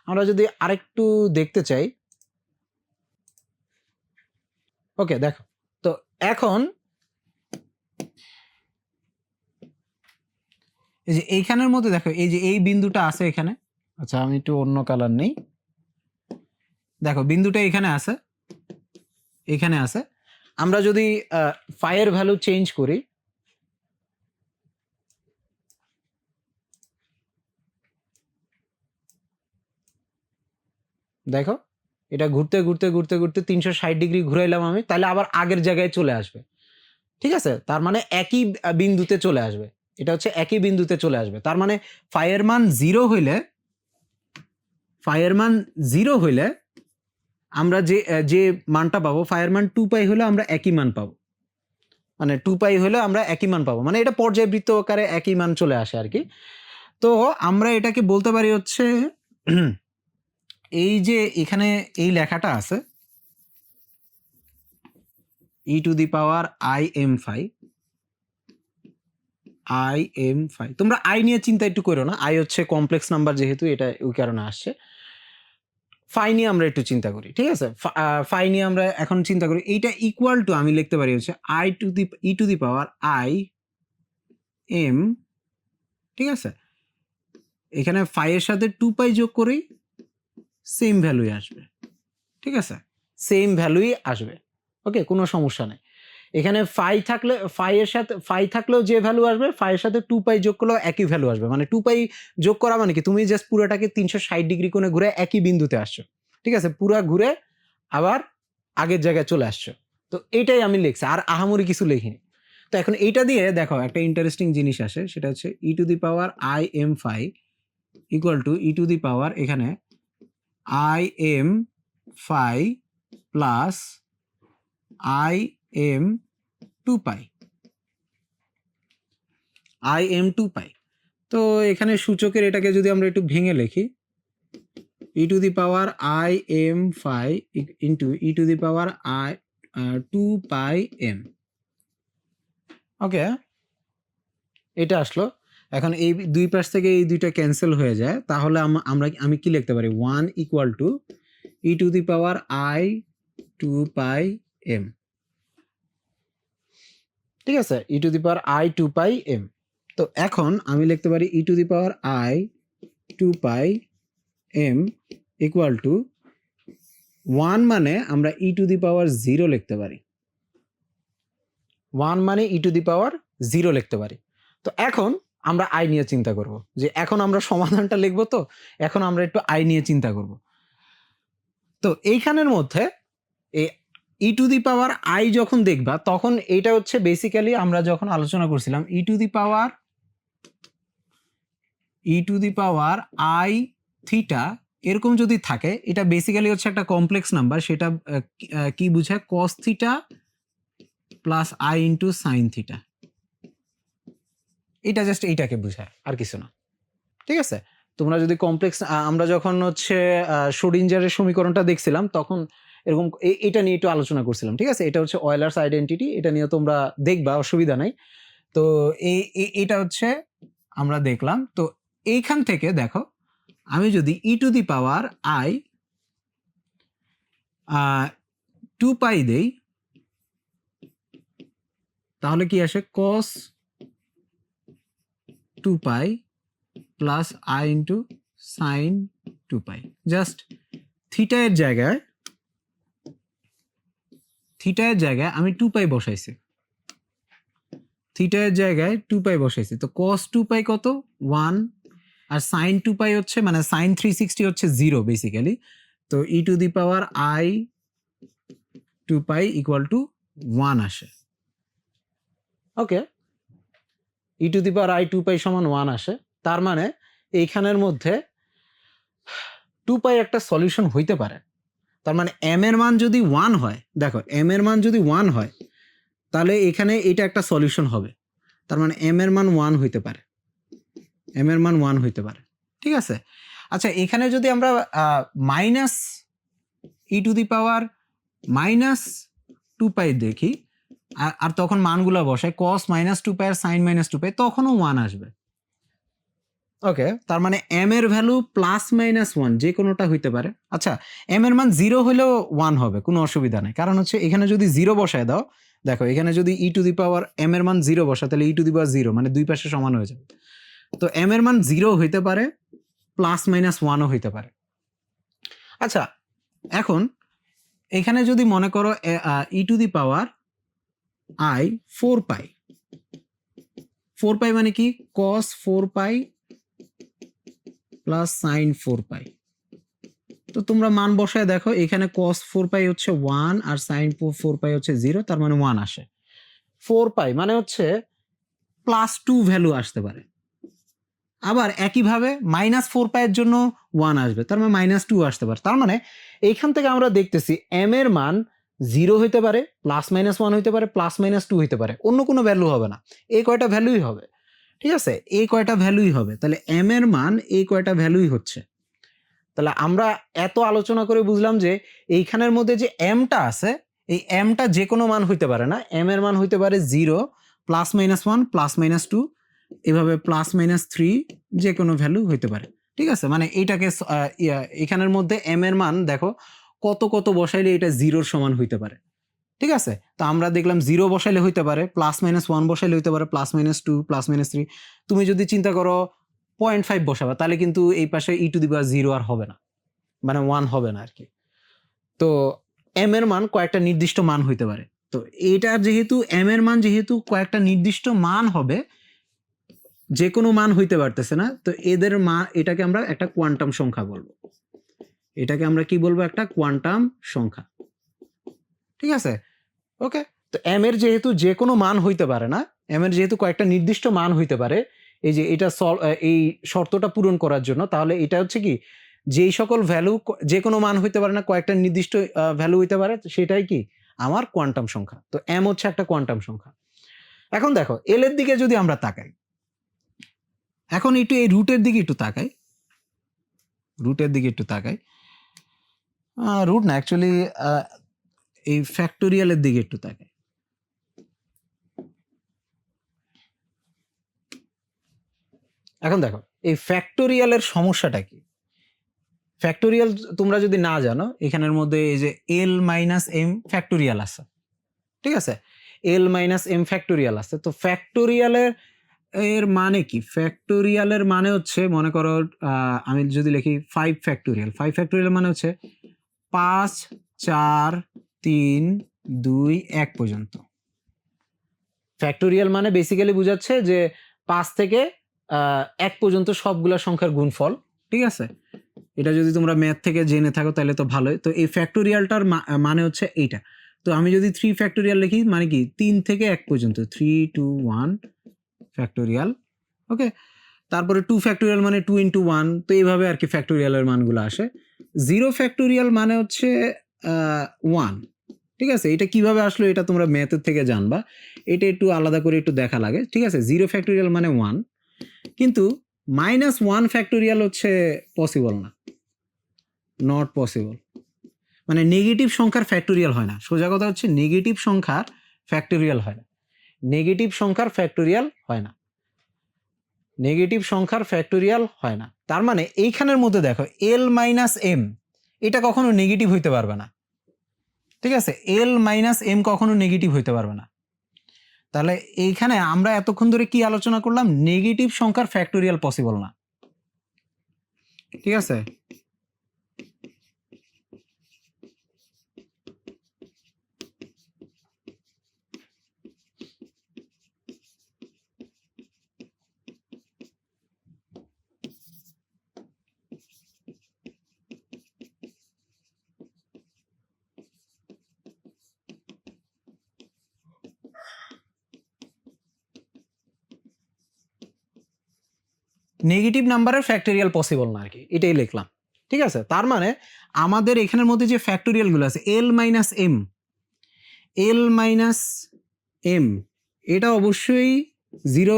আমরা যদি আরেকটু দেখতে চাই, ওকে দেখো, তো এখন এই যে এইখানের মধ্যে দেখো, এই যে এই বিন্দুটা আছে এখানে। আচ্ছা, আমি একটু অন্য কালার নেই। দেখো বিন্দুটা এখানে আছে, এখানে আছে। আমরা যদি ফাই এর ভ্যালু চেঞ্জ করি, দেখো এটা ঘুরতে ঘুরতে ঘুরতে ঘুরতে 360 ডিগ্রি ঘুরাইলাম আমি, তাহলে আবার আগের জায়গায় চলে আসবে। ঠিক আছে, তার মানে একই বিন্দুতে চলে আসবে। এটা হচ্ছে একই বিন্দুতে চলে আসবে। তার মানে ফাই এর মান 0 হইলে, ফাই এর মান 0 হইলে আমরা যে মানটা পাবো, ফাই এর মান 2 পাই হলে আমরা একই মান পাবো। মানে 2 পাই হলে আমরা একই মান পাবো, মানে এটা পর্যায়বৃত্ত আকারে একই মান চলে আসে আর কি। তো আমরা এটাকে বলতে পারি হচ্ছে এই যে এখানে এই লেখাটা আছে, E to the power I M phi, I M phi. তোমরা আই নিয়ে চিন্তা একটু করো না, আই হচ্ছে কমপ্লেক্স নাম্বার, যেহেতু এটা ওই কারণে আসছে। ফাই নিয়ে আমরা একটু চিন্তা করি। ঠিক আছে, ফাই নিয়ে আমরা এখন চিন্তা করি। এইটা ইকুয়াল টু আমি লিখতে পারি হচ্ছে E to the power I M. ঠিক আছে, এখানে ফাই এর সাথে 2 পাই যোগ করেই সেম ভ্যালুই আসবে। ঠিক আছে, সেম ভ্যালুই আসবে। ওকে, কোনো সমস্যা নেই। এখানে ফাই থাকলে, ফাই এর সাথে ফাই থাকলেও যে ভ্যালু আসবে, ফাই এর সাথে 2 পাই যোগ করলেও একই ভ্যালু আসবে। মানে 2 পাই যোগ করা মানে কি, তুমি জাস্ট পুরোটাকে 360 ডিগ্রি কোণে ঘুরে একই বিন্দুতে আসছো। ঠিক আছে, পুরা ঘুরে আবার আগের জায়গায় চলে আসছো। তো এইটাই আমি লিখছি, আর আহামরি কিছু লিখিনি। তো এখন এইটা দিয়ে দেখো একটা ইন্টারেস্টিং জিনিস আসে, সেটা হচ্ছে E to the power I M phi equal to E to the power এখানে I M phi plus I M 2 pi, I M 2 pi. তো এখানে সূচকের এটাকে যদি আমরা একটু ভেঙে লিখি, E to the power I M phi into E to the power I 2 pi M. Okay, এটা আসলো। এখন এই দুই পাশ থেকে এই দুইটা ক্যান্সেল হয়ে যায়, তাহলে আমি কি লিখতে পারি, 1 equal to E to the power I 2 pi M. ঠিক আছে, E to the power I 2 pi M. তো এখন আমি লিখতে পারি E to the power I 2 pi M equal to 1 মানে আমরা ই টু দি পাওয়ার 0 লিখতে পারি। 1 মানে ই টু দি পাওয়ার 0 লিখতে পারি। তো এখন আমরা আই নিয়ে চিন্তা করব, যে এখন আমরা সমাধানটা লিখবো, তো এখন আমরা একটু আই নিয়ে চিন্তা করব। তো এইখানের মধ্যে ই টু দি পাওয়ার আই যখন দেখবা, তখন এটা হচ্ছে বেসিক্যালি আমরা যখন আলোচনা করছিলাম E to the power I theta এরকম যদি থাকে, এটা বেসিক্যালি হচ্ছে একটা কমপ্লেক্স নাম্বার। সেটা কি বুঝায়, cos theta plus I into sine theta. এটা জাস্ট এইটাকে বুঝায়, আর কিছু না। ঠিক আছে, তোমরা যদি কমপ্লেক্স, আমরা যখন হচ্ছে শ্রোডিঞ্জারের সমীকরণটা দেখছিলাম, তখন এরকম এটা নিয়ে একটু আলোচনা করছিলাম। ঠিক আছে, এটা হচ্ছে অয়েলার্স আইডেন্টিটি, এটা নিয়ে তোমরা দেখবা, অসুবিধা নাই। তো এটা হচ্ছে আমরা দেখলাম। তো এইখান থেকে দেখো আমি যদি ই টু দি পাওয়ার আই 2 পাই দেই তাহলে কি আসে cos 2 pi plus I into sign 2 pi. Just theta এর জায়গায় আমি 2 পাই বসাইছি, থিটা এর জায়গায় 2 পাই বসাইছি। তো cos 2 পাই কত 1 আর সাইন 2 পাই হচ্ছে মানে সাইন 360 হচ্ছে 0 বেসিক্যালি। তো E to the power I 2 pi equal to 1 আসে। ওকে, ই টু দি পাওয়ার আই 2 পাই সমান 1 আসে। তার মানে এইখানের মধ্যে 2 পাই একটা সলিউশন হইতে পারে। তার মানে এম এর মান যদি 1 হয়, দেখো এম এর মান যদি 1 হয় তাহলে এখানে এটা একটা সলিউশন হবে। তার মানে এম এর মান 1 হইতে পারে, এম এর মান 1 হইতে পারে। ঠিক আছে। আচ্ছা, এখানে যদি আমরা minus E to the power minus 2 পাই দেখি আর তখন মানগুলো বসাই cos মাইনাস 2 পাই আর সাইন মাইনাস 2 পাই, তখনও 1 আসবে। ওকে, তার মানে এম এর ভ্যালু প্লাস মাইনাস 1 যে কোনোটা হইতে পারে। আচ্ছা, এম এর মান 0 হলেও 1 হবে, কোনো অসুবিধা নেই। কারণ হচ্ছে এখানে যদি 0 বসায় দাও, দেখো এখানে যদি ই টু দি পাওয়ার এম এর মান 0 বসা তাহলে ই টু দি পাওয়ার 0 মানে দুই পাশে সমান হয়ে যাবে। তো এম এর মান 0 হইতে পারে, প্লাস মাইনাস 1ও হইতে পারে। আচ্ছা, এখন এখানে যদি মনে করো ই টু দি পাওয়ার আই 4 পাই, 4 পাই মানে কি cos 4 পাই প্লাস সাইন 4 পাই। তো তোমরা মান বসায় দেখো, এখানে cos 4 পাই হচ্ছে 1 আর সাইন 4 পাই হচ্ছে 0, তার মানে 1 আসে। 4 পাই মানে হচ্ছে প্লাস 2 ভ্যালু আসতে পারে। আবার একইভাবে মাইনাস 4 পাইয়ের জন্য 1 আসবে, তার মানে মাইনাস 2 আসতে পারে। তার মানে এইখান থেকে আমরা দেখতেছি এম এর মান 0 হইতে পারে, প্লাস মাইনাস 1 হইতে পারে, প্লাস মাইনাস 2 হইতে পারে, অন্য কোনো ভ্যালু হবে না। এই কয়টা ভ্যালুই হবে। ঠিক আছে, এই কয়টা ভ্যালুই হবে। তাহলে এম এর মান এই কয়টা ভ্যালুই হচ্ছে। তাহলে আমরা এত আলোচনা করে বুঝলাম যে এইখানের মধ্যে যে এমটা আছে, এই এমটা যে কোনো মান হইতে পারে না। এম এর মান হইতে পারে 0, প্লাস মাইনাস 1, প্লাস মাইনাস 2, এভাবে প্লাস মাইনাস 3, যে কোনো ভ্যালু হইতে পারে। ঠিক আছে, মানে এইটাকে এখানের মধ্যে এম এর মান দেখো কত কত বসাইলে এটা 0-র সমান হইতে পারে। ঠিক আছে, তো আমরা দেখলাম 0 বসাইলে হইতে পারে, প্লাস মাইনাস 1 বসাইলে হইতে পারে, প্লাস মাইনাস 2, প্লাস মাইনাস 3। তুমি যদি চিন্তা করো 0.5 বসাবা তাহলে কিন্তু এই পাশে ই টু দি পাওয়ার 0 আর হবে না, মানে 1 হবে না আর কি। তো এম এর মান কয়েকটা নির্দিষ্ট মান হইতে পারে। তো এটা যেহেতু এম এর মান যেহেতু কয়েকটা নির্দিষ্ট মান হবে, যে কোনো মান হইতে পারতেছে না, তো এদের মান, এটাকে আমরা একটা কোয়ান্টাম সংখ্যা বলবো। এটাকে আমরা কি বলবো? একটা কোয়ান্টাম সংখ্যা। ঠিক আছে, ওকে। তো এম এর যেহেতু যে কোনো মান হইতে পারে না, এম এর যেহেতু কয়েকটা নির্দিষ্ট মান হইতে পারে, এই যে এটা এই শর্তটা পূরণ করার জন্য, তাহলে এটা হচ্ছে কি যেই সকল ভ্যালু যে কোনো মান হইতে পারে না, কয়েকটা নির্দিষ্ট ভ্যালু হইতে পারে, সেটাই কি আমার কোয়ান্টাম সংখ্যা। তো এম হচ্ছে একটা কোয়ান্টাম সংখ্যা। এখন দেখো এল এর দিকে যদি আমরা তাকাই, এখন একটু এই রুটের দিকে একটু তাকাই, রুটের দিকে একটু তাকাই, রুট না অ্যাকচুয়ালি এই ফ্যাক্টোরিয়ালের দিকে একটু তাকাই। এখন দেখো এই ফ্যাক্টোরিয়ালের সমস্যাটা কি। ফ্যাক্টোরিয়াল তোমরা যদি না জানো, এখানের মধ্যে এই যে এল মাইনাস এম ফ্যাক্টোরিয়াল আছে। ঠিক আছে, এল মাইনাস এম ফ্যাক্টোরিয়াল আছে। তো ফ্যাক্টোরিয়ালের এর মানে কি? ফ্যাক্টোরিয়ালের মানে হচ্ছে, মনে করো আমি যদি লিখি 5 ফ্যাক্টোরিয়াল, 5 ফ্যাক্টোরিয়াল মানে হচ্ছে 5, 4, 3, 2, 1 পর্যন্ত। ফ্যাক্টোরিয়াল মানে বেসিক্যালি বোঝাচ্ছে যে 5 থেকে 1 পর্যন্ত সবগুলা সংখ্যার গুণফল। ঠিক আছে, এটা যদি তোমরা ম্যাথ থেকে জেনে থাকো তাহলে তো ভালোই। তো এই ফ্যাক্টোরিয়ালটার মানে হচ্ছে এইটা। তো আমি যদি 3 ফ্যাক্টোরিয়াল লিখি মানে কি 3 থেকে 1 পর্যন্ত, 3, 2, 1 ফ্যাক্টোরিয়াল। ওকে, তারপরে 2 ফ্যাক্টোরিয়াল মানে 2 into 1। তো এইভাবে আর কি ফ্যাক্টোরিয়ালের মানগুলো আসে। 0 ফ্যাক্টোরিয়াল মানে হচ্ছে 1। ঠিক আছে, এটা কিভাবে আসলো এটা তোমরা ম্যাথের থেকে জানবা, এটা একটু আলাদা করে একটু দেখা লাগে। ঠিক আছে, 0 ফ্যাক্টোরিয়াল মানে 1, কিন্তু -1 ফ্যাক্টোরিয়াল হচ্ছে পসিবল না, নট পসিবল। মানে নেগেটিভ সংখ্যার ফ্যাক্টোরিয়াল হয় না। সোজা কথা হচ্ছে নেগেটিভ সংখ্যার ফ্যাক্টোরিয়াল হয় না, নেগেটিভ সংখ্যার ফ্যাক্টোরিয়াল হয় না। নেগেটিভ সংখ্যার ফ্যাক্টোরিয়াল হয় না। তার মানে এইখানের মধ্যে দেখো এল মাইনাস এম এটা কখনো নেগেটিভ হইতে পারবে না, ঠিক আছে? এল মাইনাস এম কখনো নেগেটিভ হইতে পারবে না। তাহলে এইখানে আমরা এতক্ষণ ধরে কি আলোচনা করলাম? নেগেটিভ সংখ্যার ফ্যাক্টোরিয়াল পসিবল না, ঠিক আছে? নেগেটিভ নাম্বারের ফ্যাক্টোরিয়াল পসিবল না আর কি, এটাই লিখলাম, ঠিক আছে? তার মানে আমাদের এখানের মধ্যে যে ফ্যাক্টোরিয়ালগুলো আছে এল মাইনাস এম এটা অবশ্যই জিরো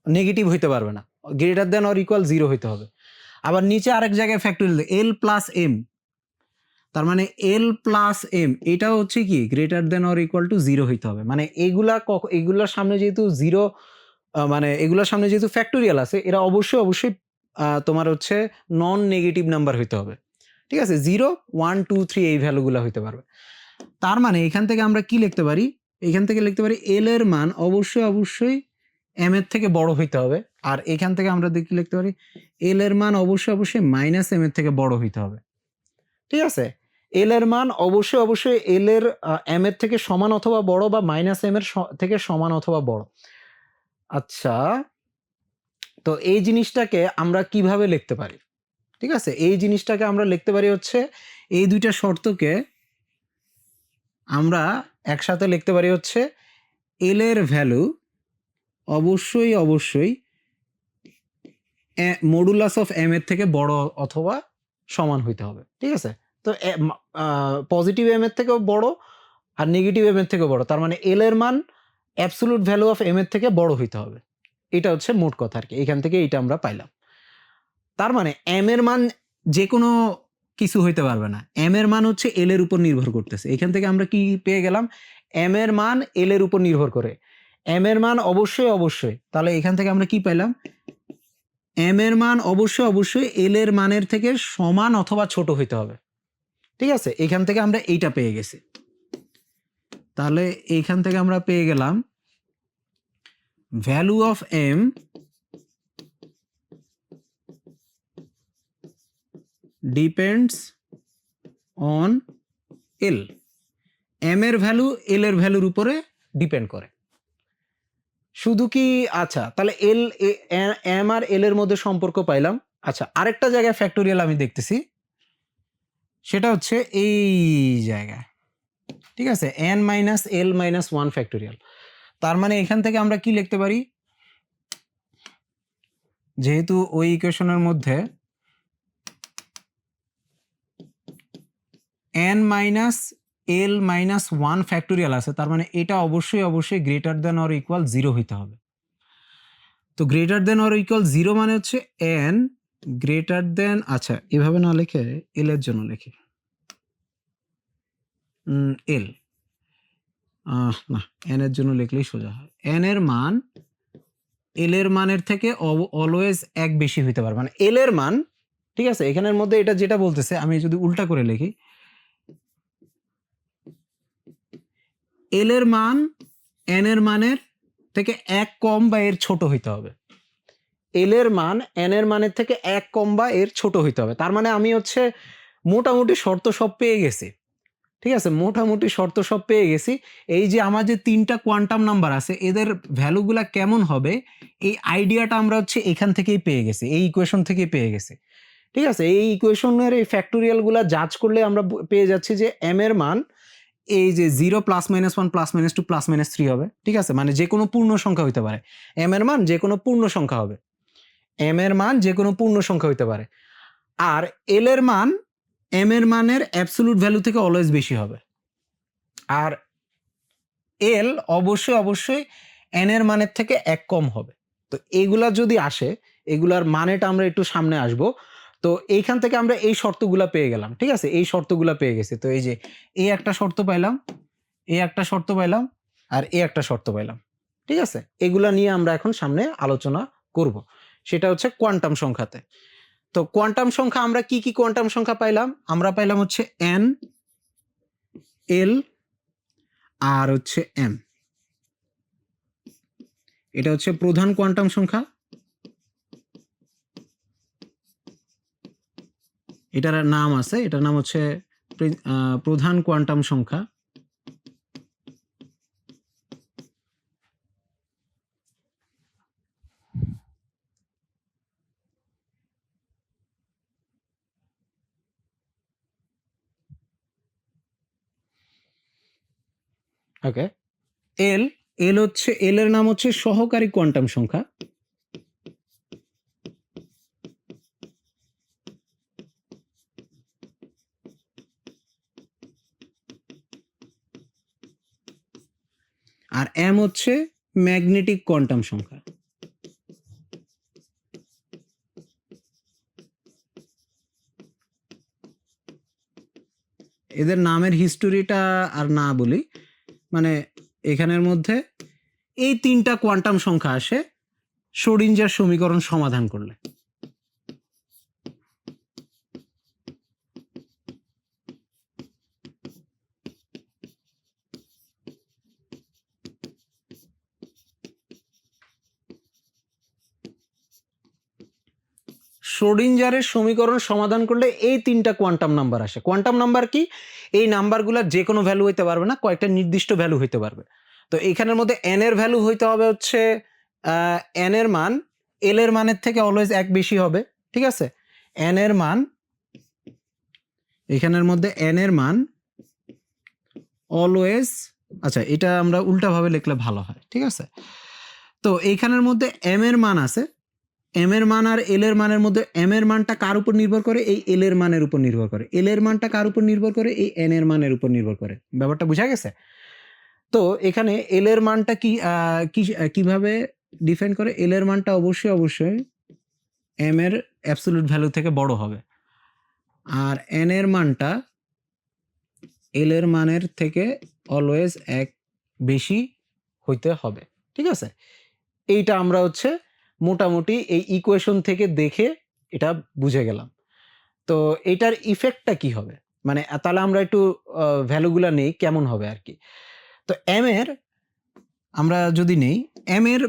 নেগেটিভ হইতে পারবে না, greater than or equal zero হইতে হবে। আবার নিচে আরেক জায়গায় ফ্যাক্টোরিয়াল এল প্লাস এম, তার মানে এল প্লাস এম এটাও হচ্ছে কি greater than or equal to zero হইতে হবে। মানে এগুলার সামনে যেহেতু জিরো, মানে এগুলোর সামনে যেহেতু ফ্যাক্টোরিয়াল আছে, এরা অবশ্যই তোমার হচ্ছে নন নেগেটিভ নাম্বার হইতে হবে, ঠিক আছে? 0 1 2 3 এই ভ্যালুগুলো হইতে পারবে। তার মানে এখান থেকে আমরা কি লিখতে পারি? এখান থেকে লিখতে পারি এল এর মান অবশ্যই এম এর থেকে বড় হইতে হবে। আর এখান থেকে আমরা কি লিখতে পারি? এল এর মান অবশ্যই মাইনাস এম এর থেকে বড় হইতে হবে, ঠিক আছে? এল এর মান অবশ্যই এল এর এম এর থেকে সমান অথবা বড়, বা মাইনাস এম এর থেকে সমান অথবা বড়। আচ্ছা, তো এই জিনিসটাকে আমরা কিভাবে লিখতে পারি? ঠিক আছে, এই জিনিসটাকে আমরা লিখতে পারি হচ্ছে এই দুইটা শর্তকে আমরা একসাথে লিখতে পারি হচ্ছে এল এর ভ্যালু অবশ্যই মডুলাস অফ এম এর থেকে বড় অথবা সমান হইতে হবে, ঠিক আছে? তো পজিটিভ এম এর থেকেও বড় আর নেগেটিভ এম এর থেকেও বড়, তার মানে এল এর মান অ্যাবসোলুট ভ্যালু অফ এম এর থেকে বড় হইতে হবে। এটা হচ্ছে মোট কথা আর কি, এখান থেকে এটা আমরা পাইলাম। তার মানে এম এর মান যে কোনো কিছু হইতে পারবে না, এম এর মান হচ্ছে এল এর উপর নির্ভর করতেছে। এখান থেকে আমরা কি পেয়ে গেলাম? এম এর মান এল এর উপর নির্ভর করে, এম এর মান অবশ্যই, তাহলে এখান থেকে আমরা কি পাইলাম? এম এর মান অবশ্যই এল এর মানের থেকে সমান অথবা ছোট হইতে হবে, ঠিক আছে? এখান থেকে আমরা এইটা পেয়ে গেছি। তাহলে এইখান থেকে আমরা পেয়ে গেলাম value of M depends on L. M এর ভ্যালু এল এর ভ্যালুর উপরে ডিপেন্ড করে শুধু কি? আচ্ছা, তাহলে এম আর এল এর মধ্যে সম্পর্ক পাইলাম। আচ্ছা, আরেকটা জায়গায় ফ্যাক্টোরিয়াল আমি দেখতেছি, সেটা হচ্ছে এই জায়গায়, ঠিক আছে? N minus L minus 1 factorial. তার মানে এখান থেকে আমরা কি লিখতে পারি? যেহেতু ওই ইকুয়েশনের মধ্যে N minus L minus 1 factorial আছে, তার মানে এটা অবশ্যই গ্রেটার দেন অর ইকুয়াল 0 হইতে হবে। তো গ্রেটার দেন অর ইকুয়াল 0 মানে হচ্ছে এন গ্রেটার দেন, আচ্ছা এভাবে না লিখে এল এর জন্য লিখি এল, না এন এর জন্য লিখলেই সোজা হয়। এন এর মান এল এর মানের থেকে অলওয়েজ এক বেশি হইতে পারে, মানে এল এর মান, ঠিক আছে? এখানের মধ্যে এটা যেটা বলতেছে, আমি যদি উল্টা করে লিখি, এল এর মান এন এর মানের থেকে এক কম বা এর ছোট হইতে হবে। এল এর মান এন এর মানের থেকে এক কম বা এর ছোট হইতে হবে। তার মানে আমি হচ্ছে মোটামুটি শর্ত সব পেয়ে গেছি, ঠিক আছে? মোটামুটি শর্ত সব পেয়ে গেছি। এই যে আমার যে 3টা কোয়ান্টাম নাম্বার আছে, এদের ভ্যালুগুলা কেমন হবে এই আইডিয়াটা আমরা হচ্ছে এখান থেকেই পেয়ে গেছি, এই ইকুয়েশন থেকেই পেয়ে গেছি, ঠিক আছে? এই ইকুয়েশনের এই ফ্যাক্টোরিয়ালগুলা জাজ করলে আমরা পেয়ে যাচ্ছি যে এম এর মান এই যে 0 plus minus 1 plus minus 2 plus minus 3 হবে, ঠিক আছে? মানে যে কোনো পূর্ণ সংখ্যা হইতে পারে, এম এর মান যে কোনো পূর্ণ সংখ্যা হবে, এম এর মান যে কোনো পূর্ণ সংখ্যা হইতে পারে। আর এল এর মান এম এর মানের অ্যাবসোলুট ভ্যালু থেকে অলওয়েজ বেশি হবে। আর এল অবশ্যই এন এর মানের থেকে এক কম হবে। তো এইগুলা যদি আসে, এগুলার মানেটা আমরা একটু সামনে আসব। তো এইখান থেকে আমরা এই শর্তগুলা পেয়ে গেলাম, ঠিক আছে? এই শর্তগুলা পেয়ে গেছি। তো এই যে এই একটা শর্ত পাইলাম, এই একটা শর্ত পাইলাম, আর এই একটা শর্ত পাইলাম, ঠিক আছে, এগুলা নিয়ে আমরা এখন সামনে আলোচনা করব, সেটা হচ্ছে কোয়ান্টাম সংখ্যাতে। তো কোয়ান্টাম সংখ্যা আমরা কি কি কোয়ান্টাম সংখ্যা পাইলাম? আমরা পাইলাম হচ্ছে n, l আর হচ্ছে m। এটা হচ্ছে প্রধান কোয়ান্টাম সংখ্যা, এটার নাম আছে, এটার নাম হচ্ছে প্রধান কোয়ান্টাম সংখ্যা। ওকে, এল এল হচ্ছে, এল এর নাম হচ্ছে সহকারী কোয়ান্টাম সংখ্যা। আর এম হচ্ছে ম্যাগনেটিক কোয়ান্টাম সংখ্যা। এদের নামের হিস্টোরিটা আর না বলি, মানে এখানের মধ্যে এই তিনটা কোয়ান্টাম সংখ্যা আসে শ্রোডিঞ্জার সমীকরণ সমাধান করলে। শ্রোডিঞ্জারের সমীকরণ সমাধান করলে এই তিনটা কোয়ান্টাম নাম্বার আসে। কোয়ান্টাম নাম্বার কি? এই নাম্বারগুলোর যে কোনো ভ্যালু হইতে পারবে না, কয়েকটা নির্দিষ্ট ভ্যালু হইতে পারবে। তো এখানের মধ্যে এন এর ভ্যালু হইতে হবে হচ্ছে এন এর মান এল এর মানের থেকে অলওয়েজ এক বেশি হবে। ঠিক আছে, এন এর মান, এখানের মধ্যে এন এর মান অলওয়েজ, আচ্ছা এটা আমরা উল্টাভাবে লিখলে ভালো হয়। ঠিক আছে, তো এইখানের মধ্যে এম এর মান আছে, এম এর মান আর এল এর মানের মধ্যে এম এর মানটা কার উপর নির্ভর করে? এই এল এর মানের উপর নির্ভর করে। এল এর মানটা কার উপর নির্ভর করে? এই এন এর মানের উপর নির্ভর করে। ব্যাপারটা বোঝা গেছে? তো এখানে এল এর মানটা কিভাবে ডিফাইন করে? এল এর মানটা অবশ্যই এম এর অ্যাবসলিউট ভ্যালু থেকে বড় হবে, আর এন এর মানটা এল এর মানের থেকে অলওয়েজ এক বেশি হইতে হবে। ঠিক আছে, এইটা আমরা হচ্ছে মোটামুটি এই ইকুয়েশন থেকে দেখে এটা বুঝে গেলাম। তো এটার ইফেক্টটা কি হবে, মানে তাহলে আমরা একটু ভ্যালুগুলা নেই কেমন হবে আর কি। তো এম এর আমরা যদি নেই, এম এর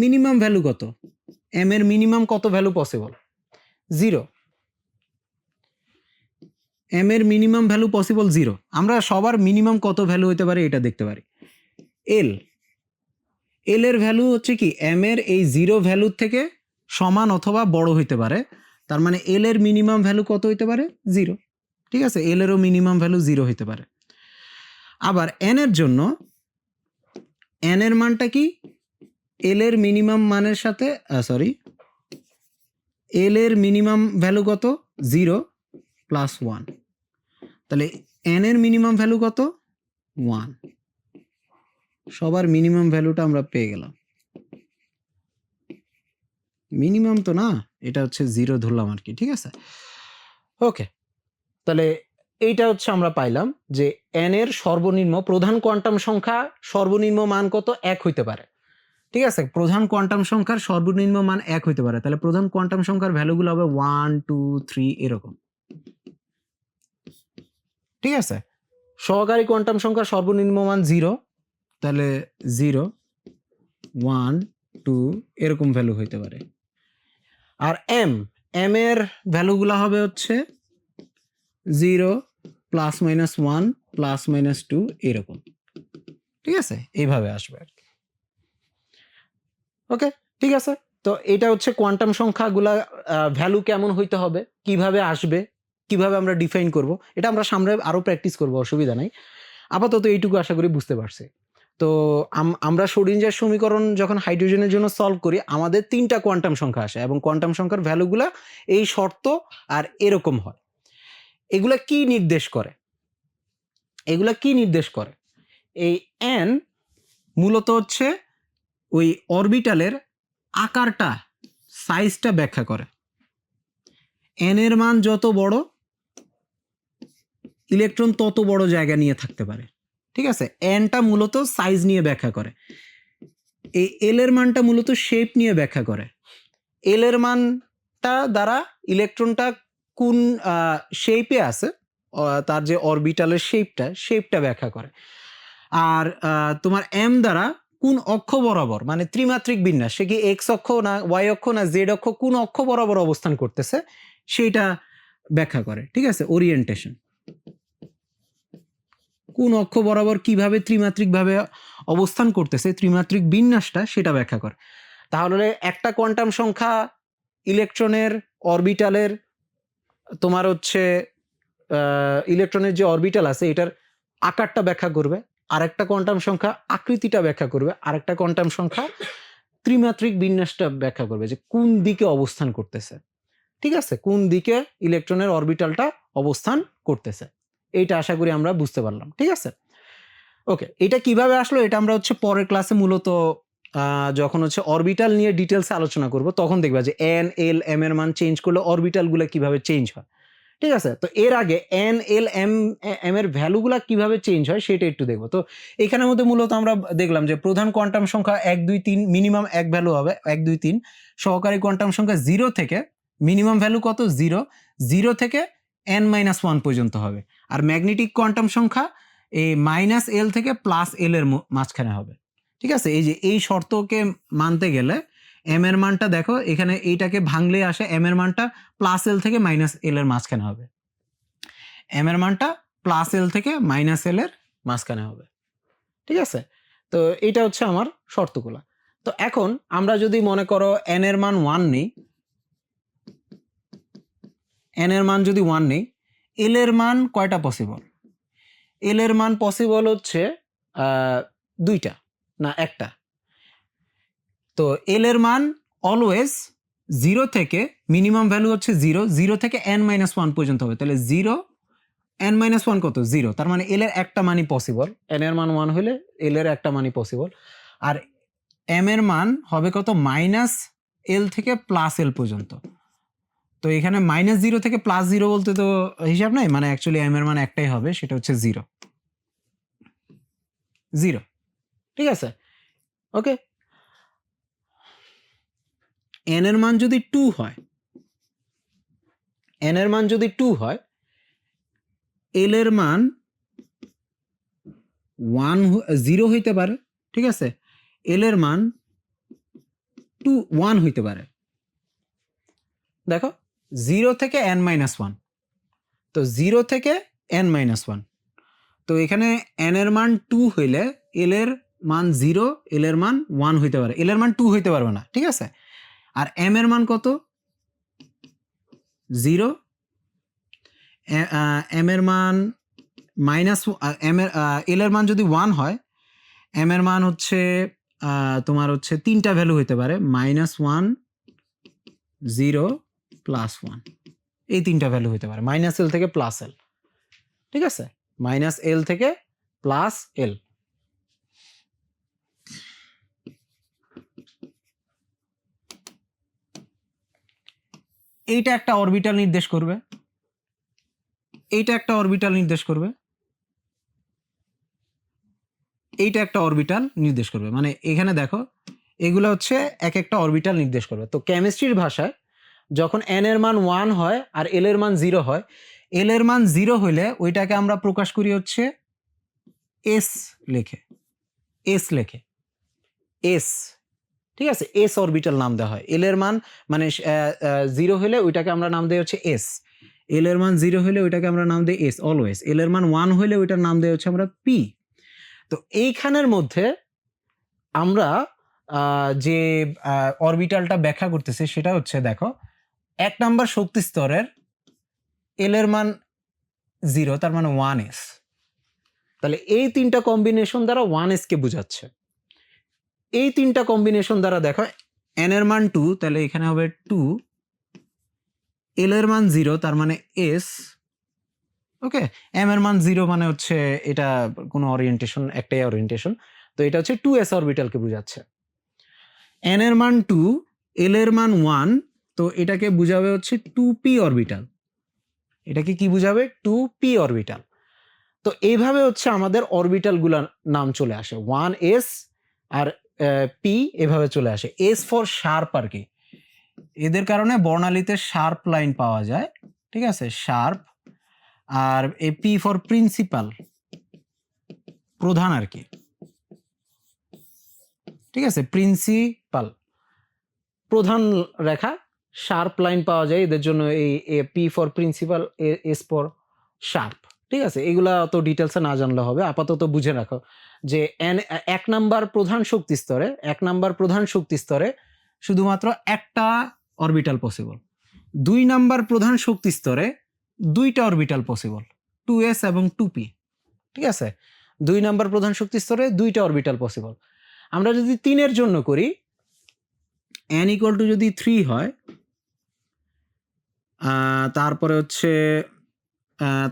মিনিমাম ভ্যালু কত? এম এর মিনিমাম কত ভ্যালু পসিবল? 0। এম এর মিনিমাম ভ্যালু পসিবল 0। আমরা সবার মিনিমাম কত ভ্যালু হইতে পারে এটা দেখতে পারি। এল এল এর ভ্যালু হচ্ছে কি? এম এর এই 0 ভ্যালুর থেকে সমান অথবা বড় হইতে পারে, তার মানে এল এর মিনিমাম ভ্যালু কত হইতে পারে? 0। ঠিক আছে, এল এরও মিনিমাম ভ্যালু 0 হইতে পারে। আবার এন এর জন্য, এন এর মানটা কি? এল এর মিনিমাম মানের সাথে এল এর মিনিমাম ভ্যালু কত? 0 প্লাস 1। তাহলে এন এর মিনিমাম ভ্যালু কত? 1। সবার মিনিমাম ভ্যালুটা আমরা পেয়ে গেলাম। মিনিমাম তো না, এটা হচ্ছে 0 ধরলাম আর কি। ঠিক আছে, ওকে, তাহলে এইটা হচ্ছে আমরা পাইলাম যে এন এর সর্বনিম্ন, প্রধান কোয়ান্টাম সংখ্যা সর্বনিম্ন মান কত? 1 হইতে পারে। ঠিক আছে, প্রধান কোয়ান্টাম সংখ্যার সর্বনিম্ন মান 1 হইতে পারে। তাহলে প্রধান কোয়ান্টাম সংখ্যার ভ্যালুগুলো হবে 1 2 3 এরকম। ঠিক আছে, সহকারী কোয়ান্টাম সংখ্যার সর্বনিম্ন মান 0, তাহলে 0 1 2 এরকম ভ্যালু হইতে পারে। আর এম এর ভ্যালুগুলো হবে হচ্ছে 0 প্লাস মাইনাস 1 প্লাস মাইনাস 2 এরকম। ঠিক আছে, এইভাবে আসবে আর কি। ওকে, ঠিক আছে, তো এটা হচ্ছে কোয়ান্টাম সংখ্যাগুলা ভ্যালু কেমন হইতে হবে, কিভাবে আসবে, কিভাবে আমরা ডিফাইন করব, এটা আমরা সামনে আরো প্র্যাকটিস করব, অসুবিধা নাই। আপাতত এইটুকু আশা করি বুঝতে পারছি। তো আমরা শ্রোডিঞ্জার সমীকরণ যখন হাইড্রোজেনের জন্য সলভ করি, আমাদের 3টা কোয়ান্টাম সংখ্যা আসে এবং কোয়ান্টাম সংখ্যার ভ্যালুগুলা এই শর্ত আর এরকম হয়। এগুলা কি নির্দেশ করে? এগুলা কি নির্দেশ করে? এই এন মূলত হচ্ছে ওই অরবিটালের আকারটা, সাইজটা ব্যাখ্যা করে। এন এর মান যত বড়, ইলেকট্রন তত বড় জায়গা নিয়ে থাকতে পারে। ঠিক আছে, এনটা মূলত সাইজ নিয়ে ব্যাখ্যা করে। এই এল এর মানটা মূলত শেপ নিয়ে ব্যাখ্যা করে। এল এর মানটা দ্বারা ইলেকট্রনটা কোন শেপে আছে, তার যে অরবিটালের শেপটা ব্যাখ্যা করে। আর তোমার এম দ্বারা কোন অক্ষ বরাবর, মানে ত্রিমাত্রিক বিন্যাস, সে কি এক্স অক্ষ না ওয়াই অক্ষ না জেড অক্ষ, কোন অক্ষ বরাবর অবস্থান করতেছে সেইটা ব্যাখ্যা করে। ঠিক আছে, ওরিয়েন্টেশন, কোন অক্ষ বরাবর কিভাবে ত্রিমাত্রিকভাবে অবস্থান করতেছে, ত্রিমাত্রিক বিন্যাসটা সেটা ব্যাখ্যা করে। তাহলে একটা কোয়ান্টাম সংখ্যা ইলেকট্রনের অরবিটালের তোমার হচ্ছে ইলেকট্রনের যে অরবিটাল আছে এটার আকারটা ব্যাখ্যা করবে, আরেকটা কোয়ান্টাম সংখ্যা আকৃতিটা ব্যাখ্যা করবে, আরেকটা কোয়ান্টাম সংখ্যা ত্রিমাত্রিক বিন্যাসটা ব্যাখ্যা করবে, যে কোন দিকে অবস্থান করতেছে। ঠিক আছে, কোন দিকে ইলেকট্রনের অরবিটালটা অবস্থান করতেছে, এইটা আশা করি আমরা বুঝতে পারলাম। ঠিক আছে, ওকে। এটা কিভাবে আসলো এটা আমরা হচ্ছে পরের ক্লাসে মূলত যখন হচ্ছে অরবিটাল নিয়ে ডিটেলসে আলোচনা করব তখন দেখবা যে এন এল এম এর মান চেঞ্জ করলে অরবিটালগুলো কিভাবে চেঞ্জ হয়। ঠিক আছে, তো এর আগে এন এল এম এর ভ্যালুগুলা কিভাবে চেঞ্জ হয় সেটা একটু দেখবো। তো এখানের মধ্যে মূলত আমরা দেখলাম যে প্রধান কোয়ান্টাম সংখ্যা 1 2 3 মিনিমাম এক ভ্যালু হবে 1 2 3, সহকারী কোয়ান্টাম সংখ্যা 0 থেকে মিনিমাম ভ্যালু কত 0 থেকে n-1 পর্যন্ত হবে। আর ম্যাগনেটিক কোয়ান্টাম সংখ্যা এই -l থেকে +l এর মাঝখানে হবে। ঠিক আছে, এই যে এই শর্তকে মানতে গেলে এম এর মানটা দেখো এখানে এইটাকে ভাঙলে আসে, এম এর মানটা +l থেকে -l এর মাঝখানে হবে, এম এর মানটা +l থেকে -l এর মাঝখানে হবে। ঠিক আছে, তো এটা হচ্ছে আমার শর্তগুলা। তো এখন আমরা যদি মনে করো n এর মান 1 নেই, n এর মান যদি 1 নেই, l এর মান কয়টা পসিবল? l এর মান পসিবল হচ্ছে দুইটা না একটা। তো l এর মান অলওয়েজ 0 থেকে মিনিমাম ভ্যালু হচ্ছে 0 থেকে n-1 পর্যন্ত হবে। তাহলে 0 n-1 কত 0, তার মানে l এর একটা মানই পসিবল। n এর মান 1 হলে l এর একটা মানই পসিবল। আর m এর মান হবে কত -l থেকে +l পর্যন্ত। তো এখানে -0 থেকে +0 বলতে তো হিসাব নাই, মানে অ্যাকচুয়ালি m এর মান একটাই হবে, সেটা হচ্ছে 0। ঠিক আছে, ওকে। n এর মান যদি 2 হয়, n এর মান যদি 2 হয়, l এর মান 0 হইতে পারে। ঠিক আছে, l এর মান 1 হইতে পারে। দেখো 0 থেকে n-1, তো 0 থেকে n-1, তো এখানে n এর মান 2 হইলে l এর মান 0, l এর মান 1 হইতে পারে, l এর মান 2 হইতে পারবে না। ঠিক আছে, আর m এর মান কত 0, m এর মান l এর মান যদি 1 হয়, m এর মান হচ্ছে তোমার হচ্ছে তিনটা ভ্যালু হইতে পারে, -1 0 +1, এই তিনটা ভ্যালু হইতে পারে -l থেকে +l। ঠিক আছে, -l থেকে +l। এইটা একটা অরবিটাল নির্দেশ করবে, এইটা একটা অরবিটাল নির্দেশ করবে, এইটা একটা অরবিটাল নির্দেশ করবে। মানে এখানে দেখো এগুলো হচ্ছে এক একটা অরবিটাল নির্দেশ করবে। তো কেমিস্ট্রির ভাষায় যখন n এর মান 1 হয় আর l এর মান 0 হয়, l এর মান 0 হইলে ওইটাকে আমরা প্রকাশ করি হচ্ছে s লেখে, s। ঠিক আছে, s অরবিটাল নাম দেওয়া হয়। l এর মান মানে 0 হলে ওইটাকে আমরা নাম দেই হচ্ছে s, l এর মান 0 হলে ওইটাকে আমরা নাম দেই s অলওয়েজ, l এর মান 1 হলে ওইটার নাম দেই হচ্ছে আমরা p। তো এইখানের মধ্যে আমরা যে অরবিটালটা ব্যাখ্যা করতেছি সেটা হচ্ছে দেখো 1 নাম্বার শক্তি স্তরের l এর মান 0, তার মানে 1s। তাহলে এই তিনটা কম্বিনেশন দ্বারা 1s কে বোঝাচ্ছে। এই তিনটা কম্বিনেশন দ্বারা দেখো n এর মান 2, তাহলে এখানে হবে 2, l এর মান 0, তার মানে s, ওকে। m এর মান 0 মানে হচ্ছে এটা কোনো ওরিয়েন্টেশন, একটাই ওরিয়েন্টেশন, তো এটা হচ্ছে 2s অরবিটালকে বোঝাচ্ছে। n এর মান 2, l এর মান 1, তো এটাকে বুঝাবে হচ্ছে 2p অরবিটাল। এটাকে কি বুঝাবে 2p অরবিটাল। তো এইভাবে হচ্ছে আমাদের অরবিটালগুলোর নাম চলে আসে 1s আর পি এভাবে চলে আসে। এস ফর শার্প আর কি, এদের কারণে বর্ণালীতে শার্প লাইন পাওয়া যায়, ঠিক আছে, শার্প। আর এ পি ফর প্রিন্সিপাল, প্রধান আর কি, ঠিক আছে, প্রিন্সিপাল প্রধান রেখা, শার্প লাইন পাওয়া যায় এদের জন্য। এই P for principal, S for sharp, ঠিক আছে। এগুলা অত ডিটেলসে না জানলে হবে, আপাতত বুঝে রাখো যে এক নাম্বার প্রধান শক্তি স্তরে শুধুমাত্র একটা অরবিটাল পসিবল, 2 নাম্বার প্রধান শক্তি স্তরে 2টা অরবিটাল পসিবল, 2s এবং 2p, ঠিক আছে। 2 নাম্বার প্রধান শক্তি স্তরে 2টা অরবিটাল পসিবল। আমরা যদি 3 এর জন্য করি, n ইকুয়াল টু যদি 3 হয়, তারপরে হচ্ছে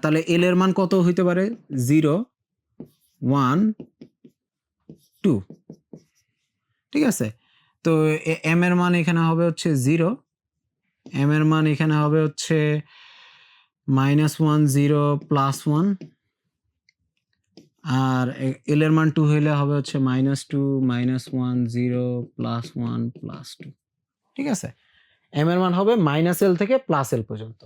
তাহলে এল এর মান কত হইতে পারে, 0 1 2, ঠিক আছে। তো এম এর মান এখানে হবে হচ্ছে 0, এম এর মান এখানে হবে হচ্ছে -1 0 +1, আর এল এর মান 2 হইলে হবে হচ্ছে -2 -1 0 +1 +2, ঠিক আছে। এম এর মান হবে -l থেকে +l পর্যন্ত।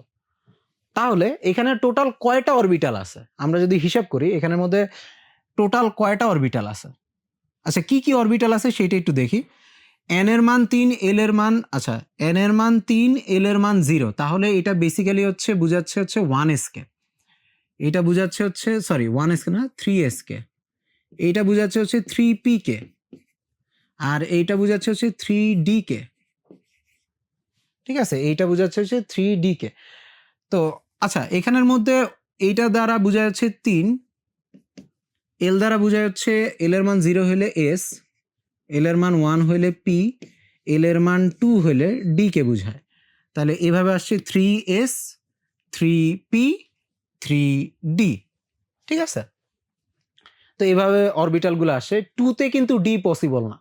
তাহলে এখানে টোটাল কয়টা অরবিটাল আছে আমরা যদি হিসাব করি, এখানের মধ্যে টোটাল কয়টা অরবিটাল আছে। আচ্ছা, কি কি অরবিটাল আছে সেটা একটু দেখি। n এর মান 3, l এর মান, আচ্ছা n এর মান 3, l এর মান 0, তাহলে এটা বেসিক্যালি হচ্ছে বুঝাচ্ছে হচ্ছে 1s কে, এটা বুঝাচ্ছে হচ্ছে, সরি 1s কে না, 3s কে, এইটা বুঝাচ্ছে হচ্ছে 3p কে, আর এইটা বুঝাচ্ছে হচ্ছে 3d কে, ঠিক আছে, এইটা বুঝাচ্ছে হচ্ছে 3d কে। তো আচ্ছা, এখানের মধ্যে এইটা দ্বারা বোঝা যাচ্ছে 3, এল দ্বারা বোঝা যাচ্ছে এল এর মান 0 হইলে এস, এল এর মান 1 হইলে পি, এল এর মান 2 হইলে ডি কে বোঝায়। তাহলে এভাবে আসছে 3s 3p 3d, ঠিক আছে। তো এভাবে অরবিটালগুলো আসে। 2তে কিন্তু ডি পসিবল না,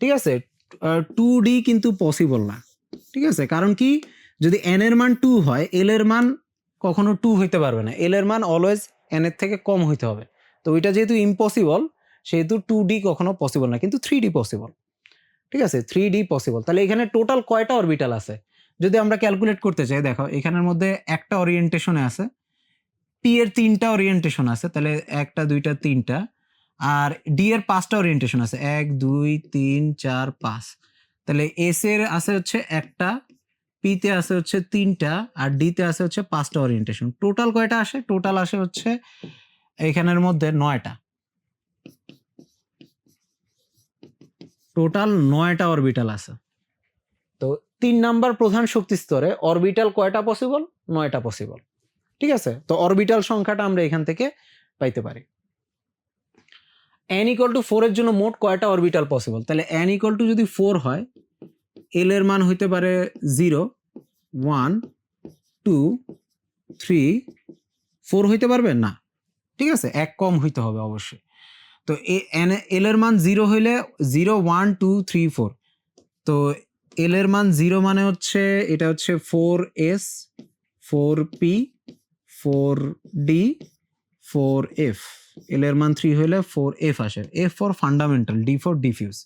ঠিক আছে, 2d কিন্তু পসিবল না, ঠিক আছে। কারণ কি, যদি n এর মান 2 হয়, এল এর মান কখনো 2 হইতে পারবে না, এল এর মান অলওয়েজ n এর থেকে কম হইতে হবে। তো ওইটা যেহেতু ইম্পসিবল, সেহেতু 2d কখনো পসিবল না, কিন্তু 3d পসিবল, ঠিক আছে, 3d পসিবল। তাহলে এখানে টোটাল কয়টা অরবিটাল আছে যদি আমরা ক্যালকুলেট করতে চাই, দেখো এখানের মধ্যে একটা ওরিয়েন্টেশনে আছে, পি এর 3টা ওরিয়েন্টেশন আছে, তাহলে 1টা 2টা 3টা, আর ডি এর 5টা ওরিয়েন্টেশন আছে, 1 2 3 4 5, তাহলে এস এর আছে হচ্ছে একটা, পি তে আছে হচ্ছে 3টা, আর ডি তে আছে হচ্ছে 5টা ওরিয়েন্টেশন। টোটাল কয়টা আসে, টোটাল আসে হচ্ছে এখানের মধ্যে 9টা, টোটাল 9টা অরবিটাল আছে। তো 3 নাম্বার প্রধান শক্তি স্তরে অরবিটাল কয়টা পসিবল, 9টা পসিবল, ঠিক আছে। তো অরবিটাল সংখ্যাটা আমরা এখান থেকে পাইতে পারি। n ইকুয়াল টু 4 এর জন্য মোট কয়টা অরবিটাল পসিবল, তাহলে n ইকুয়াল টু যদি 4 হয়, এল এর মান হইতে পারে 0 1 2 3 4 হইতে পারবে না, ঠিক আছে, এক কম হইতে হবে অবশ্যই। তো এল এর মান 0 হইলে 0 1 2 3 4, তো এল এর মান 0 মানে হচ্ছে এটা হচ্ছে 4s 4p 4d 4f, এল এর মান 3 হইলে 4f আসে, f for fundamental, d for diffuse.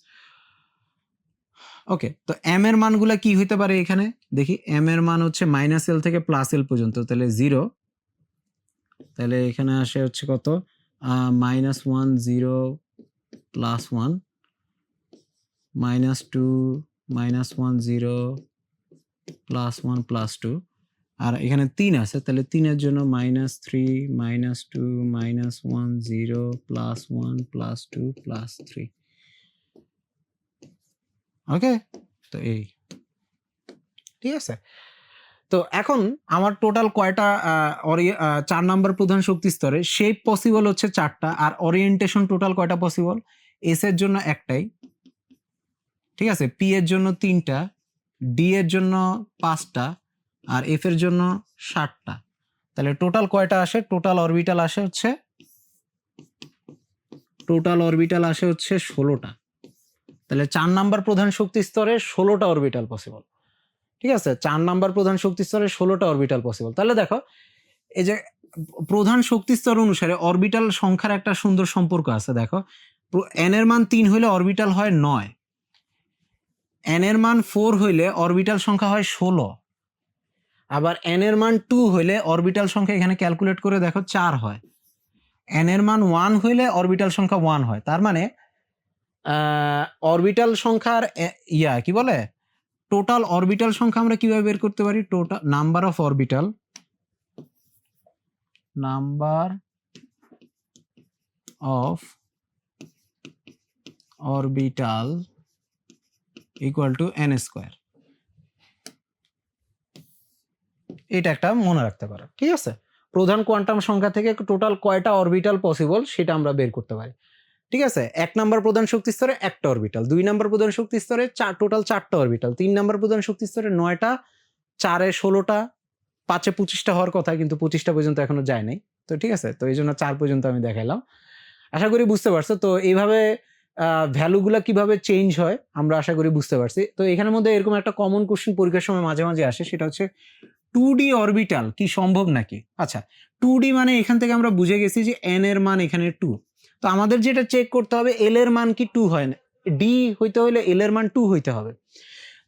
Okay, তো m এর মানগুলা কি হইতে পারে এখানে দেখি। m এর মান হচ্ছে -l থেকে +l পর্যন্ত, তাহলে 0, তাহলে এখানে আসে হচ্ছে কত, -1 0 +1, -2 -1 0 +1 +2, আর এখানে 3 আছে, তাহলে 3 এর জন্য -3 -2 -1 0 +1 +2 +3, ওকে। তো এই, ঠিক আছে। তো এখন আমার টোটাল কয়টা 4 নাম্বার প্রধান শক্তি স্তরে শেপ পসিবল হচ্ছে 4টা, আর ওরিয়েন্টেশন টোটাল কয়টা পসিবল, এস এর জন্য একটাই, ঠিক আছে, পি এর জন্য 3টা, ডি এর জন্য 5টা, আর এফ এর জন্য 7টা। তাহলে টোটাল কয়টা আসে, টোটাল অরবিটাল আসে হচ্ছে 16টা। তাহলে 4 নাম্বার প্রধান শক্তি স্তরে 16টা অরবিটাল পসিবল, ঠিক আছে। 4 নাম্বার প্রধান শক্তি স্তরে 16টা অরবিটাল পসিবল। তাহলে দেখো, এই যে প্রধান শক্তি স্তর অনুসারে অরবিটাল সংখ্যার একটা সুন্দর সম্পর্ক আছে, দেখো n এর মান 3 হইলে অরবিটাল হয় 9, n এর মান 4 হইলে অরবিটাল সংখ্যা হয় 16, আবার n এর মান 2 হইলে অরবিটাল সংখ্যা এখানে ক্যালকুলেট করে দেখো 4 হয়, n এর মান 1 হইলে অরবিটাল সংখ্যা 1 হয়। তার মানে অরবিটাল সংখ্যার কি বলে টোটাল অরবিটাল সংখ্যা আমরা কিভাবে বের করতে পারি? Total number of orbital equal to n square. এটা একটা মনে রাখতে পারো, ঠিক আছে? প্রধান কোয়ান্টাম সংখ্যা থেকে টোটাল কয়টা অরবিটাল পসিবল সেটা আমরা বের করতে পারি, ঠিক আছে? 1 নাম্বার প্রধান শক্তি স্তরে একটা অরবিটাল, 2 নাম্বার প্রধান শক্তি স্তরে টোটাল 4টা অরবিটাল, 3 নাম্বার প্রধান শক্তি স্তরে 9টা, 4 এ 16টা, 5 এ 25টা হওয়ার কথা, কিন্তু 25টা পর্যন্ত এখনো যায় নাই। তো ঠিক আছে, তো এই জন্য 4 পর্যন্ত আমি দেখাইলাম। আশা করি বুঝতে পারছো। তো এইভাবে ভ্যালুগুলা কিভাবে চেঞ্জ হয় আমরা আশা করি বুঝতে পারছি। তো এখানের মধ্যে এরকম একটা কমন কোশ্চেন পরীক্ষার সময় মাঝে মাঝে আসে, সেটা হচ্ছে 2D অরবিটাল কি সম্ভব নাকি? আচ্ছা, 2D মানে এখান থেকে আমরা বুঝে গেছি যে n এর মান এখানে 2। তো আমাদের যেটা চেক করতে হবে l এর মান কি 2 হয় না, d হইতে হলে l এর মান 2 হইতে হবে।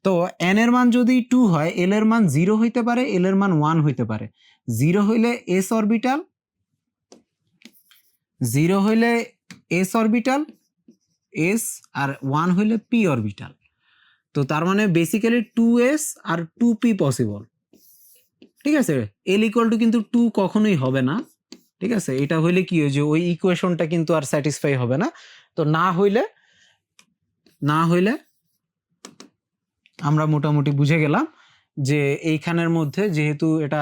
তো n এর মান যদি 2 হয়, l এর মান 0 হইতে পারে, l এর মান 1 হইতে পারে। 0 হইলে s অরবিটাল, 0 হইলে s অরবিটাল s, আর 1 হইলে p অরবিটাল। তো তার মানে বেসিক্যালি 2s আর 2p পসিবল, ঠিক আছে? l ইকুয়াল টু কিন্তু 2 কখনোই হবে না, ঠিক আছে? এটা হইলে কি হয় যে ওই ইকুয়েশনটা কিন্তু আর স্যাটিসফাই হবে না। তো না হইলে আমরা মোটামুটি বুঝে গেলাম যে এইখানের মধ্যে যেহেতু এটা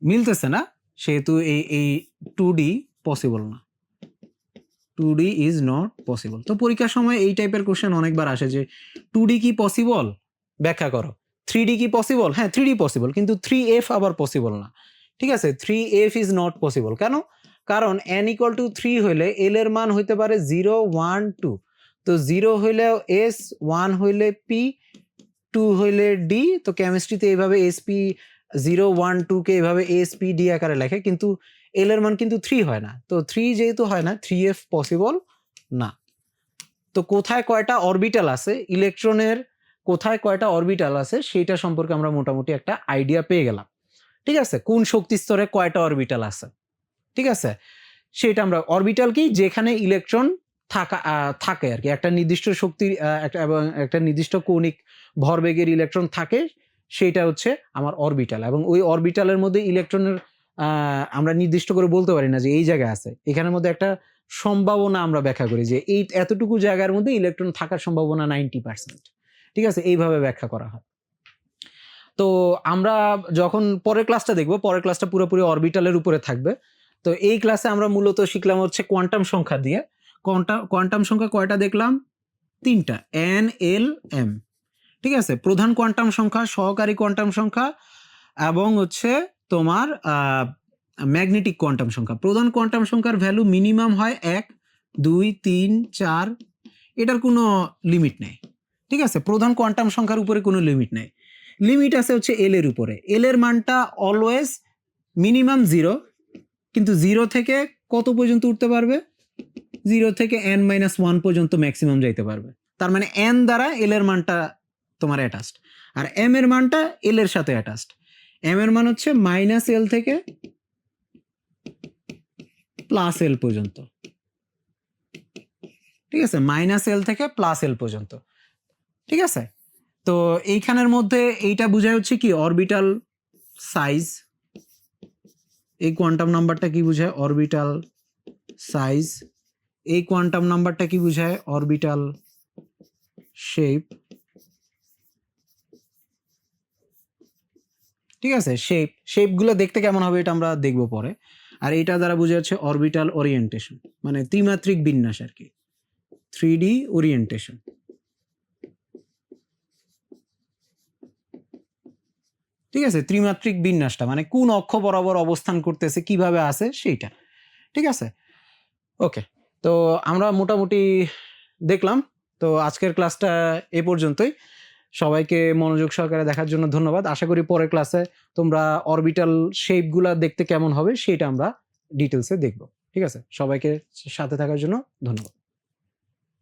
মিলতেছে না, সেহেতু এই 2D পসিবল না, 2D ইজ নট পসিবল। তো পরীক্ষার সময় এই টাইপের কোশ্চেন অনেকবার আসে যে 2D কি পসিবল, ব্যাখ্যা করো। 3D কি পসিবল? হ্যাঁ, 3D পসিবল, কিন্তু 3f আবার পসিবল না, ঠিক আছে? 3f is not possible. কেন? কারণ n ইকুয়াল টু 3 হইলে l এর মান হইতে পারে 0, 1, 2। তো 0 হইলে s, 1 হইলে p, 2 হইলে d। তো কেমিস্ট্রিতে এইভাবে sp 0, 1, 2 কে এইভাবে sp d আকারে লেখে, কিন্তু l এর মান কিন্তু 3 হয় না। তো 3 যেহেতু হয় না, 3f পসিবল না। তো কোথায় কয়টা অরবিটাল আছে, ইলেকট্রনের কোথায় কয়টা অরবিটাল আছে সেটা সম্পর্কে আমরা মোটামুটি একটা আইডিয়া পেয়ে গেলাম, ঠিক আছে? কোন শক্তি স্তরে কয়টা অরবিটাল আছে, ঠিক আছে? সেটা আমরা, অরবিটাল কি, যেখানে ইলেকট্রন থাকে আর কি, একটা নির্দিষ্ট শক্তির এবং একটা নির্দিষ্ট কৌণিক ভরবেগের ইলেকট্রন থাকে, সেইটা হচ্ছে আমার অরবিটাল। এবং ওই অরবিটালের মধ্যে ইলেকট্রনের আমরা নির্দিষ্ট করে বলতে পারি না যে এই জায়গায় আছে, এখানের মধ্যে একটা সম্ভাবনা আমরা ব্যাখ্যা করি যে এই এতটুকু জায়গার মধ্যে ইলেকট্রন থাকার সম্ভাবনা 90%, ঠিক আছে? এইভাবে ব্যাখ্যা করা হয়। তো আমরা যখন পরের ক্লাসটা দেখবো, পরের ক্লাসটা পুরোপুরি অরবিটালের উপরে থাকবে। তো এই ক্লাসে আমরা মূলত শিখলাম হচ্ছে কোয়ান্টাম সংখ্যা দিয়ে। কোয়ান্টাম সংখ্যা কয়টা দেখলাম? 3টা, n, l, m, ঠিক আছে? প্রধান কোয়ান্টাম সংখ্যা, সহকারী কোয়ান্টাম সংখ্যা, এবং হচ্ছে তোমার ম্যাগনেটিক কোয়ান্টাম সংখ্যা। প্রধান কোয়ান্টাম সংখ্যার ভ্যালু মিনিমাম হয় 1, 2, 3, 4, এটার কোনো লিমিট নেই, ঠিক আছে? প্রধান কোয়ান্টাম সংখ্যার উপরে কোনো লিমিট নেই। লিমিট আছে হচ্ছে এল এর উপরে। এল এর মানটা অলওয়েজ মিনিমাম 0, কিন্তু 0 থেকে কত পর্যন্ত উঠতে পারবে? 0 থেকে n-1 পর্যন্ত ম্যাক্সিমাম যাইতে পারবে। তার মানে n দ্বারা এল এর মানটা তোমার অ্যাটাচড, আর m এর মানটা এল এর সাথে অ্যাটাচড। m এর মান হচ্ছে -l থেকে +l পর্যন্ত, ঠিক আছে? -l থেকে +l পর্যন্ত, ঠিক আছে? তো এইখানের মধ্যে এইটা বোঝায় হচ্ছে কি, অরবিটাল সাইজ। এই কোয়ান্টাম নাম্বারটা কি বোঝায়? Orbital size. এই কোয়ান্টাম নাম্বারটা কি বোঝায়? অরবিটাল শেপ, ঠিক আছে? শেপগুলো দেখতে কেমন হবে এটা আমরা দেখবো পরে। আর এটা দ্বারা বোঝা যাচ্ছে অরবিটাল ওরিয়েন্টেশন, মানে ত্রিমাত্রিক বিন্যাস আর কি, 3D ওরিয়েন্টেশন, ঠিক আছে? ত্রিমাত্রিক বিন্যাসটা মানে কোন অক্ষ বরাবর অবস্থান করতেছে, কিভাবে আছে সেইটা, ঠিক আছে? ওকে, তো আমরা মোটামুটি দেখলাম। তো আজকের ক্লাসটা এ পর্যন্তই। সবাইকে মনোযোগ সহকারে দেখার জন্য ধন্যবাদ। আশা করি পরের ক্লাসে তোমরা অরবিটাল শেপগুলা দেখতে কেমন হবে সেটা আমরা ডিটেলসে দেখব, ঠিক আছে? সবাইকে সাথে থাকার জন্য ধন্যবাদ।